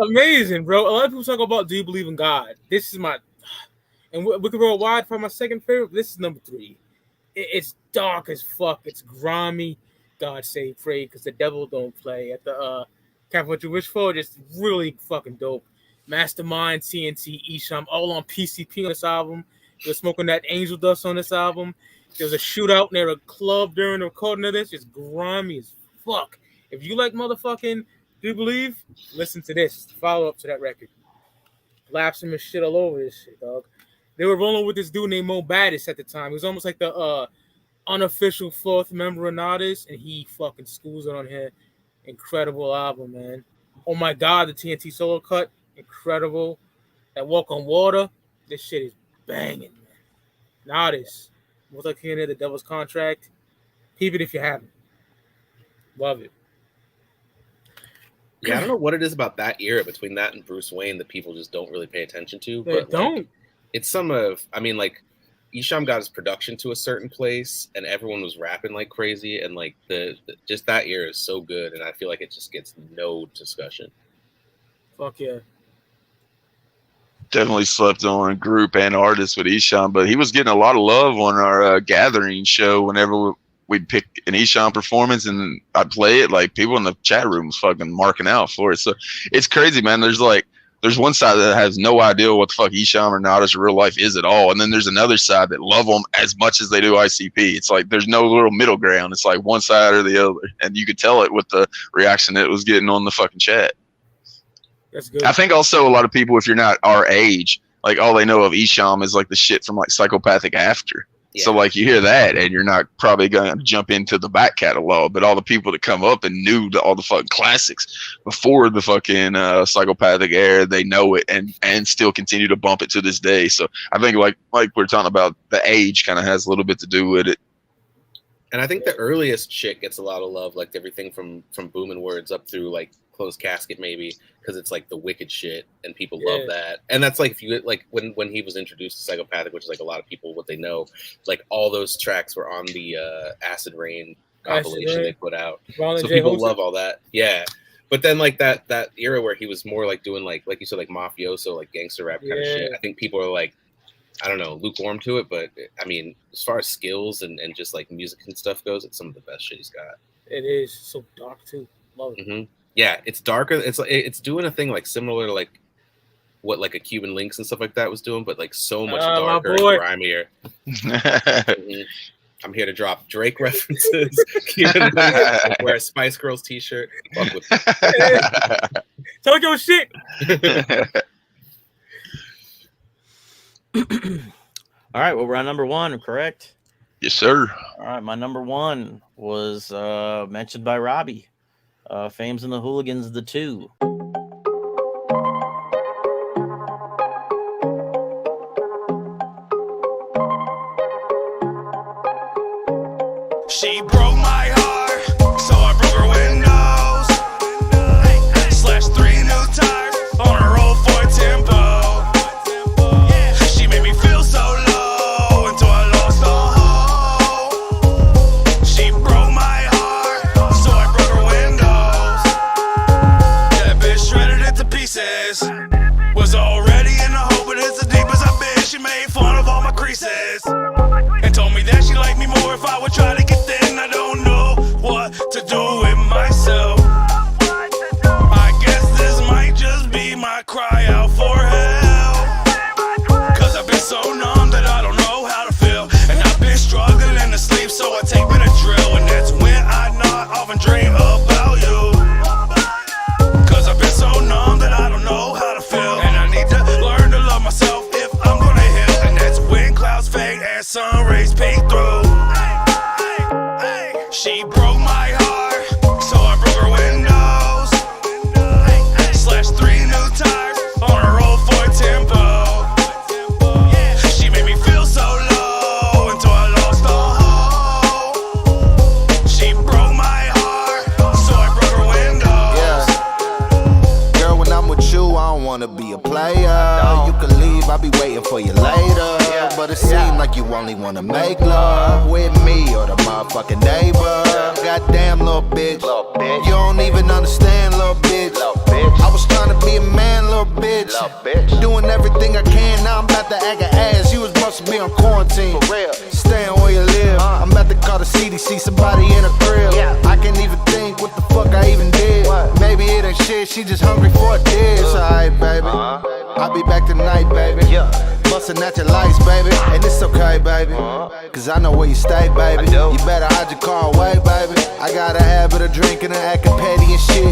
Amazing, bro. A lot of people talk about, do you believe in God? This is my, and we could roll wide for my second favorite. This is number 3. It's dark as fuck. It's grimy. God save pray, because the devil don't play at the Careful What You Wish For. Just really fucking dope. Mastermind, TNT, Esham, all on PCP on this album. They're smoking that angel dust on this album. There was a shootout near a club during the recording of this. It's grimy as fuck. If you like motherfucking Do You Believe, listen to this. It's the follow-up to that record. Lapsing and shit all over this shit, dog. They were rolling with this dude named Mo Baddis at the time. He was almost like the unofficial 4th member of Nodis, and he fucking schools it on here. Incredible album, man. Oh my God, the TNT solo cut, incredible. That Walk on Water, this shit is banging, man. Nodis, Multi-King The Devil's Contract. Peep it if you haven't. Love it. Yeah, I don't know what it is about that era between that and Bruce Wayne that people just don't really pay attention to. They But don't. like, it's some of, I mean, like, Esham got his production to a certain place, and everyone was rapping like crazy, and like the just that era is so good, and I feel like it just gets no discussion. Fuck yeah. Definitely slept on group and artists with Esham, but he was getting a lot of love on our gathering show whenever we'd pick an Esham performance and I'd play it. Like, people in the chat room was fucking marking out for it. So it's crazy, man. There's one side that has no idea what the fuck Esham or Nodis real life is at all. And then there's another side that love them as much as they do ICP. It's like there's no little middle ground. It's like one side or the other. And you could tell it with the reaction it was getting on the fucking chat. That's good. I think also a lot of people, if you're not our age, like all they know of Esham is like the shit from like Psychopathic After. Yeah. So like you hear that and you're not probably going to jump into the back catalog, but all the people that come up and knew all the fucking classics before the fucking Psychopathic era, they know it and still continue to bump it to this day. So I think like we're talking about, the age kind of has a little bit to do with it. And I think the earliest shit gets a lot of love, like everything from Booming Words up through like Closed Casket, maybe, because it's like the wicked shit and people love that. And that's like, if you like when he was introduced to Psychopathic, which is like a lot of people what they know, like all those tracks were on the Acid Rain compilation they put out. So people love all that. Yeah. But then like that era where he was more like doing like you said, like mafioso, like gangster rap kind of shit, I think people are like, I don't know, lukewarm to it, but I mean, as far as skills and just like music and stuff goes, it's some of the best shit he's got. It is so dark too. Love it. Mm-hmm. Yeah, it's darker. It's doing a thing like similar to like what like a Cuban Links and stuff like that was doing, but like so much darker and grimier. Mm-hmm. I'm here to drop Drake references. Cuban Links, wear a Spice Girls t-shirt. Fuck with Talk your shit. All right, well, we're on number 1, correct? Yes, sir. All right, my number 1 was mentioned by Robbie. Famz and the Hooligans, the 2. She broke my heart, so I broke her windows. Slashed 3 new tires on her old Ford Tempo. She made me feel so low until I lost all hope. She broke my heart, so I broke her windows. That bitch shredded it to pieces. Was already in the hole, but it's the deepest I've been. She made fun of all my creases and told me that she liked me more if I would try to get thin. I don't know what to do with myself. I guess this might just be my cry out for help. Cause I've been so numb that I don't know how to feel. And I've been struggling to sleep, so I take Benadryl. And that's when I not often dream about you. Cause I've been so numb that I don't know how to feel. And I need to learn to love myself if I'm gonna heal. And that's when clouds fade and sun rays peek through. She broke my heart, so I broke her windows. Slashed 3 new tires I don't wanna be a player. You can leave, I'll be waiting for you later. But it seems like you only wanna make love with me or the motherfucking neighbor. Goddamn little bitch, you don't even understand, little bitch. I was trying to be a man, little bitch. Doing everything I can, now I'm about to act an ass. You was supposed to be on quarantine, for real. Staying where you live. I'm about to call the CDC, somebody in a crib. I can't even think what the fuck I even did. Maybe it ain't shit, she just hungry for a dish. Alright, baby, I'll be back tonight, baby. Bustin' at your lights, baby, and it's okay, baby, cause I know where you stay, baby. You better hide your car away, baby. I got a habit of drinking and acting petty and shit.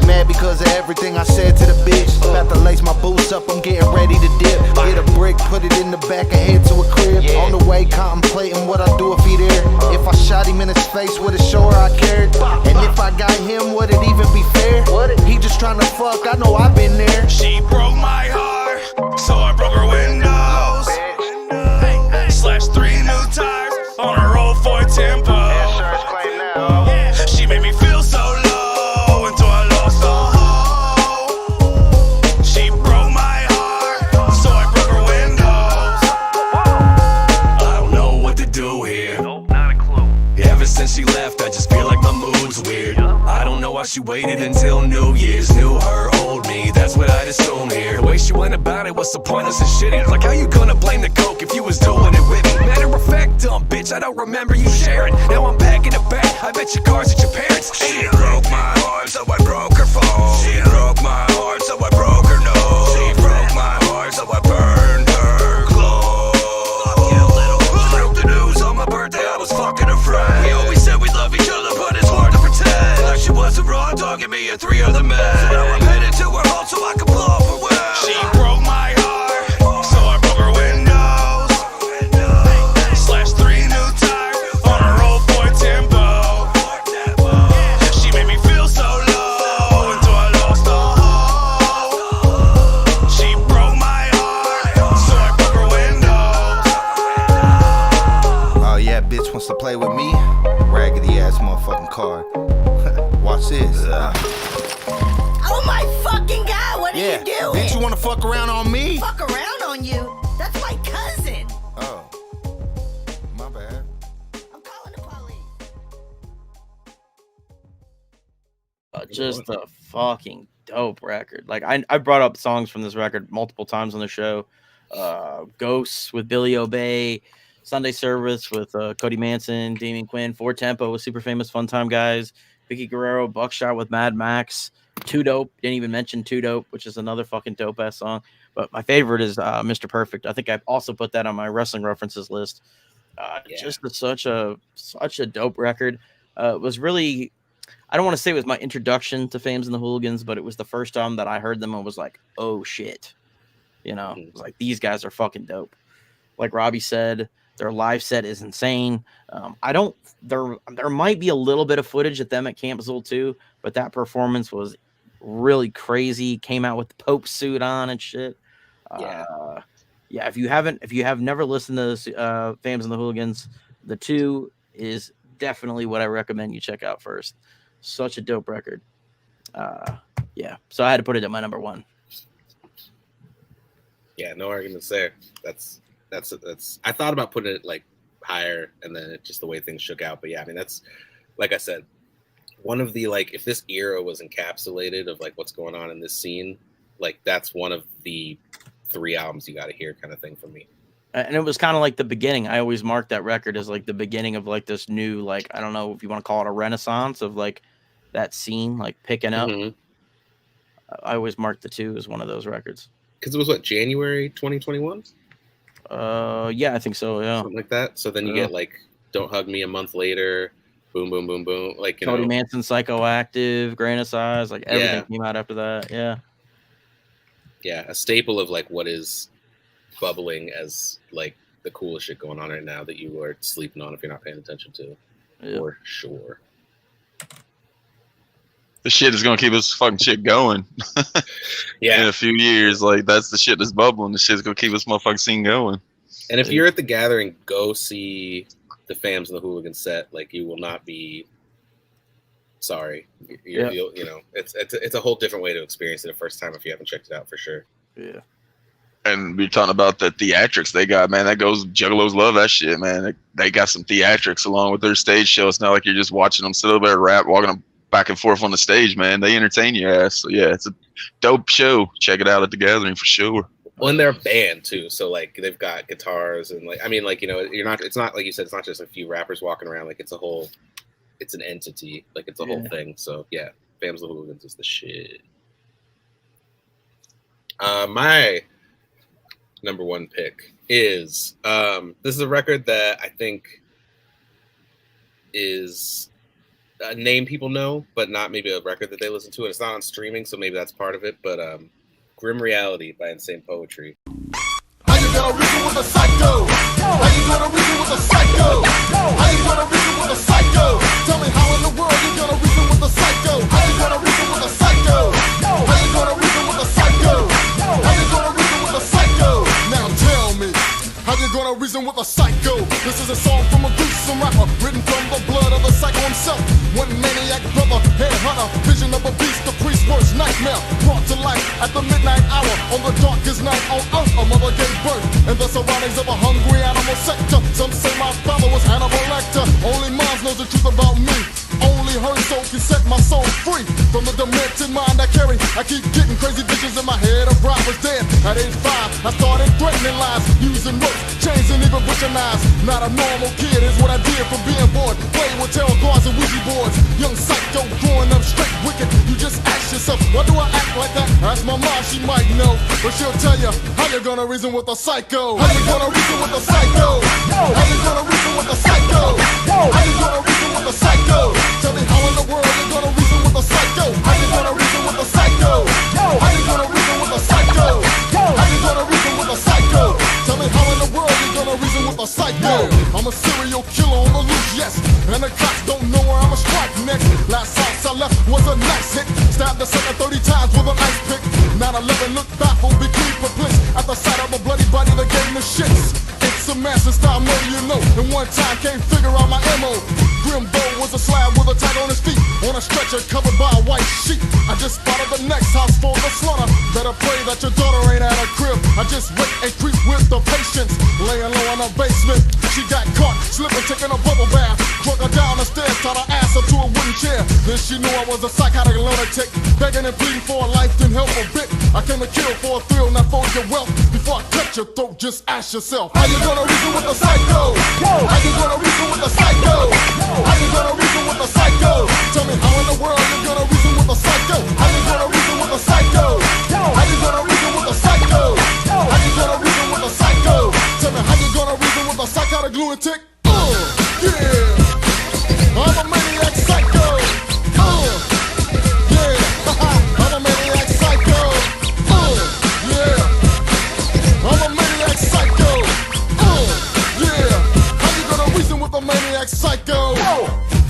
Mad because of everything I said to the bitch. About to lace my boots up, I'm getting ready to dip. Get a brick, put it in the back and head to a crib. On the way, contemplating what I do if he there. If I shot him in his face, would it show her I cared? And if I got him, would it even be fair? He just trying to fuck, I know I've been there. She broke my heart, so I broke her windows. Slashed 3 new tires on her old Ford Tempo. She made me feel so low until I lost all hope. She broke my heart, so I broke her windows. I don't know what to do here. Nope, not a clue. Ever since she left, I just feel like my mood's weird. I don't know why she waited until New Year's. Knew her, old me, that's what I'd assume here. The way she went about it was so pointless and shitty. Like, how you gonna blame the coke if you was doing it with me? Matter of fact, dumb bitch, I don't remember you sharing. Now I'm packing it back, I bet your car's at your parents'. She broke my heart, so I broke her phone. She broke my heart, so I broke her nose. She broke my heart, so I burned her clothes. Broke the news on my birthday, I was fucking her friend. We always said we love each other, but it's hard to pretend. Like she wasn't wrong, dogging me and 3 other men. So now I'm headed to her home so I can blow up her well. She broke my heart, so I broke her windows. Slashed 3 new tires on her old Ford Tempo. She made me feel so low until I lost all hope. She broke my heart, so I broke her windows. Oh yeah, bitch wants to play with me? Raggedy ass motherfucking car. Watch this. Oh my fucking god, what are you doing? Bitch, you wanna fuck around on me? Fuck around on you? That's my cousin. Oh, my bad. I'm calling the police. Just a fucking dope record. Like I brought up songs from this record multiple times on the show. Ghosts with Billy Obey, Sunday Service with Cody Manson, Damien Quinn, 4 Tempo with Super Famous Fun Time Guys, Vicky Guerrero, Buckshot with Mad Max, Too Dope. Didn't even mention Too Dope, which is another fucking dope ass song. But my favorite is Mr. Perfect. I think I've also put that on my wrestling references list. Just such a dope record. It was really, I don't want to say it was my introduction to Famz and the Hooligans, but it was the first time that I heard them and was like, oh shit. You know, it was like, these guys are fucking dope. Like Robbie said, their live set is insane. There might be a little bit of footage of them at Camp Zool too, but that performance was really crazy. Came out with the Pope suit on and shit. If you have never listened to this, Famz and the Hooligans, the 2 is definitely what I recommend you check out first. Such a dope record. So I had to put it at my number 1. Yeah, no arguments there. That's. I thought about putting it like higher, and then it just the way things shook out. But yeah, I mean that's, like I said, one of the, like, if this era was encapsulated of like what's going on in this scene, like that's one of the 3 albums you got to hear kind of thing for me. And it was kind of like the beginning. I always mark that record as like the beginning of like this new, like, I don't know if you want to call it a renaissance of like that scene, like picking up. I always mark the 2 as one of those records. Because it was what, January 2021? Yeah, I think so. Yeah, something like that. So then you get like "Don't Hug Me" a month later, boom, boom, boom, boom. Like, you Cody know, Manson, Psychoactive, Grain of Size, like everything came out after that. Yeah, a staple of like what is bubbling as like the coolest shit going on right now that you are sleeping on if you're not paying attention to, for sure. The shit is gonna keep us fucking shit going. In a few years, like that's the shit that's bubbling. The shit's gonna keep us motherfucking scene going. And if you're at the gathering, go see the Famz and the Hooligans set. Like, you will not be sorry. You know, it's a whole different way to experience it the first time if you haven't checked it out, for sure. Yeah. And we're talking about the theatrics they got, man. That goes, Juggalos love that shit, man. They got some theatrics along with their stage show. It's not like you're just watching them sit over there rap, walking them back and forth on the stage, man. They entertain your ass. So yeah, it's a dope show. Check it out at the Gathering for sure. Well, and they're a band too, so like they've got guitars and like, I mean, like, you know, it's not like you said, it's not just a few rappers walking around. Like it's an entity, like it's a whole thing. So yeah, Famz the Hooligans is the shit. My number one pick is this is a record that I think is a name people know, but not maybe a record that they listen to, and it's not on streaming, so maybe that's part of it. But Grim Reality by Insane Poetry. How you gonna reason with a psycho? How you gonna reason with a psycho? How you gonna reason with a psycho? Tell me how in the world you gonna reason with a psycho? How you gonna reason with a psycho? How you gonna reason with a psycho? How you gonna reason with a psycho? Now tell me, how you gonna reason with a psycho? This is a song from a gruesome rapper, written from the blood of the psycho himself. One maniac brother, headhunter, vision of a beast, the priest's worst nightmare, brought to life at the midnight hour on the darkest night on earth. A mother gave birth in the surroundings of a hungry animal sector. Some say my father was Hannibal Lecter. Only Mars knows the truth about me. Only her soul can set my soul free from the demented mind I carry. I keep getting crazy visions in my head of robbers dead. At age 5, I started threatening lies, using ropes, chains, and even butcher knives. Not a normal kid is what I did for being bored. Playing with tarot cards and Ouija boards. Young psycho growing up straight wicked. You just ask yourself, why do I act like that? Ask my mom, she might know, but she'll tell you how you gonna reason with a psycho. How you gonna reason with a psycho? How you gonna reason with a psycho? How you gonna reason with a psycho? Tell me how in the world you gonna reason with a psycho? How you gonna reason with a psycho? How you gonna reason with a psycho? How you gonna reason with a psycho? Tell me how in the world you gonna reason with a psycho? I'm a serial killer on the loose, yes, and the cops don't know where I'ma strike next. Last house I left was a nice hit. Stabbed the sucker 30 times with an ice pick. 9/11 looked baffled, became perplexed at the sight of a bloody body that gave me shits. It's a massive style murder, you know, and one time can't figure out my MO. Grimbo was a slab with a tag on his feet, on a stretcher covered by a white sheet. I just spotted the next house for the slaughter. Better pray that your daughter ain't at her crib. I just wait and creep with the patience, laying low in her basement. She got caught slipping, taking a bubble bath. Drug her down the stairs, tied her ass up to a wooden chair. Then she knew I was a psychotic lunatic, begging and pleading for a life, didn't help a bit. I came to kill for a thrill, not for your wealth. Before I cut your throat, just ask yourself, how you gonna reason with a psycho? How you gonna reason with a psycho? How you gonna reason with a psycho? Tell me how in the world you gonna reason with a psycho? How you gonna reason with a psycho? How you gonna reason with a psycho? How you gonna reason with a psycho? Tell me how you gonna reason with a psychotic lunatic? Yeah, I'm a maniac psycho. Yeah, I'm a maniac psycho. Yeah, I'm a maniac psycho. Yeah, how you gonna reason with a maniac psycho?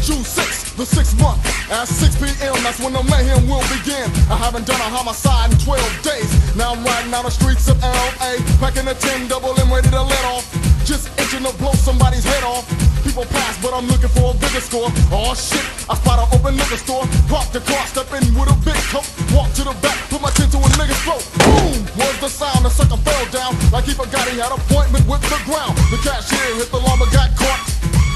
June 6th, the 6th month, at 6 p.m., that's when the mayhem will begin. I haven't done a homicide in 12 days. Now I'm riding down the streets of L.A., packing a 10 double and ready to let off. Just itching to blow somebody's head off. People pass, but I'm looking for a bigger score. Oh shit, I spot an open liquor store. Park the car, step in with a big coat. Walk to the back, put my chin to a nigga's throat. Boom, was the sound, the sucker fell down. Like he forgot he had an appointment with the ground. The cashier hit the llama, got caught.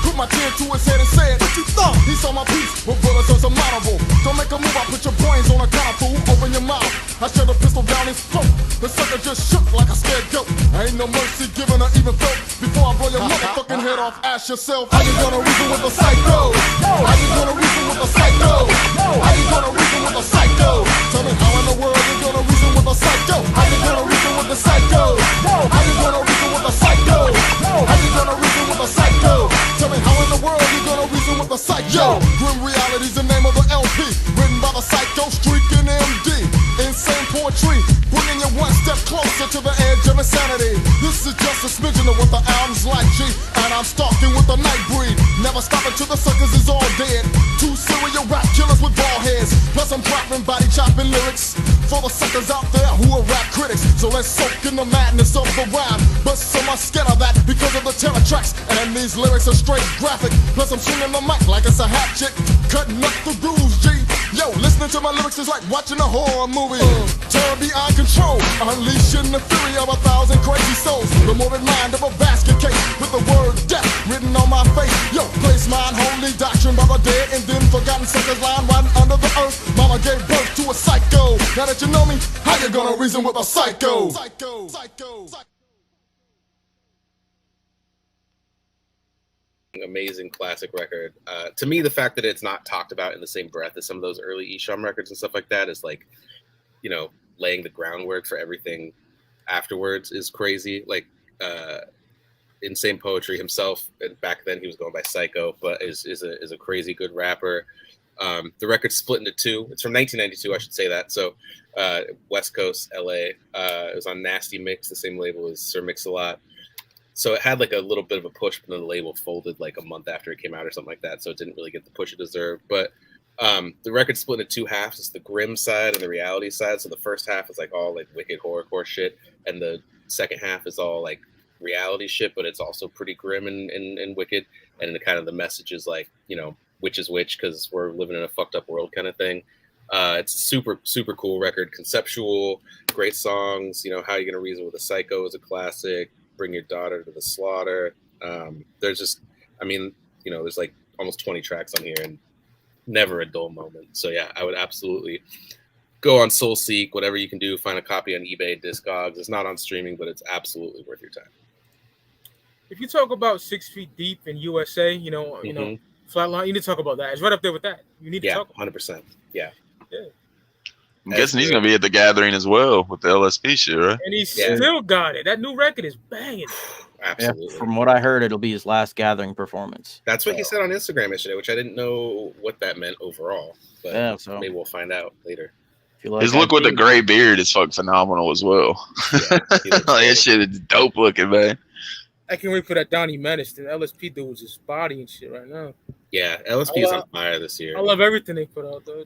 Put my chin to his head and said, what you thought? He saw my piece with bullets unsurmountable. Don't make a move, I put your brains on a counter, fool. Open your mouth. I shot a pistol down his throat. The sucker just shook like a scared goat. I ain't no mercy given or even felt. Before I blow your motherfucking head off, ask yourself, how you gonna reason with a psycho? How you gonna reason with a psycho? How you gonna reason with a psycho? Tell me how in the world you gonna reason with a psycho? How you gonna reason with a psycho? How you gonna reason with a psycho? How you gonna reason with a psycho? Tell me how in the world you gonna reason with a psycho? Grim Reality's the name of the LP, written by the psycho streaking MD. Insane poetry, bringing you one step closer to the edge of insanity. This is just a smidgen of what the album's like, G. And I'm stalking with the night breed. Never stopping till the suckers is all dead. Two serial rap killers with bald heads, plus some dropping body chopping lyrics for the suckers out there who are rap critics. So let's soak in the madness of the rhyme. But some are scared of that because of the terror tracks. And these lyrics are straight graphic. Plus I'm swinging the mic like it's a hat chick, cutting up the grooves, G. Yo, listening to my lyrics is like watching a horror movie. Terror beyond control, unleashing the fury of 1,000 crazy souls. The morbid mind of a basket case with the word death written on my face. Yo, place my unholy doctrine by the dead and then forgotten suckers lying right under the earth. Mama gave birth to a psycho. Now that you know me, how you gonna reason with a psycho? Amazing classic record. To me, the fact that it's not talked about in the same breath as some of those early Esham records and stuff like that is like, you know, laying the groundwork for everything afterwards is crazy. Like Insane Poetry himself, and back then he was going by Psycho, but is a crazy good rapper. The record's split into two. It's from 1992, I should say that. So West Coast, LA. It was on Nasty Mix, the same label as Sir Mix-a-Lot. So it had like a little bit of a push, but then the label folded like a month after it came out or something like that. So it didn't really get the push it deserved. But the record split into two halves. It's the grim side and the reality side. So the first half is like all like wicked horrorcore shit, and the second half is all like reality shit, but it's also pretty grim and wicked. And the kind of the message is like, you know, which is which because we're living in a fucked up world kind of thing. It's a super, super cool record. Conceptual, great songs. You know, How You Gonna Reason with a Psycho is a classic. Bring Your Daughter to the Slaughter. There's just, I mean, you know, there's like almost 20 tracks on here and never a dull moment. So yeah, I would absolutely go on SoulSeek, whatever you can do, find a copy on eBay, Discogs. It's not on streaming, but it's absolutely worth your time. If you talk about 6 Feet Deep in USA, you know, Flatline, you need to talk about that. It's right up there with that. You need to talk about 100%. Yeah. I'm guessing he's gonna be at the gathering as well with the LSP shit, right? And he still got it. That new record is banging. Absolutely. Yeah, from what I heard, it'll be his last gathering performance. That's what he said on Instagram yesterday, which I didn't know what that meant overall. But yeah, so maybe we'll find out later. His look with the gray beard is fucking phenomenal as well. Yeah, that shit is dope looking, man. I can't wait for that Donnie Menace. The LSP dude was just body and shit right now. Yeah, LSP is on fire this year. I love everything they put out though.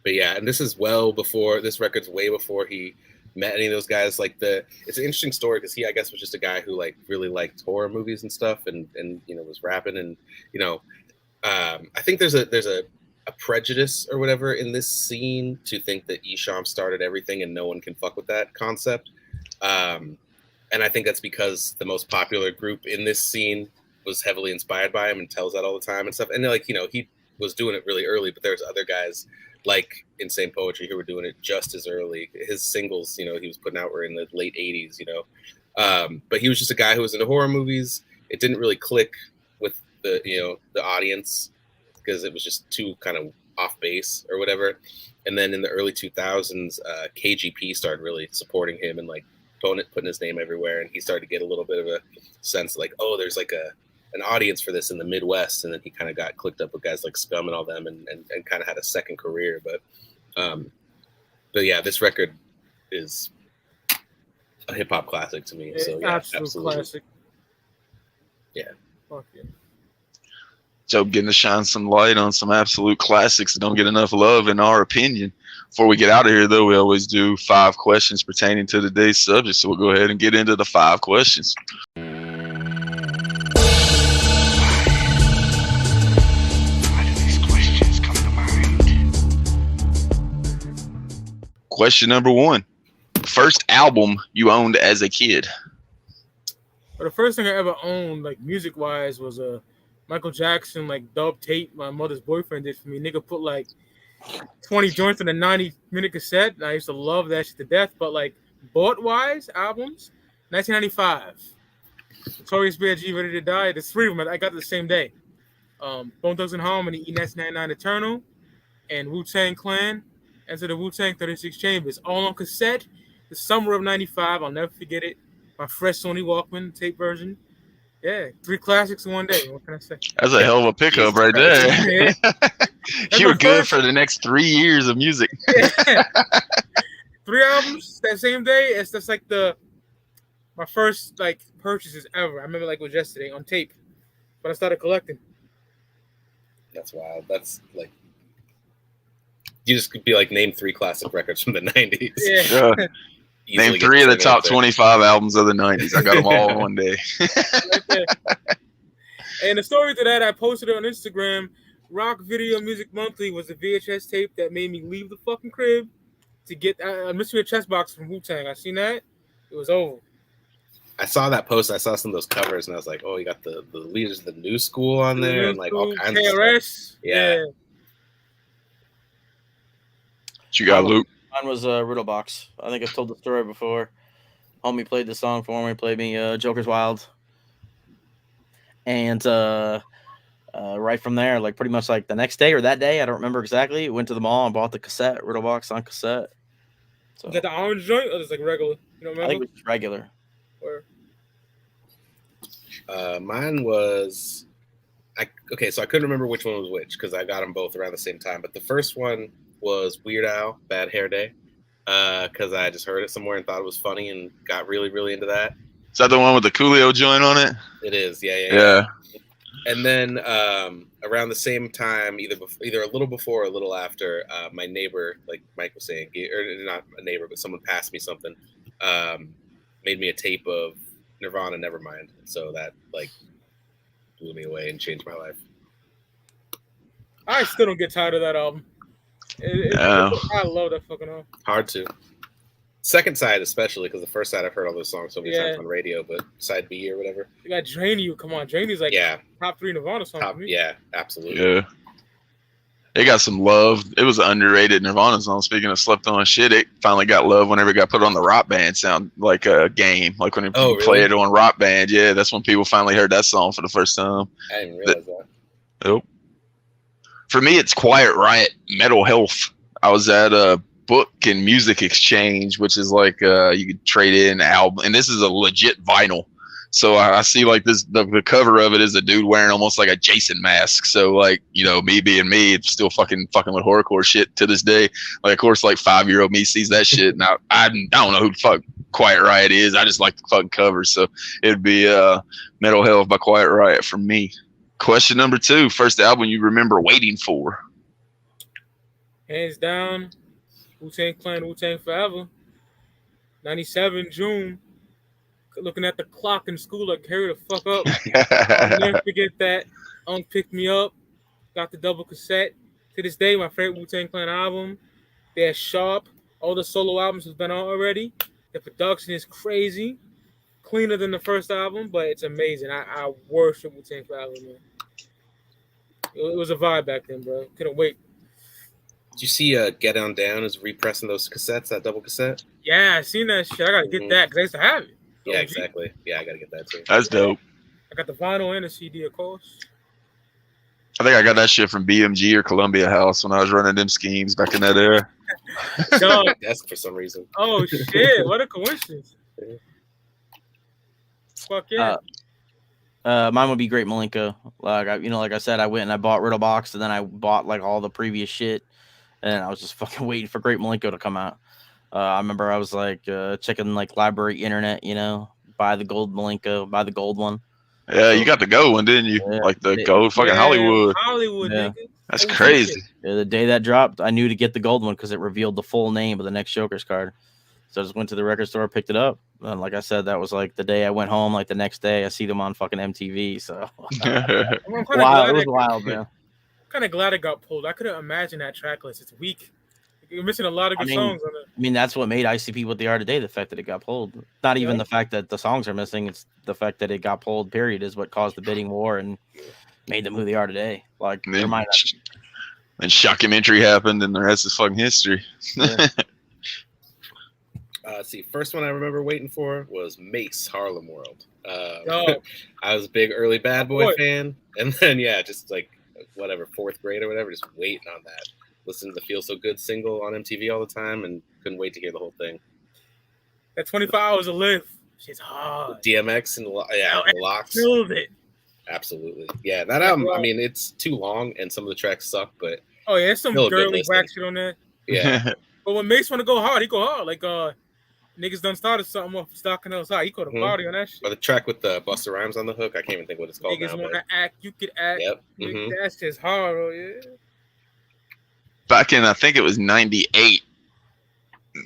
But yeah, and this is this record's way before he met any of those guys. Like it's an interesting story because he, I guess, was just a guy who like really liked horror movies and stuff, and you know was rapping, and you know, I think there's a prejudice or whatever in this scene to think that Esham started everything and no one can fuck with that concept. And I think that's because the most popular group in this scene was heavily inspired by him and tells that all the time and stuff. And like, you know, he was doing it really early, but there's other guys like Insane Poetry who were doing it just as early. His singles, you know, he was putting out were in the late 80s, you know. But he was just a guy who was into horror movies. It didn't really click with the audience because it was just too kind of off base or whatever. And then in the early 2000s, KGP started really supporting him and like putting his name everywhere, and he started to get a little bit of a sense like, oh, there's like an audience for this in the Midwest, and then he kind of got clicked up with guys like Scum and all them, and kind of had a second career. But yeah, this record is a hip hop classic to me. So yeah, absolutely. Classic. Yeah. Fuck yeah. Joe getting to shine some light on some absolute classics that don't get enough love in our opinion. Before we get out of here, though, we always do 5 questions pertaining to today's subject. So we'll go ahead and get into the 5 questions. Question number 1. First album you owned as a kid? But the first thing I ever owned, like music-wise, was a Michael Jackson, like dub tape my mother's boyfriend did for me. Nigga put like 20 joints in a 90-minute cassette. And I used to love that shit to death. But like bought-wise albums, 1995. Notorious B.I.G. Ready to Die. There's 3 of them. I got it the same day. Bone Thugs and Harmony, ENS 99 Eternal, and Wu-Tang Clan, Enter the Wu-Tang 36 Chambers. All on cassette. The summer of 95. I'll never forget it. My fresh Sony Walkman tape version. Yeah, 3 classics in one day. What can I say? That's a hell of a pickup right there. Yeah. You were good for the next 3 years of music. Yeah. 3 albums that same day. That's like my first like purchases ever. I remember like it was yesterday on tape, but I started collecting. That's wild. That's like You just could be like, name 3 classic records from the 90s. Yeah. Name 3 of the top 25 albums of the 90s. I got them all in one day. And the story to that, I posted it on Instagram. Rock Video Music Monthly was a VHS tape that made me leave the fucking crib to get a Mystery Chess Box from Wu-Tang. I seen that. It was over. I saw that post. I saw some of those covers, and I was like, "Oh, you got the leaders of the new school on there, and like all kinds KRS. of stuff." Yeah. What you got, Luke? Mine was Riddle Box. I think I've told the story before. Homie played the song for me. Played me Jokerz Wild, and right from there, like pretty much like the next day or that day, I don't remember exactly. Went to the mall and bought the cassette, Riddle Box on cassette. So You got the orange joint or just like regular? You don't I think remember? it was regular. Or Mine was, okay, so I couldn't remember which one was which because I got them both around the same time. But the first one was Weird Al, Bad Hair Day, because I just heard it somewhere and thought it was funny and got really, really into that. Is that the one with the Coolio joint on it? It is, yeah. And then around the same time, either a little before or a little after, my neighbor, like Mike was saying, or not a neighbor, but someone passed me something, made me a tape of Nirvana Nevermind. So that like blew me away and changed my life. I still don't get tired of that album. I love that fucking album. Hard to. Second side especially, because the first side I've heard all those songs so many times on radio, but side B or whatever. You got Drain You. Come on, Drain You's like top 3 Nirvana songs. For me. Yeah, absolutely. Yeah. It got some love. It was an underrated Nirvana song. Speaking of slept on shit, it finally got love whenever it got put on the Rock Band sound like a game. Like when you play it on Rock Band. Yeah, that's when people finally heard that song for the first time. I didn't realize that. Nope. For me, it's Quiet Riot, Mental Health. I was at a book and music exchange, which is like you could trade in album, and this is a legit vinyl. So I see like this, the cover of it is a dude wearing almost like a Jason mask. So like, you know, me being me, it's still fucking with horrorcore shit to this day. Like, of course, like 5-year-old me sees that shit. Now I don't know who the fuck Quiet Riot is. I just like the fucking cover. So it'd be Mental Health by Quiet Riot from me. Question number 2: first album you remember waiting for? Hands down, Wu-Tang Clan, Wu-Tang Forever. 97 June. Looking at the clock in school, like, hurry the fuck up. I'll never forget that. Unc picked me up, got the double cassette. To this day, my favorite Wu-Tang Clan album. They're sharp. All the solo albums have been out already. The production is crazy. Cleaner than the first album, but it's amazing. I worship Wu-Tang Forever, man. It was a vibe back then, bro. Couldn't wait. Did you see Get On Down is repressing those cassettes, that double cassette? Yeah, I seen that shit. I gotta get that because I used to have it. Yeah, exactly. Yeah, I gotta get that too. That's dope. I got the vinyl and the CD, of course. I think I got that shit from BMG or Columbia House when I was running them schemes back in that era. Desk for some reason. Oh shit! What a coincidence. Fuck yeah. Mine would be Great Malenko. Like I said, I went and I bought Riddle Box, and then I bought like all the previous shit, and I was just fucking waiting for Great Malenko to come out. I remember I was like checking like library internet, buy the gold Malenko, buy the gold one. Yeah, you got the gold one, didn't you? Yeah. Like the gold fucking Hollywood. Yeah. Nigga. That's crazy. Yeah, the day that dropped, I knew to get the gold one because it revealed the full name of the next Jokerz card. So I just went to the record store, picked it up. And like I said, that was like the day I went home. Like the next day, I see them on fucking MTV. So wild. It was wild, man. I'm kind of glad it got pulled. I couldn't imagine that track list. It's weak. You're missing a lot of good songs on it. I mean, that's what made ICP what they are today. The fact that it got pulled. Not even the fact that the songs are missing. It's the fact that it got pulled. Period is what caused the bidding war and made them who they are today. Like, then Documentary happened, and the rest is fucking history. Yeah. Let's see. First one I remember waiting for was Mace Harlem World. I was a big early Bad Boy fan, and then just like whatever 4th grade or whatever, just waiting on that. Listening to the Feel So Good single on MTV all the time, and couldn't wait to hear the whole thing. That 24 Hours of Live, shit's hard. DMX and the Locks. Killed it. Absolutely, yeah. That album. I mean, it's too long, and some of the tracks suck, but there's some girly whack shit on there. Yeah. But when Mace want to go hard, he go hard. Like niggas done started something off Stocking Hills High. He caught a party on that shit. Or the track with the Busta Rhymes on the hook. I can't even think what it's called. Niggas want to act, you could act. Yep. That shit's hard. Oh yeah. back in, I think it was 98,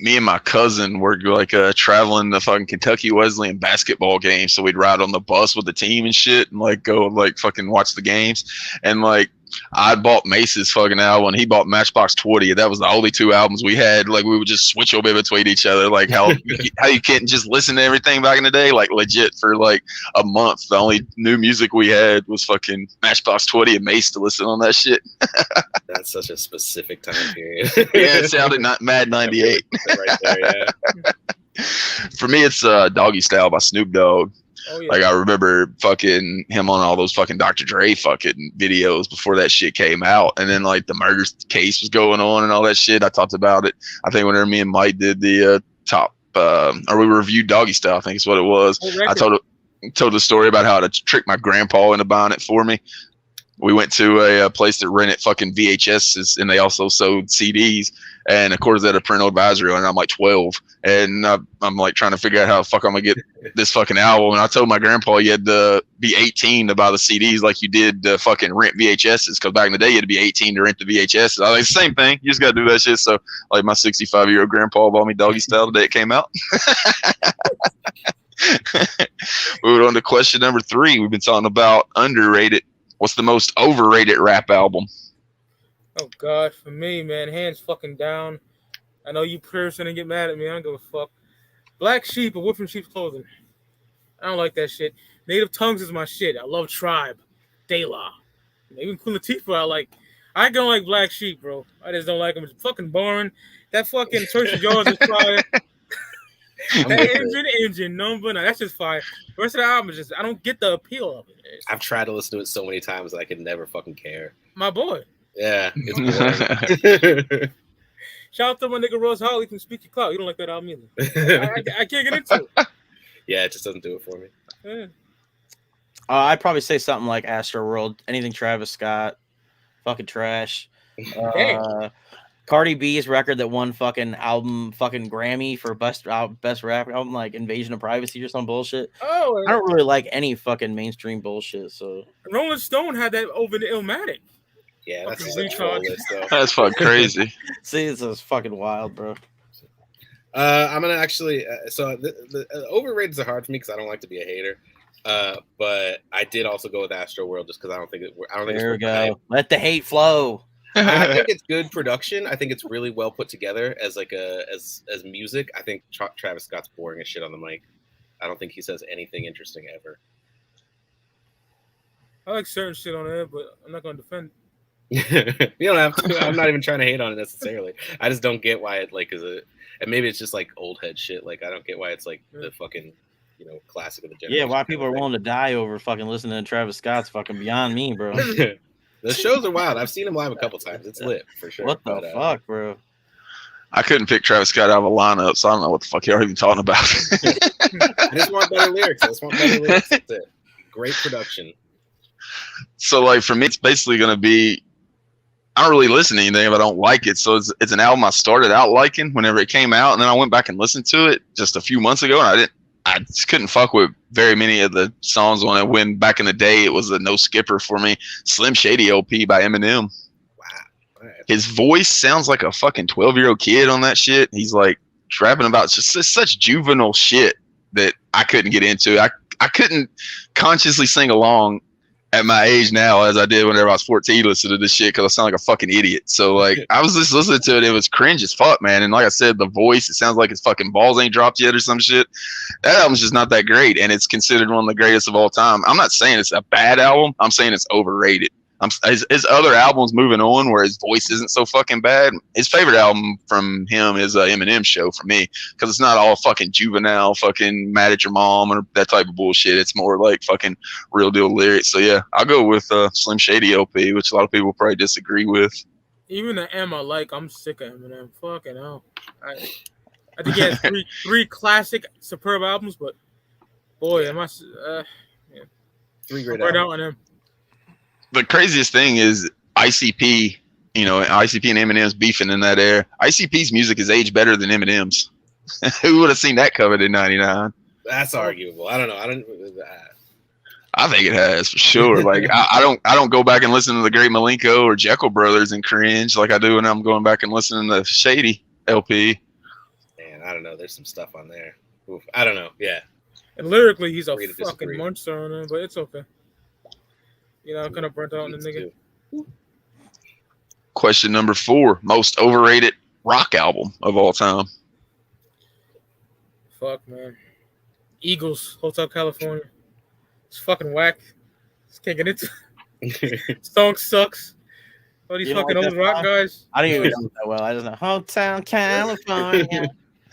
me and my cousin were like traveling to fucking Kentucky Wesleyan basketball games. So we'd ride on the bus with the team and shit and like go like fucking watch the games. And like I bought Mace's fucking album and he bought Matchbox 20. That was the only two albums we had. Like we would just switch over between each other. Like how you can't just listen to everything back in the day. Like legit for like a month, the only new music we had was fucking Matchbox 20 and Mace to listen on that shit. That's such a specific time period. Yeah, it sounded Mad 98. Right there, yeah. For me, it's Doggy Style by Snoop Dogg. Oh, yeah. Like I remember fucking him on all those fucking Dr. Dre fucking videos before that shit came out, and then like the murder case was going on and all that shit. I talked about it. I think whenever me and Mike did the top, or we reviewed Doggy Style, I think is what it was. I told the story about how to trick my grandpa into buying it for me. We went to a place that rented fucking VHSs, and they also sold CDs. And of course, they had a parental advisory on it. I'm like 12, and I'm like trying to figure out how the fuck I'm gonna get this fucking album. And I told my grandpa you had to be 18 to buy the CDs, like you did to fucking rent VHSs. Because back in the day, you had to be 18 to rent the VHSs. I was like, same thing. You just gotta do that shit. So like my 65-year-old grandpa bought me Doggy Style the day it came out. Moving on to question number 3. We've been talking about underrated. What's the most overrated rap album? Oh God, for me, man, hands fucking down. I know you person and get mad at me. I don't give a fuck. Black Sheep or Wolf in Sheep's Clothing. I don't like that shit. Native Tongues is my shit. I love Tribe, De La. Even Queen Latifah, I like. I don't like Black Sheep, bro. I just don't like them. It's fucking boring. That fucking Church of Jaws is fire. That engine number, no, that's just fire. The rest of the album is just, I don't get the appeal of it. I've tried to listen to it so many times that I could never fucking care. My boy. Yeah, it's boring. Shout out to my nigga Ross Holly from Speak Your Clout. You don't like that album either. I can't get into it. Yeah, it just doesn't do it for me. Yeah. I'd probably say something like Astro World, anything Travis Scott, fucking trash. Cardi B's record that won fucking Grammy for best rap album, like Invasion of Privacy or some bullshit. Oh, I don't really like any fucking mainstream bullshit. So Rolling Stone had that over the Illmatic. Yeah, that's that's fucking crazy. See, it's just fucking wild, bro. I'm gonna actually. So the overrateds are hard for me because I don't like to be a hater. But I did also go with Astro World just because I don't think There we go. Let the hate flow. I think it's good production. I think it's really well put together as like as music. I think Travis Scott's boring as shit on the mic. I don't think he says anything interesting ever. I like certain shit on there, but I'm not gonna defend. You don't have to. I'm not even trying to hate on it necessarily. I just don't get why it like is a. And maybe it's just like old head shit. Like I don't get why it's like the fucking classic of the generation. Yeah, why people are willing to die over fucking listening to Travis Scott's fucking beyond me, bro. The shows are wild. I've seen him live a couple times. It's lit for sure. What the fuck, bro? I couldn't pick Travis Scott out of a lineup, so I don't know what the fuck you're even talking about. I just want better lyrics. That's it. Great production. So, like, for me, it's basically going to be, I don't really listen to anything if I don't like it. So it's an album I started out liking whenever it came out, and then I went back and listened to it just a few months ago, and I just couldn't fuck with very many of the songs on it. When back in the day, it was a no skipper for me. Slim Shady LP by Eminem. Wow. His voice sounds like a fucking 12-year-old kid on that shit. He's like rapping about just such juvenile shit that I couldn't get into. I couldn't consciously sing along at my age now as I did whenever I was 14 listening to this shit because I sound like a fucking idiot. So like I was just listening to it. It was cringe as fuck, man. And like I said, the voice, it sounds like his fucking balls ain't dropped yet or some shit. That album's just not that great. And it's considered one of the greatest of all time. I'm not saying it's a bad album. I'm saying it's overrated. His other albums moving on where his voice isn't so fucking bad. His favorite album from him is Eminem Show for me because it's not all fucking juvenile, fucking mad at your mom or that type of bullshit. It's more like fucking real deal lyrics. So yeah, I'll go with Slim Shady LP, which a lot of people probably disagree with. Even the M I like, I'm sick of Eminem. Fucking hell. I think he has three classic superb albums, but boy, am I yeah. 3 great albums. albums. On him. The craziest thing is ICP, ICP and Eminem's beefing in that era. ICP's music is aged better than Eminem's. Who would have seen that covered in '99? That's arguable. I don't know. I think it has for sure. Like I don't go back and listen to the Great Malenko or Jeckel Brothers and cringe like I do when I'm going back and listening to Shady LP. Man, I don't know. There's some stuff on there. Oof, I don't know. Yeah. And lyrically, he's a Agree to fucking disagree. monster on it, but it's okay. You know, kind of burnt out on the nigga. Question number 4: most overrated rock album of all time. Fuck, man. Eagles, Hotel California. It's fucking whack. Just can't get into it. Song sucks. All these You don't fucking like old that rock song? guys. I don't even know that well. I just know Hotel California.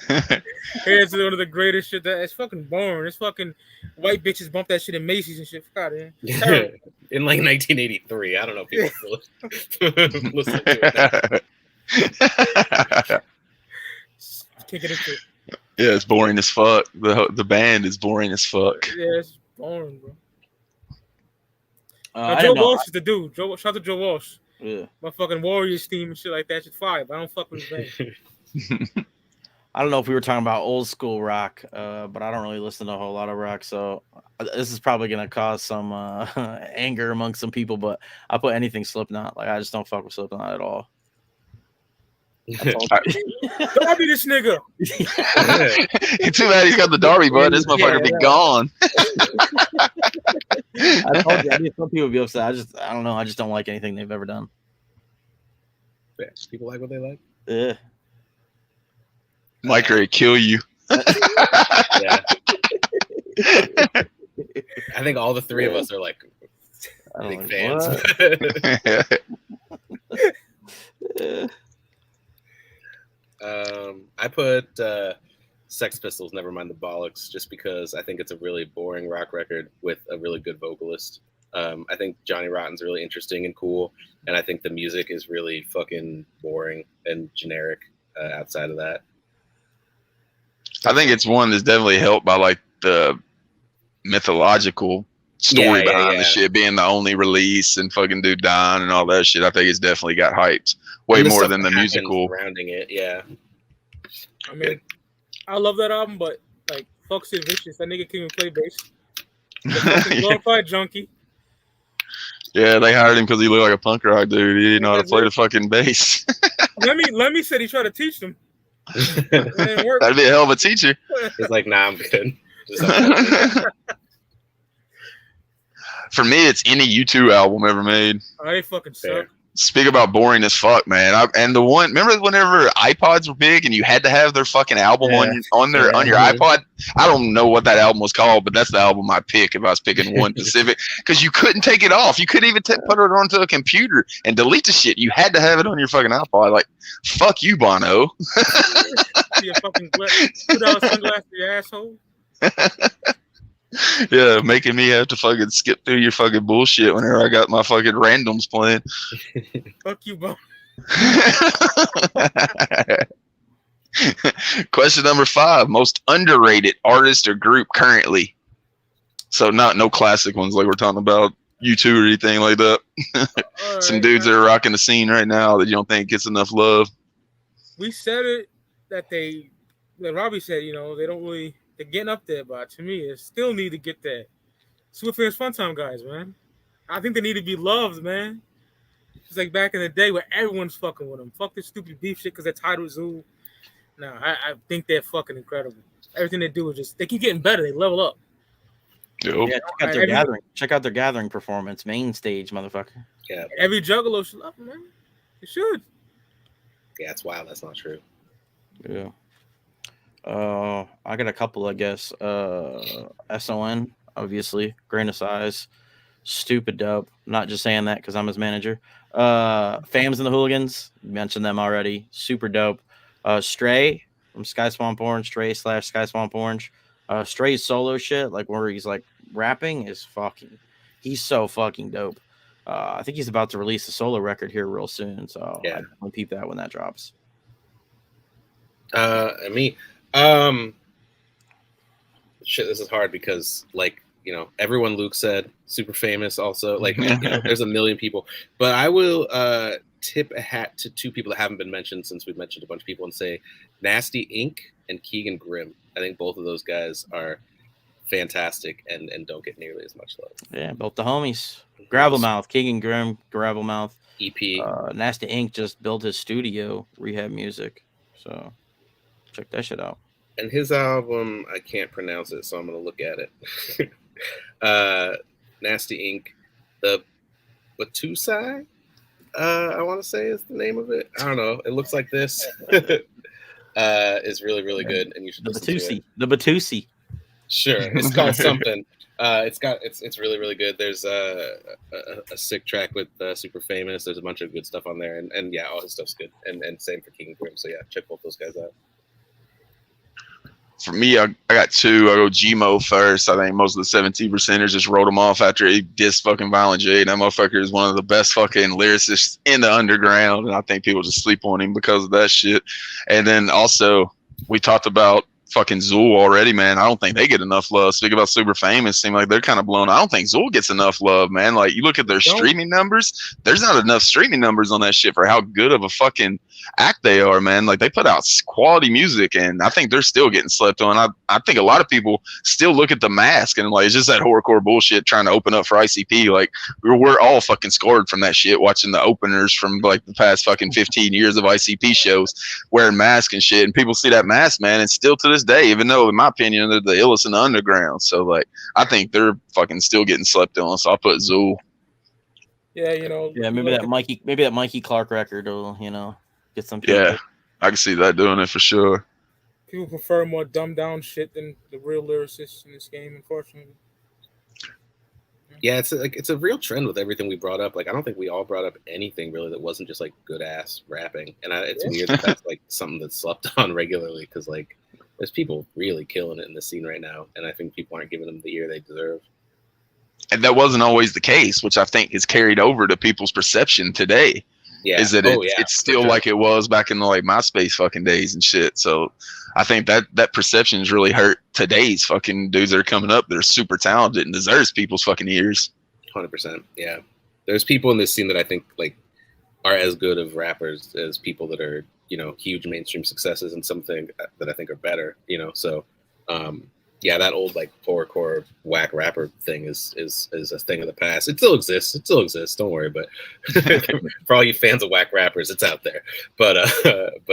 It's one of the greatest shit. That it's fucking boring. It's fucking white bitches bump that shit in Macy's and shit. Fuck out of here. In like 1983. I don't know if people still listen to it now. Can't get into it. Yeah, it's boring as fuck. The band is boring as fuck. Yeah, it's boring, bro. I Joe don't know. Walsh is the dude. Shout out to Joe Walsh. Yeah. My fucking Warriors team and shit like that. Shit fire, but I don't fuck with his band. I don't know if we were talking about old school rock, but I don't really listen to a whole lot of rock, so this is probably gonna cause some anger among some people. But I put anything Slipknot. Like I just don't fuck with Slipknot at all. Darby, this nigga. Too bad he's got the Darby, bud. This motherfucker be gone. I told you, I mean, some people be upset. I don't know. I just don't like anything they've ever done. Yeah, people like what they like. Yeah. Mike ready to kill you. Yeah. I think all the three of us are like big fans. I put Sex Pistols, Nevermind the Bollocks, just because I think it's a really boring rock record with a really good vocalist. I think Johnny Rotten's really interesting and cool, and I think the music is really fucking boring and generic outside of that. I think it's one that's definitely helped by like the mythological story behind the shit being the only release and fucking dude dying and all that shit. I think it's definitely got hyped way And the more stuff than the that happens musical. surrounding it. Yeah. I mean, I love that album, but like, fuck Sid Vicious. That nigga can't even play bass. The fucking glorified junkie. Yeah, they hired him because he looked like a punk rock dude. He didn't know how to play the fucking bass. Lemmy said he tried to teach them. It didn't work. That'd be a hell of a teacher. He's like, nah, I'm good. For me, it's any U2 album ever made. Oh, they fucking suck. Speak about boring as fuck, man. And the one, remember whenever iPods were big and you had to have their fucking album on your iPod? I don't know what that album was called, but that's the album I pick if I was picking one specific, because you couldn't take it off. You couldn't even put it onto a computer and delete the shit. You had to have it on your fucking iPod. Like, fuck you, Bono. You fucking $2 sunglasses, you asshole. Yeah, making me have to fucking skip through your fucking bullshit whenever I got my fucking randoms playing. Fuck you, bro. Question number 5: most underrated artist or group currently. So no classic ones like we're talking about U2 or anything like that. Some dudes that are rocking the scene right now that you don't think gets enough love. We said it that like Robbie said, you know, they don't really. They're getting up there, but to me, they still need to get there. Swift Fans Fun Time guys, man. I think they need to be loved, man. It's like back in the day where everyone's fucking with them. Fuck this stupid beef shit because they're tied with Zoo. No, I think they're fucking incredible. Everything they do is just, they keep getting better. They level up. Yep. Yeah, check out their gathering. Check out their gathering performance, main stage, motherfucker. Yeah. Every juggalo should love them, man. It should. Yeah, it's wild. That's not true. Yeah. I got a couple, I guess. SON, obviously, grain of size, stupid dope. Not just saying that because I'm his manager. Famz and the Hooligans, mentioned them already. Super dope. Stray from Sky Swamp Orange, Stray / Sky Swamp Orange. Stray's solo shit, like where he's like rapping, is fucking. He's so fucking dope. I think he's about to release a solo record here real soon, so yeah, I'll peep that when that drops. Me. Shit, this is hard because, like, you know, everyone Luke said, super famous also. Like, you know, there's a million people. But I will tip a hat to 2 people that haven't been mentioned since we've mentioned a bunch of people and say Nasty Inc. and Keegan Grimm. I think both of those guys are fantastic and don't get nearly as much love. Yeah, built the homies. Gravelmouth, King and Grim, Gravelmouth. EP. Nasty Ink just built his studio, Rehab Music. So check that shit out. And his album, I can't pronounce it, so I'm gonna look at it. Nasty Ink, the Batusai, I want to say is the name of it. I don't know. It looks like this. Is really, really good, and you should listen to it. The Batusi. Sure, it's called something. It's really, really good. There's a sick track with Super Famous. There's a bunch of good stuff on there, and yeah, all his stuff's good. And same for King Grim. So yeah, check both those guys out. For me, I got two. I go Gmo first. I think most of the 17%ers just wrote him off after he dissed fucking Violent J. That motherfucker is one of the best fucking lyricists in the underground, and I think people just sleep on him because of that shit. And then also, we talked about fucking Zool already, man. I don't think they get enough love. Speak about Super Famous, seem like they're kind of blown. I don't think Zool gets enough love, man. Like, you look at their streaming numbers, there's not enough streaming numbers on that shit for how good of a fucking act they are, man. Like, they put out quality music, and I think they're still getting slept on. I think a lot of people still look at The Mask and like, it's just that horrorcore bullshit trying to open up for ICP. Like, we're all fucking scarred from that shit, watching the openers from like the past fucking 15 years of ICP shows wearing masks and shit, and people see that mask, man, and still to this day, even though in my opinion they're the illest in the underground. So like, I think they're fucking still getting slept on. So I'll put Zool. Yeah, you know. Yeah, maybe that Mikey Clark record will, you know, get some. Yeah, I can see that doing it for sure. People prefer more dumbed down shit than the real lyricists in this game, unfortunately. Yeah, it's a real trend with everything we brought up. Like, I don't think we all brought up anything really that wasn't just like good ass rapping, and it's weird that that's like something that's slept on regularly, because like there's people really killing it in the scene right now, and I think people aren't giving them the ear they deserve. And that wasn't always the case, which I think is carried over to people's perception today. Yeah. Is that it's still like it was back in the like MySpace fucking days and shit. So I think that perception has really hurt today's fucking dudes that are coming up. They're super talented and deserves people's fucking ears. 100%. Yeah. There's people in this scene that I think like are as good of rappers as people that are, you know, huge mainstream successes, and something that I think are better, you know. So yeah, that old like horrorcore whack rapper thing is a thing of the past. It still exists. Don't worry, but for all you fans of whack rappers, it's out there. But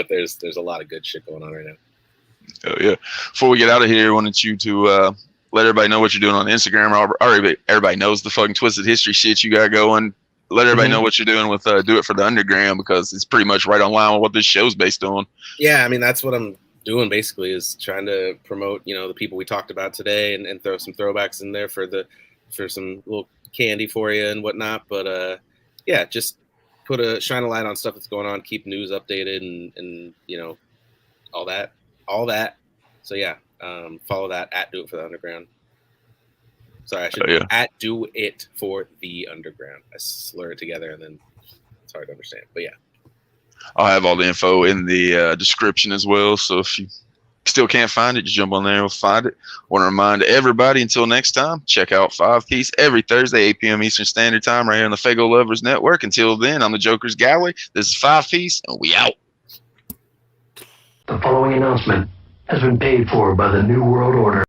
there's a lot of good shit going on right now. Oh yeah. Before we get out of here, I wanted you to let everybody know what you're doing on Instagram. Everybody knows the fucking TwiZtiD History shit you got going. Let everybody know what you're doing with Do It for the Underground, because it's pretty much right on line with what this show's based on. Yeah, I mean, that's what I'm doing basically, is trying to promote, you know, the people we talked about today, and throw some throwbacks in there for some little candy for you and whatnot. But yeah, just shine a light on stuff that's going on, keep news updated, and you know, all that. So yeah, follow that at Do It for the Underground. Sorry, I should at Do It for the Underground. I slur it together and then it's hard to understand. But yeah. I'll have all the info in the description as well. So if you still can't find it, just jump on there and we'll find it. I want to remind everybody, until next time, check out 5 Piece every Thursday, 8 p.m. Eastern Standard Time, right here on the Fago Lovers Network. Until then, I'm the Jokerz Gallery. This is 5 Piece, and we out. The following announcement has been paid for by the New World Order.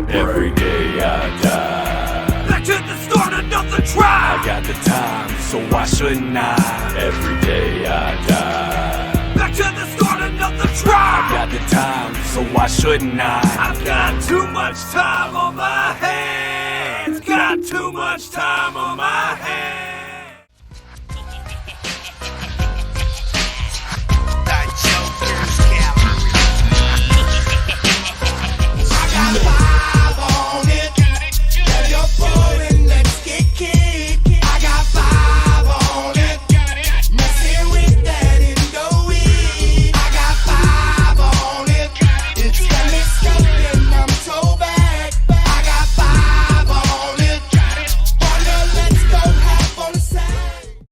Every day I die. Back to the start, another try. I got the time, so why shouldn't I? Every day I die. Back to the start, another try. I got the time, so why shouldn't I? I've got too much time on my hands. Got too much time on my hands.